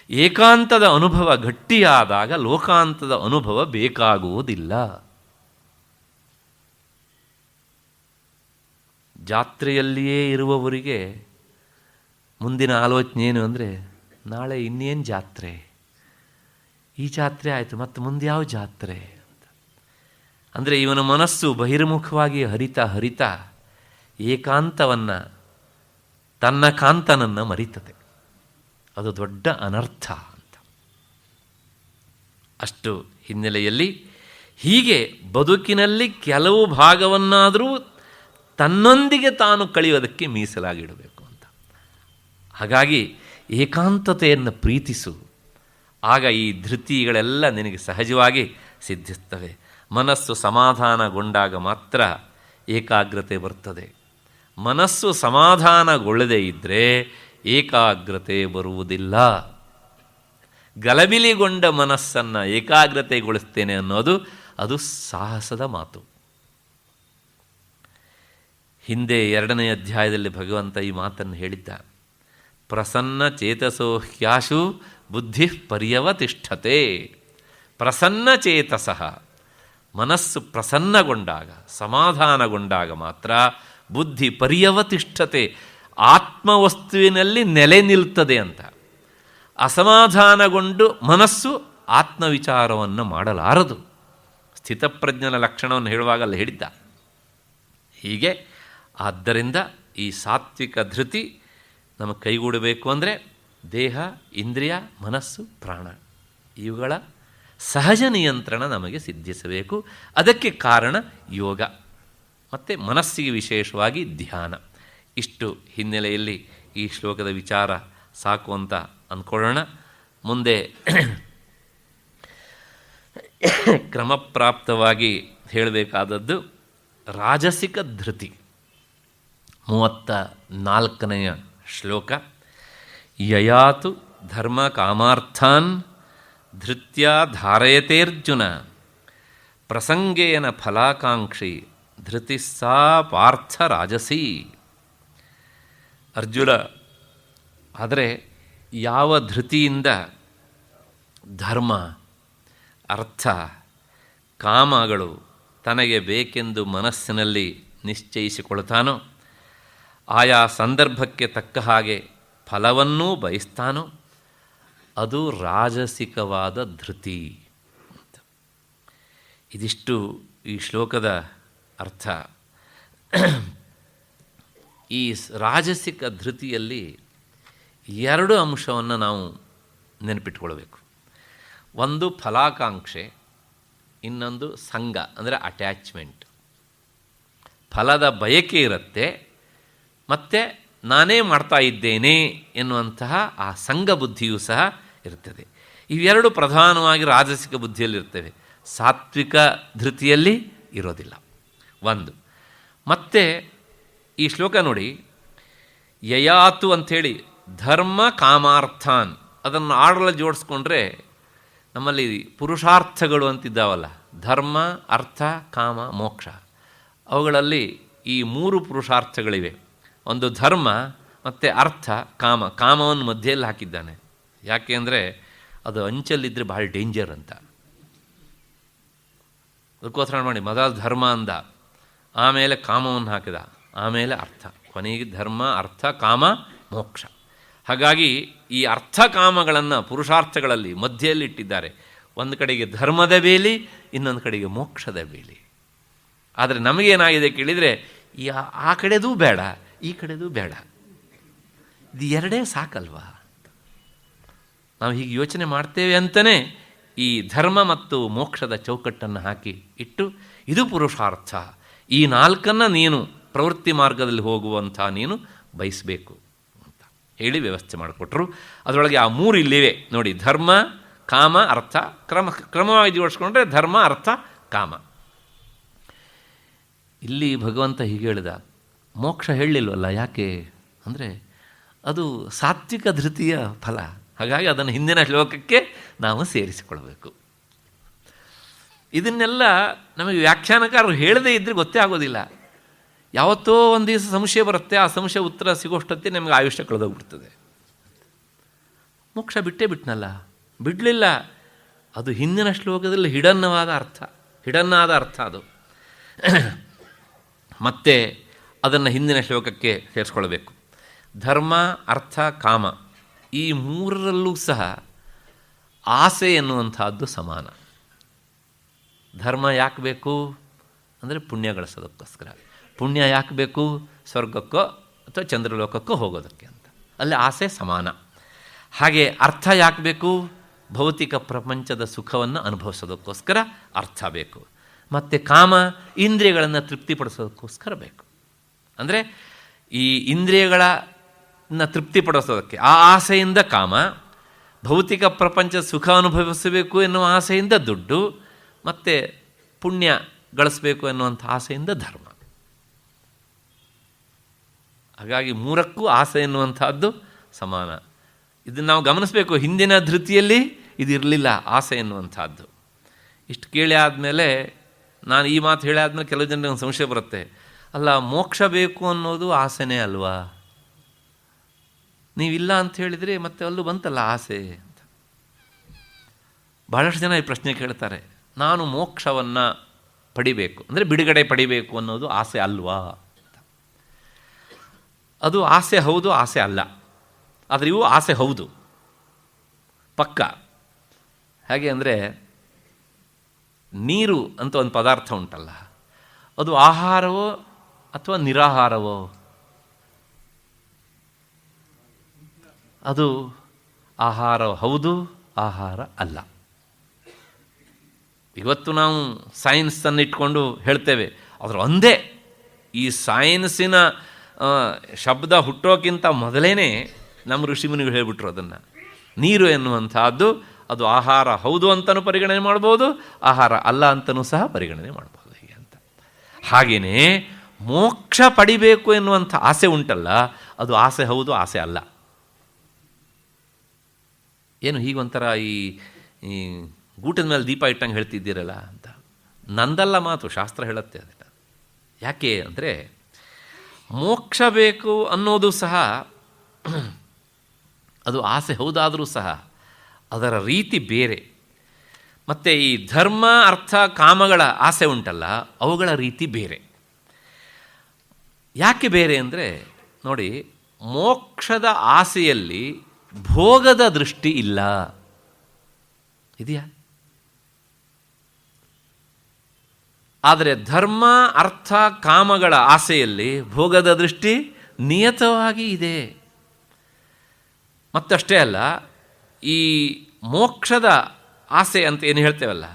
ಏಕಾಂತದ ಅನುಭವ ಗಟ್ಟಿಯಾದಾಗ ಲೋಕಾಂತದ ಅನುಭವ ಬೇಕಾಗುವುದಿಲ್ಲ. ಜಾತ್ರೆಯಲ್ಲಿಯೇ ಇರುವವರಿಗೆ ಮುಂದಿನ ಆಲೋಚನೆ ಏನು ಅಂದರೆ, ನಾಳೆ ಇನ್ನೇನು ಜಾತ್ರೆ, ಈ ಜಾತ್ರೆ ಆಯಿತು, ಮತ್ತು ಮುಂದೆ ಯಾವ ಜಾತ್ರೆ ಅಂತ. ಅಂದರೆ ಇವನ ಮನಸ್ಸು ಬಹಿರ್ಮುಖವಾಗಿ ಹರಿತಾ ಏಕಾಂತವನ್ನು, ತನ್ನ ಕಾಂತನನ್ನು ಮರಿತದೆ. ಅದು ದೊಡ್ಡ ಅನರ್ಥ ಅಂತ. ಅಷ್ಟು ಹಿನ್ನೆಲೆಯಲ್ಲಿ ಹೀಗೆ ಬದುಕಿನಲ್ಲಿ ಕೆಲವು ಭಾಗವನ್ನಾದರೂ ತನ್ನೊಂದಿಗೆ ತಾನು ಕಳೆಯೋದಕ್ಕೆ ಮೀಸಲಾಗಿಡಬೇಕು ಅಂತ. ಹಾಗಾಗಿ ಏಕಾಂತತೆಯನ್ನು ಪ್ರೀತಿಸು. ಆಗ ಈ ಧೃತಿಗಳೆಲ್ಲ ನಿನಗೆ ಸಹಜವಾಗಿ ಸಿದ್ಧಿಸ್ತವೆ. ಮನಸ್ಸು ಸಮಾಧಾನಗೊಂಡಾಗ ಮಾತ್ರ ಏಕಾಗ್ರತೆ ಬರ್ತದೆ. ಮನಸ್ಸು ಸಮಾಧಾನಗೊಳ್ಳದೇ ಇದ್ದರೆ ಏಕಾಗ್ರತೆ ಬರುವುದಿಲ್ಲ. ಗಲಬಿಲಿಗೊಂಡ ಮನಸ್ಸನ್ನು ಏಕಾಗ್ರತೆಗೊಳಿಸ್ತೇನೆ ಅನ್ನೋದು ಅದು ಸಾಹಸದ ಮಾತು. ಹಿಂದೆ 2ನೇ ಅಧ್ಯಾಯದಲ್ಲಿ ಭಗವಂತ ಈ ಮಾತನ್ನು ಹೇಳಿದ್ದ. ಪ್ರಸನ್ನ ಚೇತಸೋ ಹ್ಯಾಶು ಬುದ್ಧಿ ಪರ್ಯವತಿಷ್ಠತೆ. ಪ್ರಸನ್ನ ಚೇತಸಃ, ಮನಸ್ಸು ಪ್ರಸನ್ನಗೊಂಡಾಗ, ಸಮಾಧಾನಗೊಂಡಾಗ ಮಾತ್ರ ಬುದ್ಧಿ ಪರ್ಯವತಿಷ್ಠತೆ, ಆತ್ಮವಸ್ತುವಿನಲ್ಲಿ ನೆಲೆ ನಿಲ್ತದೆ ಅಂತ. ಅಸಮಾಧಾನಗೊಂಡು ಮನಸ್ಸು ಆತ್ಮವಿಚಾರವನ್ನು ಮಾಡಲಾರದು. ಸ್ಥಿತಪ್ರಜ್ಞನ ಲಕ್ಷಣವನ್ನು ಹೇಳುವಾಗ ಅಲ್ಲಿ ಹೇಳಿದ್ದ. ಹೀಗೆ ಆದ್ದರಿಂದ ಈ ಸಾತ್ವಿಕ ಧೃತಿ ನಮಗೆ ಕೈಗೂಡಬೇಕು ಅಂದರೆ ದೇಹ, ಇಂದ್ರಿಯ, ಮನಸ್ಸು, ಪ್ರಾಣ ಇವುಗಳ ಸಹಜ ನಿಯಂತ್ರಣ ನಮಗೆ ಸಿದ್ಧಿಸಬೇಕು. ಅದಕ್ಕೆ ಕಾರಣ ಯೋಗ ಮತ್ತು ಮನಸ್ಸಿಗೆ ವಿಶೇಷವಾಗಿ ಧ್ಯಾನ. ಇಷ್ಟು ಹಿನ್ನೆಲೆಯಲ್ಲಿ ಈ ಶ್ಲೋಕದ ವಿಚಾರ ಸಾಕು ಅಂತ ಅಂದ್ಕೊಳ್ಳೋಣ. ಮುಂದೆ ಕ್ರಮಪ್ರಾಪ್ತವಾಗಿ ಹೇಳಬೇಕಾದದ್ದು ರಾಜಸಿಕ ಧೃತಿ. 34ನೆಯ ಶ್ಲೋಕ. ಯಯಾತು ಧರ್ಮ ಕಾಮಾರ್ಥಾನ್ ಧೃತ್ಯ ಧಾರಯತೇರ್ಜುನ ಪ್ರಸಂಗೇನ ಫಲಾಕಾಂಕ್ಷಿ ಧೃತಿ ಸಾ ಪಾರ್ಥ ರಾಜಸಿ. ಅರ್ಜುನ, ಆದರೆ ಯಾವ ಧೃತಿಯಿಂದ ಧರ್ಮ, ಅರ್ಥ, ಕಾಮಗಳು ತನಗೆ ಬೇಕೆಂದು ಮನಸ್ಸಿನಲ್ಲಿ ನಿಶ್ಚಯಿಸಿಕೊಳ್ತಾನೋ, ಆಯಾ ಸಂದರ್ಭಕ್ಕೆ ತಕ್ಕ ಹಾಗೆ ಫಲವನ್ನೂ ಬಯಸ್ತಾನೋ, ಅದು ರಾಜಸಿಕವಾದ ಧೃತಿ. ಇದಿಷ್ಟು ಈ ಶ್ಲೋಕದ ಅರ್ಥ. ಈ ರಾಜಸಿಕ ಧೃತಿಯಲ್ಲಿ 2 ಅಂಶವನ್ನು ನಾವು ನೆನಪಿಟ್ಕೊಳ್ಬೇಕು. ಒಂದು ಫಲಾಕಾಂಕ್ಷೆ, ಇನ್ನೊಂದು ಸಂಘ ಅಂದರೆ ಅಟ್ಯಾಚ್ಮೆಂಟ್. ಫಲದ ಬಯಕೆ ಇರುತ್ತೆ, ಮತ್ತು ನಾನೇ ಮಾಡ್ತಾ ಇದ್ದೇನೆ ಎನ್ನುವಂತಹ ಆ ಸಂಘ ಬುದ್ಧಿಯೂ ಸಹ ಇರ್ತದೆ. ಇವೆರಡು ಪ್ರಧಾನವಾಗಿ ರಾಜಸಿಕ ಬುದ್ಧಿಯಲ್ಲಿರ್ತವೆ, ಸಾತ್ವಿಕ ಧೃತಿಯಲ್ಲಿ ಇರೋದಿಲ್ಲ. ಒಂದು ಮತ್ತು ಈ ಶ್ಲೋಕ ನೋಡಿ, ಯಯಾತು ಅಂಥೇಳಿ ಧರ್ಮ ಕಾಮಾರ್ಥಾನ್ ಅದನ್ನು ಆಡಲು ಜೋಡಿಸ್ಕೊಂಡ್ರೆ ನಮ್ಮಲ್ಲಿ ಪುರುಷಾರ್ಥಗಳು ಅಂತಿದ್ದಾವಲ್ಲ, ಧರ್ಮ, ಅರ್ಥ, ಕಾಮ, ಮೋಕ್ಷ, ಅವುಗಳಲ್ಲಿ ಈ 3 ಪುರುಷಾರ್ಥಗಳಿವೆ. ಒಂದು ಧರ್ಮ ಮತ್ತು ಅರ್ಥ, ಕಾಮ. ಕಾಮವನ್ನು ಮಧ್ಯೆಯಲ್ಲಿ ಹಾಕಿದ್ದಾನೆ. ಯಾಕೆ ಅಂದರೆ ಅದು ಅಂಚಲ್ಲಿದ್ದರೆ ಭಾಳ ಡೇಂಜರ್ ಅಂತ. ಅದಕ್ಕೋಸ್ಕರ ಮಾಡಿ ಮೊದಲು ಧರ್ಮ ಅಂದ, ಆಮೇಲೆ ಕಾಮವನ್ನು ಹಾಕಿದ, ಆಮೇಲೆ ಅರ್ಥ, ಕೊನೆಗೆ ಧರ್ಮ, ಅರ್ಥ, ಕಾಮ, ಮೋಕ್ಷ. ಹಾಗಾಗಿ ಈ ಅರ್ಥ ಕಾಮಗಳನ್ನು ಪುರುಷಾರ್ಥಗಳಲ್ಲಿ ಮಧ್ಯೆಯಲ್ಲಿ ಇಟ್ಟಿದ್ದಾರೆ. ಒಂದು ಕಡೆಗೆ ಧರ್ಮದ ಬೇಲಿ, ಇನ್ನೊಂದು ಕಡೆಗೆ ಮೋಕ್ಷದ ಬೇಲಿ. ಆದರೆ ನಮಗೇನಾಗಿದೆ ಕೇಳಿದರೆ, ಆ ಕಡೆದೂ ಬೇಡ, ಈ ಕಡೆದೂ ಬೇಡ, ಇದು 2 ಸಾಕಲ್ವಾ? ನಾವು ಹೀಗೆ ಯೋಚನೆ ಮಾಡ್ತೇವೆ ಅಂತಲೇ ಈ ಧರ್ಮ ಮತ್ತು ಮೋಕ್ಷದ ಚೌಕಟ್ಟನ್ನು ಹಾಕಿ ಇಟ್ಟು, ಇದು ಪುರುಷಾರ್ಥ, ಈ 4 ನೀನು ಪ್ರವೃತ್ತಿ ಮಾರ್ಗದಲ್ಲಿ ಹೋಗುವಂಥ ನೀನು ಬಯಸಬೇಕು ಅಂತ ಹೇಳಿ ವ್ಯವಸ್ಥೆ ಮಾಡಿಕೊಟ್ರು. ಅದರೊಳಗೆ ಆ 3 ಇಲ್ಲಿವೆ ನೋಡಿ, ಧರ್ಮ, ಕಾಮ, ಅರ್ಥ. ಕ್ರಮವಾಗಿ ಜೋಡಿಸ್ಕೊಂಡ್ರೆ ಧರ್ಮ, ಅರ್ಥ, ಕಾಮ. ಇಲ್ಲಿ ಭಗವಂತ ಹೀಗೆ ಹೇಳಿದ, ಮೋಕ್ಷ ಹೇಳಲಿಲ್ವಲ್ಲ. ಯಾಕೆ ಅಂದರೆ ಅದು ಸಾತ್ವಿಕ ಧೃತಿಯ ಫಲ. ಹಾಗಾಗಿ ಅದನ್ನು ಹಿಂದಿನ ಶ್ಲೋಕಕ್ಕೆ ನಾವು ಸೇರಿಸಿಕೊಳ್ಬೇಕು. ಇದನ್ನೆಲ್ಲ ನಮಗೆ ವ್ಯಾಖ್ಯಾನಕಾರರು ಹೇಳದೇ ಇದ್ದರೆ ಗೊತ್ತೇ ಆಗೋದಿಲ್ಲ. ಯಾವತ್ತೋ ಒಂದು ದಿವಸ ಸಂಶಯ ಬರುತ್ತೆ, ಆ ಸಂಶಯ ಉತ್ತರ ಸಿಗೋಷ್ಟೊತ್ತೆ ನಮಗೆ ಆಯುಷ್ಯ ಕಳೆದೋಗ್ಬಿಡ್ತದೆ. ಮೋಕ್ಷ ಬಿಟ್ಟೇ ಬಿಟ್ನಲ್ಲ, ಬಿಡಲಿಲ್ಲ. ಅದು ಹಿಂದಿನ ಶ್ಲೋಕದಲ್ಲಿ ಹಿಡನ್ನಾದ ಅರ್ಥ ಅದು. ಮತ್ತೆ ಅದನ್ನು ಹಿಂದಿನ ಶ್ಲೋಕಕ್ಕೆ ಸೇರಿಸ್ಕೊಳ್ಬೇಕು. ಧರ್ಮ, ಅರ್ಥ, ಕಾಮ ಈ 3ರಲ್ಲೂ ಸಹ ಆಸೆ ಎನ್ನುವಂಥದ್ದು ಸಮಾನ. ಧರ್ಮ ಯಾಕೆ ಬೇಕು ಅಂದರೆ ಪುಣ್ಯ ಗಳಿಸೋದಕ್ಕೋಸ್ಕರ. ಪುಣ್ಯ ಯಾಕೆ ಬೇಕು? ಸ್ವರ್ಗಕ್ಕೋ ಅಥವಾ ಚಂದ್ರಲೋಕಕ್ಕೋ ಹೋಗೋದಕ್ಕೆ ಅಂತ. ಅಲ್ಲಿ ಆಸೆ ಸಮಾನ. ಹಾಗೆ ಅರ್ಥ ಯಾಕೆ ಬೇಕು? ಭೌತಿಕ ಪ್ರಪಂಚದ ಸುಖವನ್ನು ಅನುಭವಿಸೋದಕ್ಕೋಸ್ಕರ ಅರ್ಥ ಬೇಕು. ಮತ್ತು ಕಾಮ ಇಂದ್ರಿಯಗಳನ್ನು ತೃಪ್ತಿಪಡಿಸೋದಕ್ಕೋಸ್ಕರ ಬೇಕು. ಅಂದರೆ ಈ ಇಂದ್ರಿಯಗಳನ್ನು ತೃಪ್ತಿಪಡಿಸೋದಕ್ಕೆ ಆ ಆಸೆಯಿಂದ ಕಾಮ, ಭೌತಿಕ ಪ್ರಪಂಚದ ಸುಖ ಅನುಭವಿಸಬೇಕು ಎನ್ನುವ ಆಸೆಯಿಂದ ದುಡ್ಡು, ಮತ್ತು ಪುಣ್ಯ ಗಳಿಸಬೇಕು ಎನ್ನುವಂಥ ಆಸೆಯಿಂದ ಧರ್ಮ. ಹಾಗಾಗಿ 3ಕ್ಕೂ ಆಸೆ ಎನ್ನುವಂಥದ್ದು ಸಮಾನ. ಇದನ್ನು ನಾವು ಗಮನಿಸಬೇಕು. ಹಿಂದಿನ ಧೃತಿಯಲ್ಲಿ ಇದಿರಲಿಲ್ಲ, ಆಸೆ ಎನ್ನುವಂಥದ್ದು. ಇಷ್ಟು ಕೇಳಿ ಆದಮೇಲೆ, ನಾನು ಈ ಮಾತು ಹೇಳಿ ಆದಮೇಲೆ ಕೆಲವು ಜನರಿಗೆ ಒಂದು ಸಂಶಯ ಬರುತ್ತೆ, ಅಲ್ಲ, ಮೋಕ್ಷ ಬೇಕು ಅನ್ನೋದು ಆಸೆನೇ ಅಲ್ವಾ? ನೀವಿಲ್ಲ ಅಂತ ಹೇಳಿದರೆ ಮತ್ತೆ ಅಲ್ಲೂ ಬಂತಲ್ಲ ಆಸೆ ಅಂತ. ಭಾಳಷ್ಟು ಜನ ಈ ಪ್ರಶ್ನೆ ಕೇಳ್ತಾರೆ, ನಾನು ಮೋಕ್ಷವನ್ನು ಪಡಿಬೇಕು ಅಂದರೆ ಬಿಡುಗಡೆ ಪಡಿಬೇಕು ಅನ್ನೋದು ಆಸೆ ಅಲ್ವಾ ಅಂತ. ಅದು ಆಸೆ ಹೌದು, ಆಸೆ ಅಲ್ಲ. ಆದರೆ ಇವು ಆಸೆ ಹೌದು ಪಕ್ಕ. ಹೇಗೆ ಅಂದರೆ, ನೀರು ಅಂತ ಒಂದು ಪದಾರ್ಥ ಉಂಟಲ್ಲ, ಅದು ಆಹಾರವೋ ಅಥವಾ ನಿರಾಹಾರವೋ? ಅದು ಆಹಾರ ಹೌದು, ಆಹಾರ ಅಲ್ಲ. ಇವತ್ತು ನಾವು ಸೈನ್ಸನ್ನು ಇಟ್ಕೊಂಡು ಹೇಳ್ತೇವೆ, ಅದರ ಒಂದೇ ಈ ಸೈನ್ಸಿನ ಶಬ್ದ ಹುಟ್ಟೋಕ್ಕಿಂತ ಮೊದಲೇ ನಮ್ಮ ಋಷಿಮುನಿಗಳು ಹೇಳಿಬಿಟ್ರು ಅದನ್ನು. ನೀರು ಎನ್ನುವಂಥದ್ದು ಅದು ಆಹಾರ ಹೌದು ಅಂತಲೂ ಪರಿಗಣನೆ ಮಾಡ್ಬೋದು, ಆಹಾರ ಅಲ್ಲ ಅಂತಲೂ ಸಹ ಪರಿಗಣನೆ ಮಾಡ್ಬೋದು ಹೀಗೆ ಅಂತ. ಹಾಗೆಯೇ ಮೋಕ್ಷ ಪಡಿಬೇಕು ಎನ್ನುವಂಥ ಆಸೆ ಉಂಟಲ್ಲ, ಅದು ಆಸೆ ಹೌದು, ಆಸೆ ಅಲ್ಲ. ಏನು ಹೀಗೊಂಥರ ಈ ಗೂಟದ ಮೇಲೆ ದೀಪ ಇಟ್ಟಂಗೆ ಹೇಳ್ತಿದ್ದೀರಲ್ಲ ಅಂತ. ನಂದಲ್ಲ ಮಾತು, ಶಾಸ್ತ್ರ ಹೇಳುತ್ತೆ ಅದನ್ನು. ಯಾಕೆ ಅಂದರೆ, ಮೋಕ್ಷ ಬೇಕು ಅನ್ನೋದು ಸಹ ಅದು ಆಸೆ ಹೌದಾದರೂ ಸಹ ಅದರ ರೀತಿ ಬೇರೆ. ಮತ್ತು ಈ ಧರ್ಮ ಅರ್ಥ ಕಾಮಗಳ ಆಸೆ ಉಂಟಲ್ಲ, ಅವುಗಳ ರೀತಿ ಬೇರೆ. ಯಾಕೆ ಬೇರೆ ಅಂದರೆ ನೋಡಿ, ಮೋಕ್ಷದ ಆಸೆಯಲ್ಲಿ ಭೋಗದ ದೃಷ್ಟಿ ಇಲ್ಲ, ಇದೆಯಾ? ಆದರೆ ಧರ್ಮ ಅರ್ಥ ಕಾಮಗಳ ಆಸೆಯಲ್ಲಿ ಭೋಗದ ದೃಷ್ಟಿ ನಿಯತವಾಗಿ ಇದೆ. ಮತ್ತಷ್ಟೇ ಅಲ್ಲ, ಈ ಮೋಕ್ಷದ ಆಸೆ ಅಂತ ಏನು ಹೇಳ್ತೇವಲ್ಲ,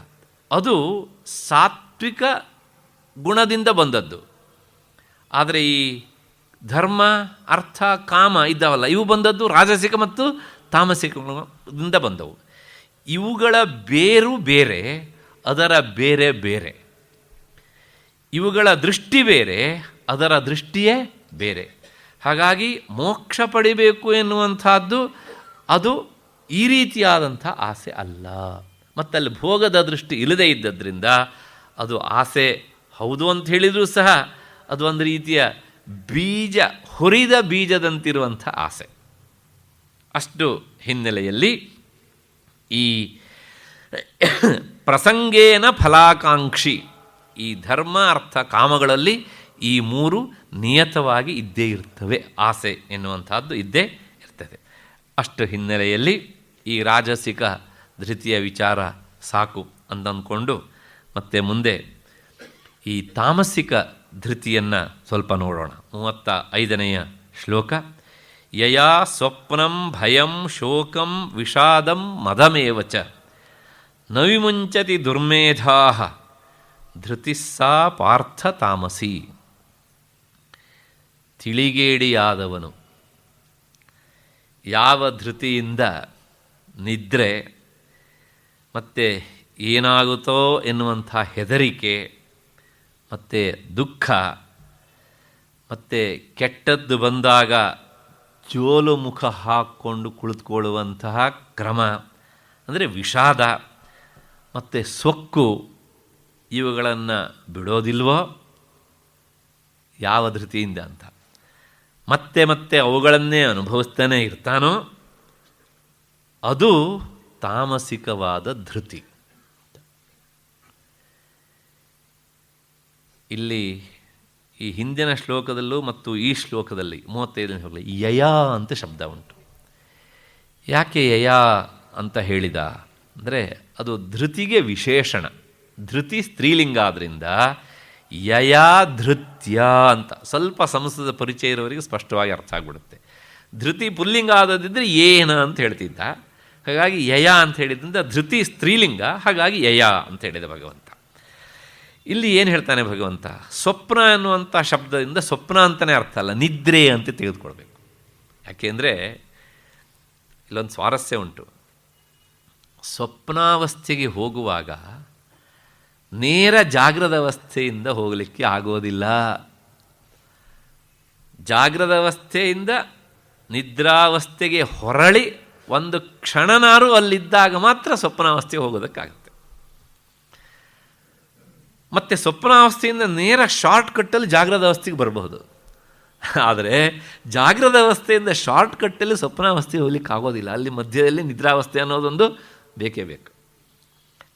ಅದು ಸಾತ್ವಿಕ ಗುಣದಿಂದ ಬಂದದ್ದು. ಆದರೆ ಈ ಧರ್ಮ ಅರ್ಥ ಕಾಮ ಇದ್ದಾವಲ್ಲ, ಇವು ಬಂದದ್ದು ರಾಜಸಿಕ ಮತ್ತು ತಾಮಸಿಕ ಗುಣದಿಂದ ಬಂದವು. ಇವುಗಳ ಬೇರು ಬೇರೆ, ಅದರ ಬೇರೆ ಬೇರೆ. ಇವುಗಳ ದೃಷ್ಟಿ ಬೇರೆ, ಅದರ ದೃಷ್ಟಿಯೇ ಬೇರೆ. ಹಾಗಾಗಿ ಮೋಕ್ಷ ಪಡಿಬೇಕು ಎನ್ನುವಂಥದ್ದು ಅದು ಈ ರೀತಿಯಾದಂಥ ಆಸೆ ಅಲ್ಲ. ಮತ್ತಲ್ಲಿ ಭೋಗದ ದೃಷ್ಟಿ ಇಲ್ಲದೇ ಇದ್ದದ್ರಿಂದ ಅದು ಆಸೆ ಹೌದು ಅಂತ ಹೇಳಿದರೂ ಸಹ ಅದು ಒಂದು ರೀತಿಯ ಬೀಜ, ಹುರಿದ ಬೀಜದಂತಿರುವಂಥ ಆಸೆ. ಅಷ್ಟು ಹಿನ್ನೆಲೆಯಲ್ಲಿ ಈ ಪ್ರಸಂಗೇನ ಫಲಾಕಾಂಕ್ಷಿ, ಈ ಧರ್ಮ ಅರ್ಥ ಕಾಮಗಳಲ್ಲಿ ಈ ಮೂರು ನಿಯತವಾಗಿ ಇದ್ದೇ ಇರ್ತವೆ. ಆಸೆ ಎನ್ನುವಂಥದ್ದು ಇದ್ದೇ ಇರ್ತದೆ. ಅಷ್ಟು ಹಿನ್ನೆಲೆಯಲ್ಲಿ ಈ ರಾಜಸಿಕ ಧೃತಿಯ ವಿಚಾರ ಸಾಕು ಅಂದ್ಕೊಂಡು ಮತ್ತೆ ಮುಂದೆ ಈ ತಾಮಸಿಕ ಧೃತಿಯನ್ನು ಸ್ವಲ್ಪ ನೋಡೋಣ. 35ನೆಯ ಶ್ಲೋಕ. ಯಯಾ ಸ್ವಪ್ನಂ ಭಯಂ ಶೋಕಂ ವಿಷಾದಂ ಮದಮೇವಚ ನ ವಿಮುಂಚತಿ ದುರ್ಮೇಧಾ ಧೃತಿಸ್ಸಾ ಪಾರ್ಥ ತಾಮಸಿ. ತಿಳಿಗೇಡಿಯಾದವನು ಯಾವ ಧೃತಿಯಿಂದ ನಿದ್ರೆ ಮತ್ತು ಏನಾಗುತ್ತೋ ಎನ್ನುವಂಥ ಹೆದರಿಕೆ ಮತ್ತು ದುಃಖ ಮತ್ತು ಕೆಟ್ಟದ್ದು ಬಂದಾಗ ಜೋಲು ಮುಖ ಹಾಕ್ಕೊಂಡು ಕುಳಿತುಕೊಳ್ಳುವಂತಹ ಕ್ರಮ ಅಂದರೆ ವಿಷಾದ ಮತ್ತು ಸೊಕ್ಕು, ಇವುಗಳನ್ನು ಬಿಡೋದಿಲ್ವೋ ಯಾವ ಧೃತಿಯಿಂದ ಅಂತ ಮತ್ತೆ ಮತ್ತೆ ಅವುಗಳನ್ನೇ ಅನುಭವಿಸ್ತಾನೆ ಇರ್ತಾನೋ ಅದು ತಾಮಸಿಕವಾದ ಧೃತಿ. ಇಲ್ಲಿ ಈ ಹಿಂದಿನ ಶ್ಲೋಕದಲ್ಲೂ ಮತ್ತು ಈ ಶ್ಲೋಕದಲ್ಲಿ 35ನೇ ಶ್ಲೋಕದಲ್ಲಿ ಯಯಾ ಅಂತ ಶಬ್ದ ಉಂಟು. ಯಾಕೆ ಯಯಾ ಅಂತ ಹೇಳಿದ ಅಂದರೆ ಅದು ಧೃತಿಗೆ ವಿಶೇಷಣ. ಧೃತಿ ಸ್ತ್ರೀಲಿಂಗ ಆದ್ದರಿಂದ ಯಯಾ ಧೃತ್ಯ ಅಂತ ಸ್ವಲ್ಪ ಸಂಸ್ಕೃತ ಪರಿಚಯ ಇರೋರಿಗೆ ಸ್ಪಷ್ಟವಾಗಿ ಅರ್ಥ ಆಗಿಬಿಡುತ್ತೆ. ಧೃತಿ ಪುಲ್ಲಿಂಗ ಆದದಿದ್ದರೆ ಏನ ಅಂತ ಹೇಳ್ತಿದ್ದ, ಹಾಗಾಗಿ ಯಯ ಅಂತ ಹೇಳಿದ್ರಿಂದ ಧೃತಿ ಸ್ತ್ರೀಲಿಂಗ, ಹಾಗಾಗಿ ಯಯ ಅಂತ ಹೇಳಿದ ಭಗವಂತ. ಇಲ್ಲಿ ಏನು ಹೇಳ್ತಾನೆ ಭಗವಂತ, ಸ್ವಪ್ನ ಅನ್ನುವಂಥ ಶಬ್ದದಿಂದ ಸ್ವಪ್ನ ಅಂತಲೇ ಅರ್ಥ ಅಲ್ಲ, ನಿದ್ರೆ ಅಂತ ತೆಗೆದುಕೊಳ್ಬೇಕು. ಯಾಕೆಂದರೆ ಇಲ್ಲೊಂದು ಸ್ವಾರಸ್ಯ ಉಂಟು. ಸ್ವಪ್ನಾವಸ್ಥೆಗೆ ಹೋಗುವಾಗ ನೇರ ಜಾಗೃತ ಅವಸ್ಥೆಯಿಂದ ಹೋಗಲಿಕ್ಕೆ ಆಗೋದಿಲ್ಲ. ಜಾಗೃತ ಅವಸ್ಥೆಯಿಂದ ನಿದ್ರಾವಸ್ಥೆಗೆ ಹೊರಳಿ ಒಂದು ಕ್ಷಣನಾರು ಅಲ್ಲಿದ್ದಾಗ ಮಾತ್ರ ಸ್ವಪ್ನಾವಸ್ಥೆಗೆ ಹೋಗೋದಕ್ಕಾಗುತ್ತೆ. ಮತ್ತು ಸ್ವಪ್ನಾವಸ್ಥೆಯಿಂದ ನೇರ ಶಾರ್ಟ್ ಕಟ್ಟಲ್ಲಿ ಜಾಗ್ರದ ಅವಸ್ಥೆಗೆ ಬರಬಹುದು. ಆದರೆ ಜಾಗ್ರದ ಅವಸ್ಥೆಯಿಂದ ಶಾರ್ಟ್ ಕಟ್ಟಲ್ಲಿ ಸ್ವಪ್ನಾವಸ್ಥೆಗೆ ಹೋಗ್ಲಿಕ್ಕೆ ಆಗೋದಿಲ್ಲ. ಅಲ್ಲಿ ಮಧ್ಯದಲ್ಲಿ ನಿದ್ರಾವಸ್ಥೆ ಅನ್ನೋದೊಂದು ಬೇಕೇ ಬೇಕು.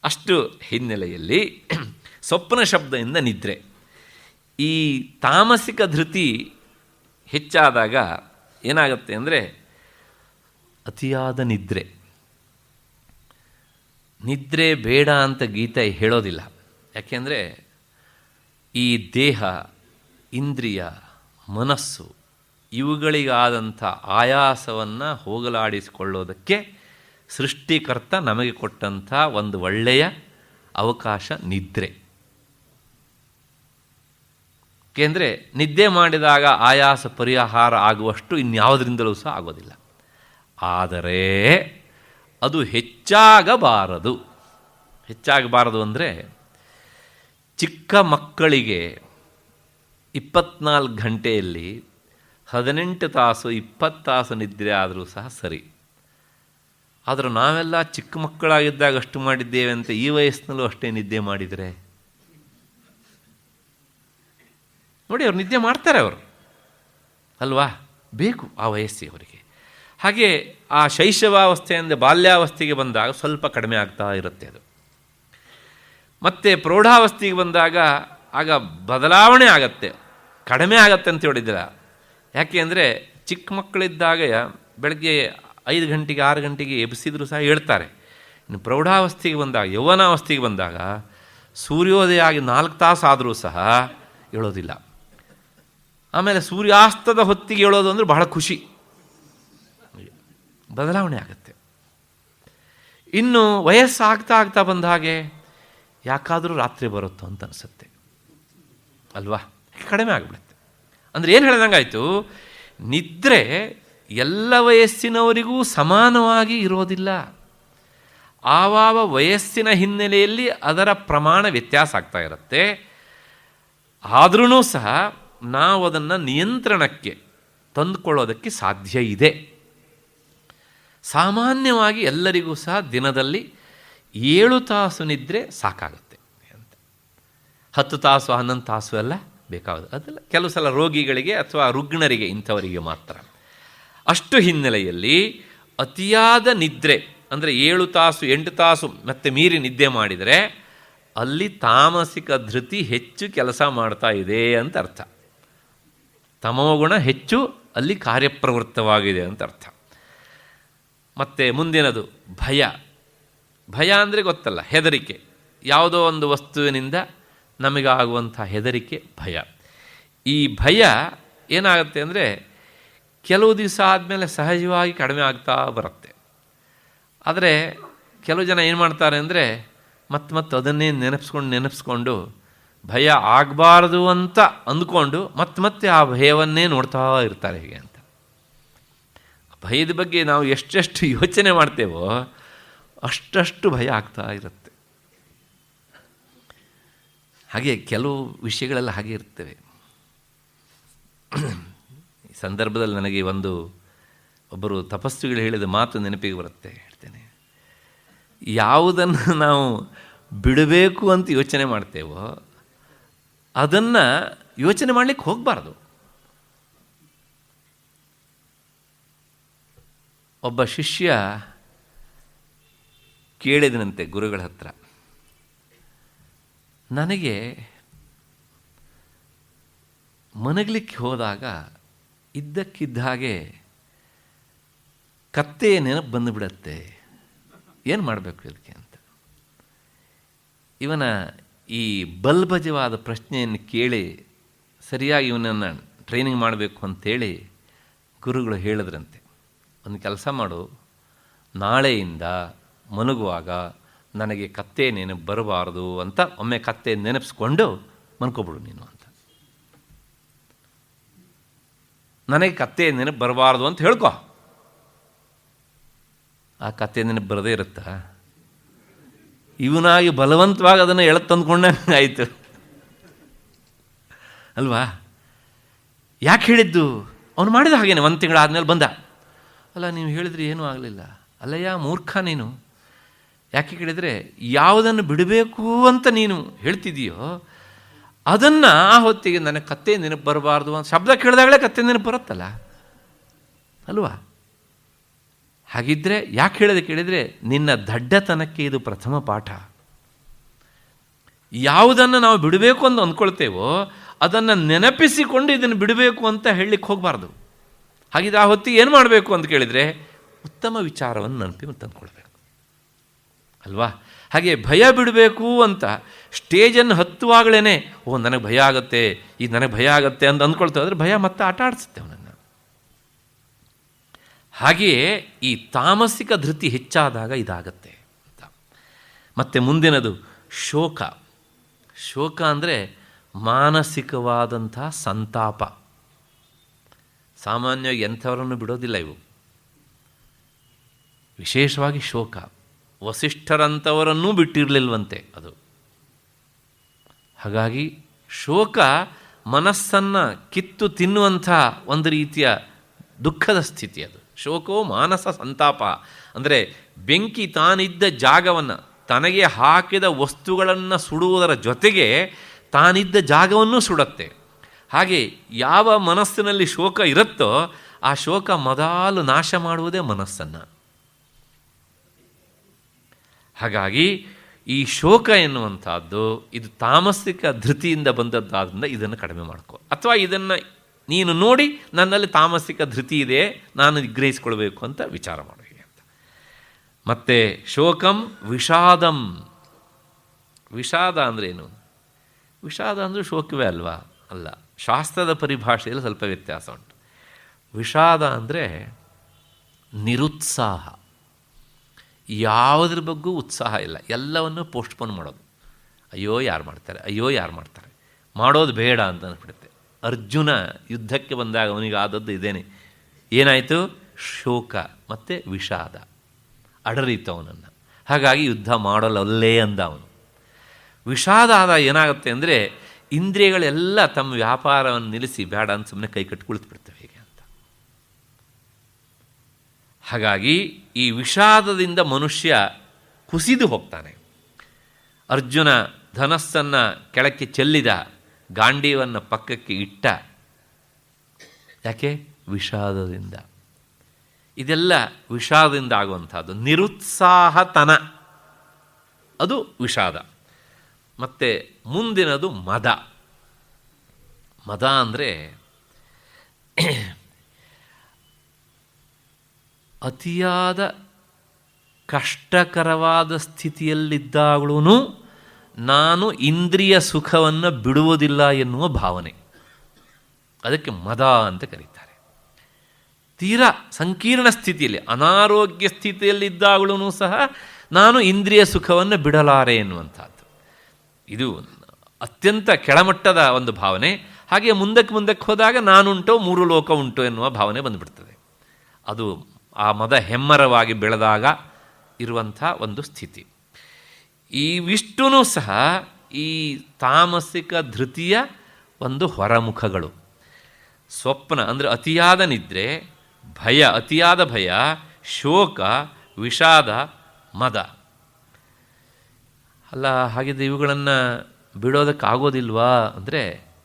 ಅಷ್ಟು ಹಿನ್ನೆಲೆಯಲ್ಲಿ ಸ್ವಪ್ನ ಶಬ್ದದಿಂದ ನಿದ್ರೆ. ಈ ತಾಮಸಿಕ ಧೃತಿ ಹೆಚ್ಚಾದಾಗ ಏನಾಗುತ್ತೆ ಅಂದರೆ ಅತಿಯಾದ ನಿದ್ರೆ. ನಿದ್ರೆ ಬೇಡ ಅಂತ ಗೀತೆ ಹೇಳೋದಿಲ್ಲ. ಯಾಕೆಂದರೆ ಈ ದೇಹ, ಇಂದ್ರಿಯ, ಮನಸ್ಸು ಇವುಗಳಿಗಾದಂಥ ಆಯಾಸವನ್ನು ಹೋಗಲಾಡಿಸಿಕೊಳ್ಳೋದಕ್ಕೆ ಸೃಷ್ಟಿಕರ್ತ ನಮಗೆ ಕೊಟ್ಟಂಥ ಒಂದು ಒಳ್ಳೆಯ ಅವಕಾಶ ನಿದ್ರೆ. ಏಕೆಂದರೆ ನಿದ್ದೆ ಮಾಡಿದಾಗ ಆಯಾಸ ಪರಿಹಾರ ಆಗುವಷ್ಟು ಇನ್ಯಾವುದರಿಂದಲೂ ಸಹ ಆಗೋದಿಲ್ಲ. ಆದರೆ ಅದು ಹೆಚ್ಚಾಗಬಾರದು. ಹೆಚ್ಚಾಗಬಾರದು ಅಂದರೆ ಚಿಕ್ಕ ಮಕ್ಕಳಿಗೆ 24 ಗಂಟೆಯಲ್ಲಿ 18 ತಾಸು 20 ತಾಸು ನಿದ್ರೆ ಆದರೂ ಸಹ ಸರಿ. ಆದರೆ ನಾವೆಲ್ಲ ಚಿಕ್ಕ ಮಕ್ಕಳಾಗಿದ್ದಾಗ ಅಷ್ಟು ಮಾಡಿದ್ದೇವೆ ಅಂತ ಈ ವಯಸ್ಸಿನಲ್ಲೂ ಅಷ್ಟೇ ನಿದ್ದೆ ಮಾಡಿದರೆ ನೋಡಿ, ಅವ್ರು ನಿದ್ದೆ ಮಾಡ್ತಾರೆ ಅವರು ಅಲ್ವಾ, ಬೇಕು ಆ ವಯಸ್ಸಿಗೆ. ಹಾಗೆ ಆ ಶೈಶವಾವಸ್ಥೆಯಿಂದ ಬಾಲ್ಯಾವಸ್ಥೆಗೆ ಬಂದಾಗ ಸ್ವಲ್ಪ ಕಡಿಮೆ ಆಗ್ತಾ ಇರುತ್ತೆ ಅದು. ಮತ್ತು ಪ್ರೌಢಾವಸ್ಥೆಗೆ ಬಂದಾಗ ಆಗ ಬದಲಾವಣೆ ಆಗತ್ತೆ, ಕಡಿಮೆ ಆಗತ್ತೆ ಅಂತ ಹೇಳಿದ್ದೀರ. ಯಾಕೆ ಅಂದರೆ ಚಿಕ್ಕ ಮಕ್ಕಳಿದ್ದಾಗ ಬೆಳಗ್ಗೆ 5 ಗಂಟೆಗೆ 6 ಗಂಟೆಗೆ ಎಬ್ಬಿಸಿದ್ರು ಸಹ ಹೇಳ್ತಾರೆ. ಇನ್ನು ಪ್ರೌಢಾವಸ್ಥೆಗೆ ಬಂದಾಗ, ಯೌವನಾವಸ್ಥೆಗೆ ಬಂದಾಗ ಸೂರ್ಯೋದಯ ಆಗಿ 4 ತಾಸು ಆದರೂ ಸಹ ಹೇಳೋದಿಲ್ಲ. ಆಮೇಲೆ ಸೂರ್ಯಾಸ್ತದ ಹೊತ್ತಿಗೆ ಹೇಳೋದು ಅಂದರೆ ಬಹಳ ಖುಷಿ. ಬದಲಾವಣೆ ಆಗುತ್ತೆ. ಇನ್ನು ವಯಸ್ಸಾಗ್ತಾ ಆಗ್ತಾ ಬಂದ ಹಾಗೆ ಯಾಕಾದರೂ ರಾತ್ರಿ ಬರುತ್ತೋ ಅಂತ ಅನಿಸುತ್ತೆ ಅಲ್ವಾ, ಕಡಿಮೆ ಆಗಿಬಿಡುತ್ತೆ. ಅಂದರೆ ಏನು ಹೇಳ್ದಂಗಾಯಿತು, ನಿದ್ರೆ ಎಲ್ಲ ವಯಸ್ಸಿನವರಿಗೂ ಸಮಾನವಾಗಿ ಇರೋದಿಲ್ಲ. ಆವಾವ ವಯಸ್ಸಿನ ಹಿನ್ನೆಲೆಯಲ್ಲಿ ಅದರ ಪ್ರಮಾಣ ವ್ಯತ್ಯಾಸ ಆಗ್ತಾ ಇರುತ್ತೆ. ಆದ್ರೂ ಸಹ ನಾವು ಅದನ್ನು ನಿಯಂತ್ರಣಕ್ಕೆ ತಂದುಕೊಳ್ಳೋದಕ್ಕೆ ಸಾಧ್ಯ ಇದೆ. ಸಾಮಾನ್ಯವಾಗಿ ಎಲ್ಲರಿಗೂ ಸಹ ದಿನದಲ್ಲಿ 7 ತಾಸು ನಿದ್ರೆ ಸಾಕಾಗುತ್ತೆ ಅಂತ. 10 ತಾಸು 11 ತಾಸು ಎಲ್ಲ ಬೇಕಾಗೋದು ಅದೆಲ್ಲ ಕೆಲವು ಸಲ ರೋಗಿಗಳಿಗೆ ಅಥವಾ ರುಗ್ಣರಿಗೆ, ಇಂಥವರಿಗೆ ಮಾತ್ರ. ಅಷ್ಟು ಹಿನ್ನೆಲೆಯಲ್ಲಿ ಅತಿಯಾದ ನಿದ್ರೆ ಅಂದರೆ 7 ತಾಸು 8 ತಾಸು ಮತ್ತೆ ಮೀರಿ ನಿದ್ದೆ ಮಾಡಿದರೆ ಅಲ್ಲಿ ತಾಮಸಿಕ ಧೃತಿ ಹೆಚ್ಚು ಕೆಲಸ ಮಾಡ್ತಾ ಇದೆ ಅಂತ ಅರ್ಥ. ತಮೋಗುಣ ಹೆಚ್ಚು ಅಲ್ಲಿ ಕಾರ್ಯಪ್ರವೃತ್ತವಾಗಿದೆ ಅಂತ ಅರ್ಥ. ಮತ್ತು ಮುಂದಿನದು ಭಯ. ಭಯ ಅಂದರೆ ಗೊತ್ತಲ್ಲ, ಹೆದರಿಕೆ. ಯಾವುದೋ ಒಂದು ವಸ್ತುವಿನಿಂದ ನಮಗಾಗುವಂಥ ಹೆದರಿಕೆ ಭಯ. ಈ ಭಯ ಏನಾಗುತ್ತೆ ಅಂದರೆ ಕೆಲವು ದಿವಸ ಆದಮೇಲೆ ಸಹಜವಾಗಿ ಕಡಿಮೆ ಆಗ್ತಾ ಬರುತ್ತೆ. ಆದರೆ ಕೆಲವು ಜನ ಏನು ಮಾಡ್ತಾರೆ ಅಂದರೆ ಮತ್ತೆ ಅದನ್ನೇ ನೆನಪಿಸ್ಕೊಂಡು ಭಯ ಆಗಬಾರ್ದು ಅಂತ ಅಂದ್ಕೊಂಡು ಮತ್ತೆ ಆ ಭಯವನ್ನೇ ನೋಡ್ತಾ ಇರ್ತಾರೆ ಹೀಗೆ ಅಂತ. ಭಯದ ಬಗ್ಗೆ ನಾವು ಎಷ್ಟೆಷ್ಟು ಯೋಚನೆ ಮಾಡ್ತೇವೋ ಅಷ್ಟಷ್ಟು ಭಯ ಆಗ್ತಾ ಇರುತ್ತೆ. ಹಾಗೆ ಕೆಲವು ವಿಷಯಗಳೆಲ್ಲ ಹಾಗೆ ಇರ್ತವೆ. ಈ ಸಂದರ್ಭದಲ್ಲಿ ನನಗೆ ಒಬ್ಬರು ತಪಸ್ವಿಗಳು ಹೇಳಿದ ಮಾತು ನೆನಪಿಗೆ ಬರುತ್ತೆ, ಹೇಳ್ತೇನೆ. ಯಾವುದನ್ನು ನಾವು ಬಿಡಬೇಕು ಅಂತ ಯೋಚನೆ ಮಾಡ್ತೇವೋ ಅದನ್ನು ಯೋಚನೆ ಮಾಡಲಿಕ್ಕೆ ಹೋಗಬಾರ್ದು. ಒಬ್ಬ ಶಿಷ್ಯ ಕೇಳಿದನಂತೆ ಗುರುಗಳ ಹತ್ರ, ನನಗೆ ಮನಗಲಿಕ್ಕೆ ಹೋದಾಗ ಇದ್ದಕ್ಕಿದ್ದ ಹಾಗೆ ಕತ್ತೆ ನೆನಪು ಬಂದುಬಿಡತ್ತೆ, ಏನು ಮಾಡಬೇಕು ಇದಕ್ಕೆ ಅಂತ. ಇವನ ಈ ಬಲ್ಬಜವಾದ ಪ್ರಶ್ನೆಯನ್ನು ಕೇಳಿ ಸರಿಯಾಗಿ ಇವನನ್ನು ಟ್ರೈನಿಂಗ್ ಮಾಡಬೇಕು ಅಂತೇಳಿ ಗುರುಗಳು ಹೇಳಿದ್ರಂತೆ, ಒಂದು ಕೆಲಸ ಮಾಡು, ನಾಳೆಯಿಂದ ಮಲಗುವಾಗ ನನಗೆ ಕತ್ತೆ ನೆನಪು ಬರಬಾರ್ದು ಅಂತ ಒಮ್ಮೆ ಕತ್ತೆ ನೆನಪಿಸ್ಕೊಂಡು ಮನ್ಕೊಬಿಡು ನೀನು ಅಂತ. ನನಗೆ ಕತ್ತೆ ನೆನಪು ಬರಬಾರ್ದು ಅಂತ ಹೇಳ್ಕೊ. ಆ ಕತ್ತೆ ನೆನಪು ಬರದೇ ಇರುತ್ತಾ? ಇವನಾಗಿ ಬಲವಂತವಾಗಿ ಅದನ್ನು ಎಳತ್ತಂದ್ಕೊಂಡಂಗೆ ಆಯಿತು ಅಲ್ವಾ. ಯಾಕೆ ಹೇಳಿದ್ದು? ಅವನು ಮಾಡಿದ ಹಾಗೇನೆ. 1 ತಿಂಗಳಾದ್ಮೇಲೆ ಬಂದ. ಅಲ್ಲ, ನೀವು ಹೇಳಿದ್ರಿ ಏನೂ ಆಗಲಿಲ್ಲ. ಅಲ್ಲಯ್ಯ ಮೂರ್ಖ ನೀನು, ಯಾಕೆ ಕೇಳಿದರೆ, ಯಾವುದನ್ನು ಬಿಡಬೇಕು ಅಂತ ನೀನು ಹೇಳ್ತಿದೆಯೋ ಅದನ್ನು ಆ ಹೊತ್ತಿಗೆ ನನಗೆ ಕತ್ತೆ ನೆನಪು ಬರಬಾರ್ದು ಅಂತ ಶಬ್ದ ಕೇಳಿದಾಗಲೇ ಕತ್ತೆ ನೆನಪು ಬರುತ್ತಲ್ಲ ಅಲ್ವಾ? ಹಾಗಿದ್ದರೆ ಯಾಕೆ ಹೇಳೋದು ಕೇಳಿದರೆ, ನಿನ್ನ ದಡ್ಡತನಕ್ಕೆ ಇದು ಪ್ರಥಮ ಪಾಠ. ಯಾವುದನ್ನು ನಾವು ಬಿಡಬೇಕು ಅಂತ ಅಂದ್ಕೊಳ್ತೇವೋ ಅದನ್ನು ನೆನಪಿಸಿಕೊಂಡು ಇದನ್ನು ಬಿಡಬೇಕು ಅಂತ ಹೇಳಲಿಕ್ಕೆ ಹೋಗಬಾರ್ದು. ಹಾಗಿದ್ರೆ ಆ ಹೊತ್ತಿಗೆ ಏನು ಮಾಡಬೇಕು ಅಂತ ಕೇಳಿದರೆ, ಉತ್ತಮ ವಿಚಾರವನ್ನು ನೆನಪಿ ತಂದುಕೊಳ್ಬೇಕು ಅಲ್ವಾ? ಹಾಗೆ ಭಯ ಬಿಡಬೇಕು ಅಂತ ಸ್ಟೇಜನ್ನು ಹತ್ತುವಾಗಲೇ ನನಗೆ ಭಯ ಆಗುತ್ತೆ, ಈಗ ನನಗೆ ಭಯ ಆಗುತ್ತೆ ಅಂತ ಅಂದ್ಕೊಳ್ತಾ ಹೋದರೆ ಭಯ ಮತ್ತೆ ಆಟ ಆಡಿಸುತ್ತೆ ಅವನನ್ನು. ಹಾಗೆಯೇ ಈ ತಾಮಸಿಕ ಧೃತಿ ಹೆಚ್ಚಾದಾಗ ಇದಾಗತ್ತೆ ಅಂತ. ಮತ್ತು ಮುಂದಿನದು ಶೋಕ. ಶೋಕ ಅಂದರೆ ಮಾನಸಿಕವಾದಂಥ ಸಂತಾಪ. ಸಾಮಾನ್ಯವಾಗಿ ಎಂಥವರನ್ನು ಬಿಡೋದಿಲ್ಲ ಇವು, ವಿಶೇಷವಾಗಿ ಶೋಕ. ವಸಿಷ್ಠರಂಥವರನ್ನೂ ಬಿಟ್ಟಿರಲಿಲ್ವಂತೆ ಅದು. ಹಾಗಾಗಿ ಶೋಕ ಮನಸ್ಸನ್ನು ಕಿತ್ತು ತಿನ್ನುವಂಥ ಒಂದು ರೀತಿಯ ದುಃಖದ ಸ್ಥಿತಿ ಅದು. ಶೋಕವು ಮಾನಸ ಸಂತಾಪ ಅಂದರೆ ಬೆಂಕಿ ತಾನಿದ್ದ ಜಾಗವನ್ನು, ತನಗೆ ಹಾಕಿದ ವಸ್ತುಗಳನ್ನು ಸುಡುವುದರ ಜೊತೆಗೆ ತಾನಿದ್ದ ಜಾಗವನ್ನು ಸುಡುತ್ತೆ. ಹಾಗೆ ಯಾವ ಮನಸ್ಸಿನಲ್ಲಿ ಶೋಕ ಇರುತ್ತೋ ಆ ಶೋಕ ಮೊದಲು ನಾಶ ಮಾಡುವುದೇ ಮನಸ್ಸನ್ನು. ಹಾಗಾಗಿ ಈ ಶೋಕ ಎನ್ನುವಂಥದ್ದು ಇದು ತಾಮಸಿಕ ಧೃತಿಯಿಂದ ಬಂದದ್ದಾದ್ದರಿಂದ ಇದನ್ನು ಕಡಿಮೆ ಮಾಡ್ಕೋ. ಅಥವಾ ಇದನ್ನು ನೀನು ನೋಡಿ ನನ್ನಲ್ಲಿ ತಾಮಸಿಕ ಧೃತಿ ಇದೆ, ನಾನು ನಿಗ್ರಹಿಸ್ಕೊಳ್ಬೇಕು ಅಂತ ವಿಚಾರ ಮಾಡುವೆ ಅಂತ. ಮತ್ತು ಶೋಕಂ ವಿಷಾದಂ. ವಿಷಾದ ಅಂದ್ರೇನು? ವಿಷಾದ ಅಂದರೆ ಶೋಕವೇ ಅಲ್ವಾ? ಅಲ್ಲ, ಶಾಸ್ತ್ರದ ಪರಿಭಾಷೆಯಲ್ಲಿ ಸ್ವಲ್ಪ ವ್ಯತ್ಯಾಸ ಉಂಟು. ವಿಷಾದ ಅಂದರೆ ನಿರುತ್ಸಾಹ, ಯಾವುದ್ರ ಬಗ್ಗೂ ಉತ್ಸಾಹ ಇಲ್ಲ, ಎಲ್ಲವನ್ನು ಪೋಸ್ಟ್ಪೋನ್ ಮಾಡೋದು. ಅಯ್ಯೋ ಯಾರು ಮಾಡ್ತಾರೆ, ಅಯ್ಯೋ ಯಾರು ಮಾಡ್ತಾರೆ, ಮಾಡೋದು ಬೇಡ ಅಂತ ಅನ್ಬಿಡುತ್ತೆ. ಅರ್ಜುನ ಯುದ್ಧಕ್ಕೆ ಬಂದಾಗ ಅವನಿಗೆ ಆದದ್ದು ಇದೇನೆ. ಏನಾಯಿತು? ಶೋಕ ಮತ್ತು ವಿಷಾದ ಅಡರಿತು ಅವನನ್ನು. ಹಾಗಾಗಿ ಯುದ್ಧ ಮಾಡಲಲ್ಲೇ ಅಂದ ಅವನು. ವಿಷಾದ ಆದಾಗ ಏನಾಗುತ್ತೆ ಅಂದರೆ ಇಂದ್ರಿಯಗಳೆಲ್ಲ ತಮ್ಮ ವ್ಯಾಪಾರವನ್ನು ನಿಲ್ಲಿಸಿ ಬೇಡ ಅಂತ ಸುಮ್ಮನೆ ಕೈ ಕಟ್ಟಿ ಕುಳಿತುಬಿಡ್ತವೆ ಹೇಗೆ ಅಂತ. ಹಾಗಾಗಿ ಈ ವಿಷಾದದಿಂದ ಮನುಷ್ಯ ಕುಸಿದು ಹೋಗ್ತಾನೆ. ಅರ್ಜುನ ಧನಸ್ಸನ್ನು ಕೆಳಕ್ಕೆ ಚೆಲ್ಲಿದ, ಗಾಂಡೀವನ್ನು ಪಕ್ಕಕ್ಕೆ ಇಟ್ಟ. ಯಾಕೆ? ವಿಷಾದದಿಂದ. ಇದೆಲ್ಲ ವಿಷಾದದಿಂದ ಆಗುವಂಥದ್ದು. ನಿರುತ್ಸಾಹತನ ಅದು ವಿಷಾದ. ಮತ್ತು ಮುಂದಿನದು ಮದ. ಮದ ಅಂದರೆ ಅತಿಯಾದ ಕಷ್ಟಕರವಾದ ಸ್ಥಿತಿಯಲ್ಲಿದ್ದಾಗಲೂ ನಾನು ಇಂದ್ರಿಯ ಸುಖವನ್ನು ಬಿಡುವುದಿಲ್ಲ ಎನ್ನುವ ಭಾವನೆ. ಅದಕ್ಕೆ ಮದ ಅಂತ ಕರೀತಾರೆ. ತೀರಾ ಸಂಕೀರ್ಣ ಸ್ಥಿತಿಯಲ್ಲಿ, ಅನಾರೋಗ್ಯ ಸ್ಥಿತಿಯಲ್ಲಿದ್ದಾಗಲೂ ಸಹ ನಾನು ಇಂದ್ರಿಯ ಸುಖವನ್ನು ಬಿಡಲಾರೆ ಎನ್ನುವಂಥದ್ದು. ಇದು ಅತ್ಯಂತ ಕೆಳಮಟ್ಟದ ಒಂದು ಭಾವನೆ. ಹಾಗೆ ಮುಂದಕ್ಕೆ ಹೋದಾಗ ನಾನುಂಟೋ ಮೂರು ಲೋಕ ಉಂಟು ಎನ್ನುವ ಭಾವನೆ ಬಂದುಬಿಡ್ತದೆ. ಅದು ಆ ಮದ ಹೆಮ್ಮರವಾಗಿ ಬೆಳೆದಾಗ ಇರುವಂಥ ಒಂದು ಸ್ಥಿತಿ. ಈ ವಿಷ್ಣುನೂ ಸಹ ಈ ತಾಮಸಿಕ ಧೃತಿಯ ಒಂದು ಹೊರಮುಖಗಳು. ಸ್ವಪ್ನ ಅಂದರೆ ಅತಿಯಾದ ನಿದ್ರೆ, ಭಯ, ಅತಿಯಾದ ಭಯ, ಶೋಕ, ವಿಷಾದ, ಮದ. ಅಲ್ಲ, ಹಾಗಿದ್ರೆ ಇವುಗಳನ್ನು ಬಿಡೋದಕ್ಕಾಗೋದಿಲ್ವಾ ಅಂದರೆ,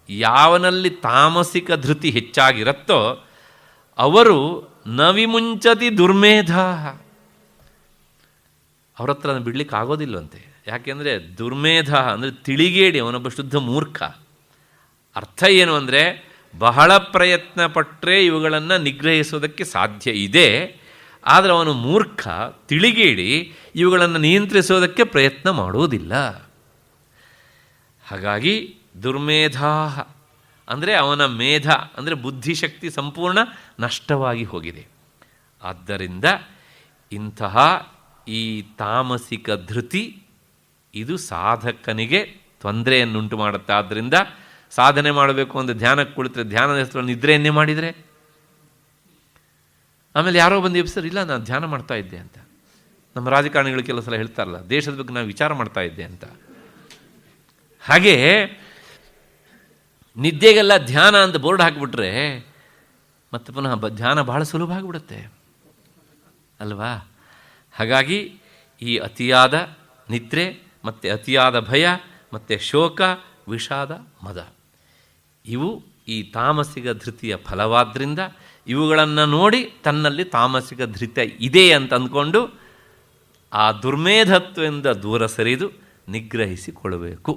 ಯಾವನಲ್ಲಿ ತಾಮಸಿಕ ಧೃತಿ ಹೆಚ್ಚಾಗಿರುತ್ತೋ ಅವರು ನ ವಿಮುಂಚತಿ ದುರ್ಮೇಧ. ಅವ್ರ ಹತ್ರ ಅದನ್ನು ಬಿಡಲಿಕ್ಕೆ ಆಗೋದಿಲ್ವಂತೆ. ಯಾಕೆಂದರೆ ದುರ್ಮೇಧ ಅಂದರೆ ತಿಳಿಗೇಡಿ, ಅವನೊಬ್ಬ ಶುದ್ಧ ಮೂರ್ಖ. ಅರ್ಥ ಏನು ಅಂದರೆ, ಬಹಳ ಪ್ರಯತ್ನ ಪಟ್ಟರೆ ಇವುಗಳನ್ನು ನಿಗ್ರಹಿಸೋದಕ್ಕೆ ಸಾಧ್ಯ ಇದೆ, ಆದರೆ ಅವನು ಮೂರ್ಖ, ತಿಳಿಗೇಡಿ, ಇವುಗಳನ್ನು ನಿಯಂತ್ರಿಸೋದಕ್ಕೆ ಪ್ರಯತ್ನ ಮಾಡುವುದಿಲ್ಲ. ಹಾಗಾಗಿ ದುರ್ಮೇಧಾ ಅಂದರೆ ಅವನ ಮೇಧ ಅಂದರೆ ಬುದ್ಧಿಶಕ್ತಿ ಸಂಪೂರ್ಣ ನಷ್ಟವಾಗಿ ಹೋಗಿದೆ. ಆದ್ದರಿಂದ ಇಂತಹ ಈ ತಾಮಸಿಕ ಧೃತಿ ಇದು ಸಾಧಕನಿಗೆ ತೊಂದರೆಯನ್ನುಂಟು ಮಾಡುತ್ತೆ. ಆದ್ದರಿಂದ ಸಾಧನೆ ಮಾಡಬೇಕು ಅಂದರೆ ಧ್ಯಾನಕ್ಕೆ ಕುಳಿತರೆ, ಧ್ಯಾನದ ಹೆಸರು ನಿದ್ರೆಯನ್ನೇ ಮಾಡಿದರೆ, ಆಮೇಲೆ ಯಾರೋ ಬಂದು ಎಬ್ಸರ್, ಇಲ್ಲ ನಾನು ಧ್ಯಾನ ಮಾಡ್ತಾ ಇದ್ದೆ ಅಂತ. ನಮ್ಮ ರಾಜಕಾರಣಿಗಳು ಕೆಲವು ಸಲ ಹೇಳ್ತಾರಲ್ಲ, ದೇಶದ ಬಗ್ಗೆ ನಾನು ವಿಚಾರ ಮಾಡ್ತಾ ಇದ್ದೆ ಅಂತ. ಹಾಗೆ ನಿದ್ದೆಗೆಲ್ಲ ಧ್ಯಾನ ಅಂತ ಬೋರ್ಡ್ ಹಾಕಿಬಿಟ್ರೆ ಮತ್ತೆ ಪುನಃ ಧ್ಯಾನ ಬಹಳ ಸುಲಭ ಆಗಿಬಿಡುತ್ತೆ ಅಲ್ವಾ? ಹಾಗಾಗಿ ಈ ಅತಿಯಾದ ನಿದ್ರೆ ಮತ್ತು ಅತಿಯಾದ ಭಯ ಮತ್ತು ಶೋಕ, ವಿಷಾದ, ಮದ ಇವು ಈ ತಾಮಸಿಕ ಧೃತಿಯ ಫಲವಾದ್ದರಿಂದ ಇವುಗಳನ್ನು ನೋಡಿ ತನ್ನಲ್ಲಿ ತಾಮಸಿಕ ಧೃತಿ ಇದೆ ಅಂತ ಅಂದ್ಕೊಂಡು ಆ ದುರ್ಮೇಧತ್ವದಿಂದ ದೂರ ಸರಿದು ನಿಗ್ರಹಿಸಿಕೊಳ್ಳಬೇಕು.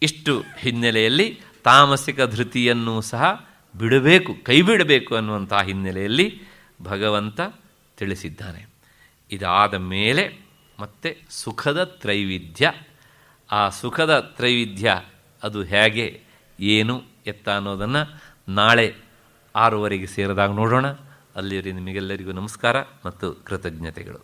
ಇಷ್ಟು ಹಿನ್ನೆಲೆಯಲ್ಲಿ ತಾಮಸಿಕ ಧೃತಿಯನ್ನು ಸಹ ಬಿಡಬೇಕು, ಕೈ ಬಿಡಬೇಕು ಅನ್ನುವಂಥ ಹಿನ್ನೆಲೆಯಲ್ಲಿ ಭಗವಂತ ತಿಳಿಸಿದ್ದಾನೆ. ಇದಾದ ಮೇಲೆ ಮತ್ತೆ ಸುಖದ ತ್ರೈವಿಧ್ಯ. ಆ ಸುಖದ ತ್ರೈವಿಧ್ಯ ಅದು ಹೇಗೆ, ಏನು, ಎತ್ತ ಅನ್ನೋದನ್ನು ನಾಳೆ 6:15 ಸೇರಿದಾಗ ನೋಡೋಣ. ಅಲ್ಲಿವರೆಗೆ ನಿಮಗೆಲ್ಲರಿಗೂ ನಮಸ್ಕಾರ ಮತ್ತು ಕೃತಜ್ಞತೆಗಳು.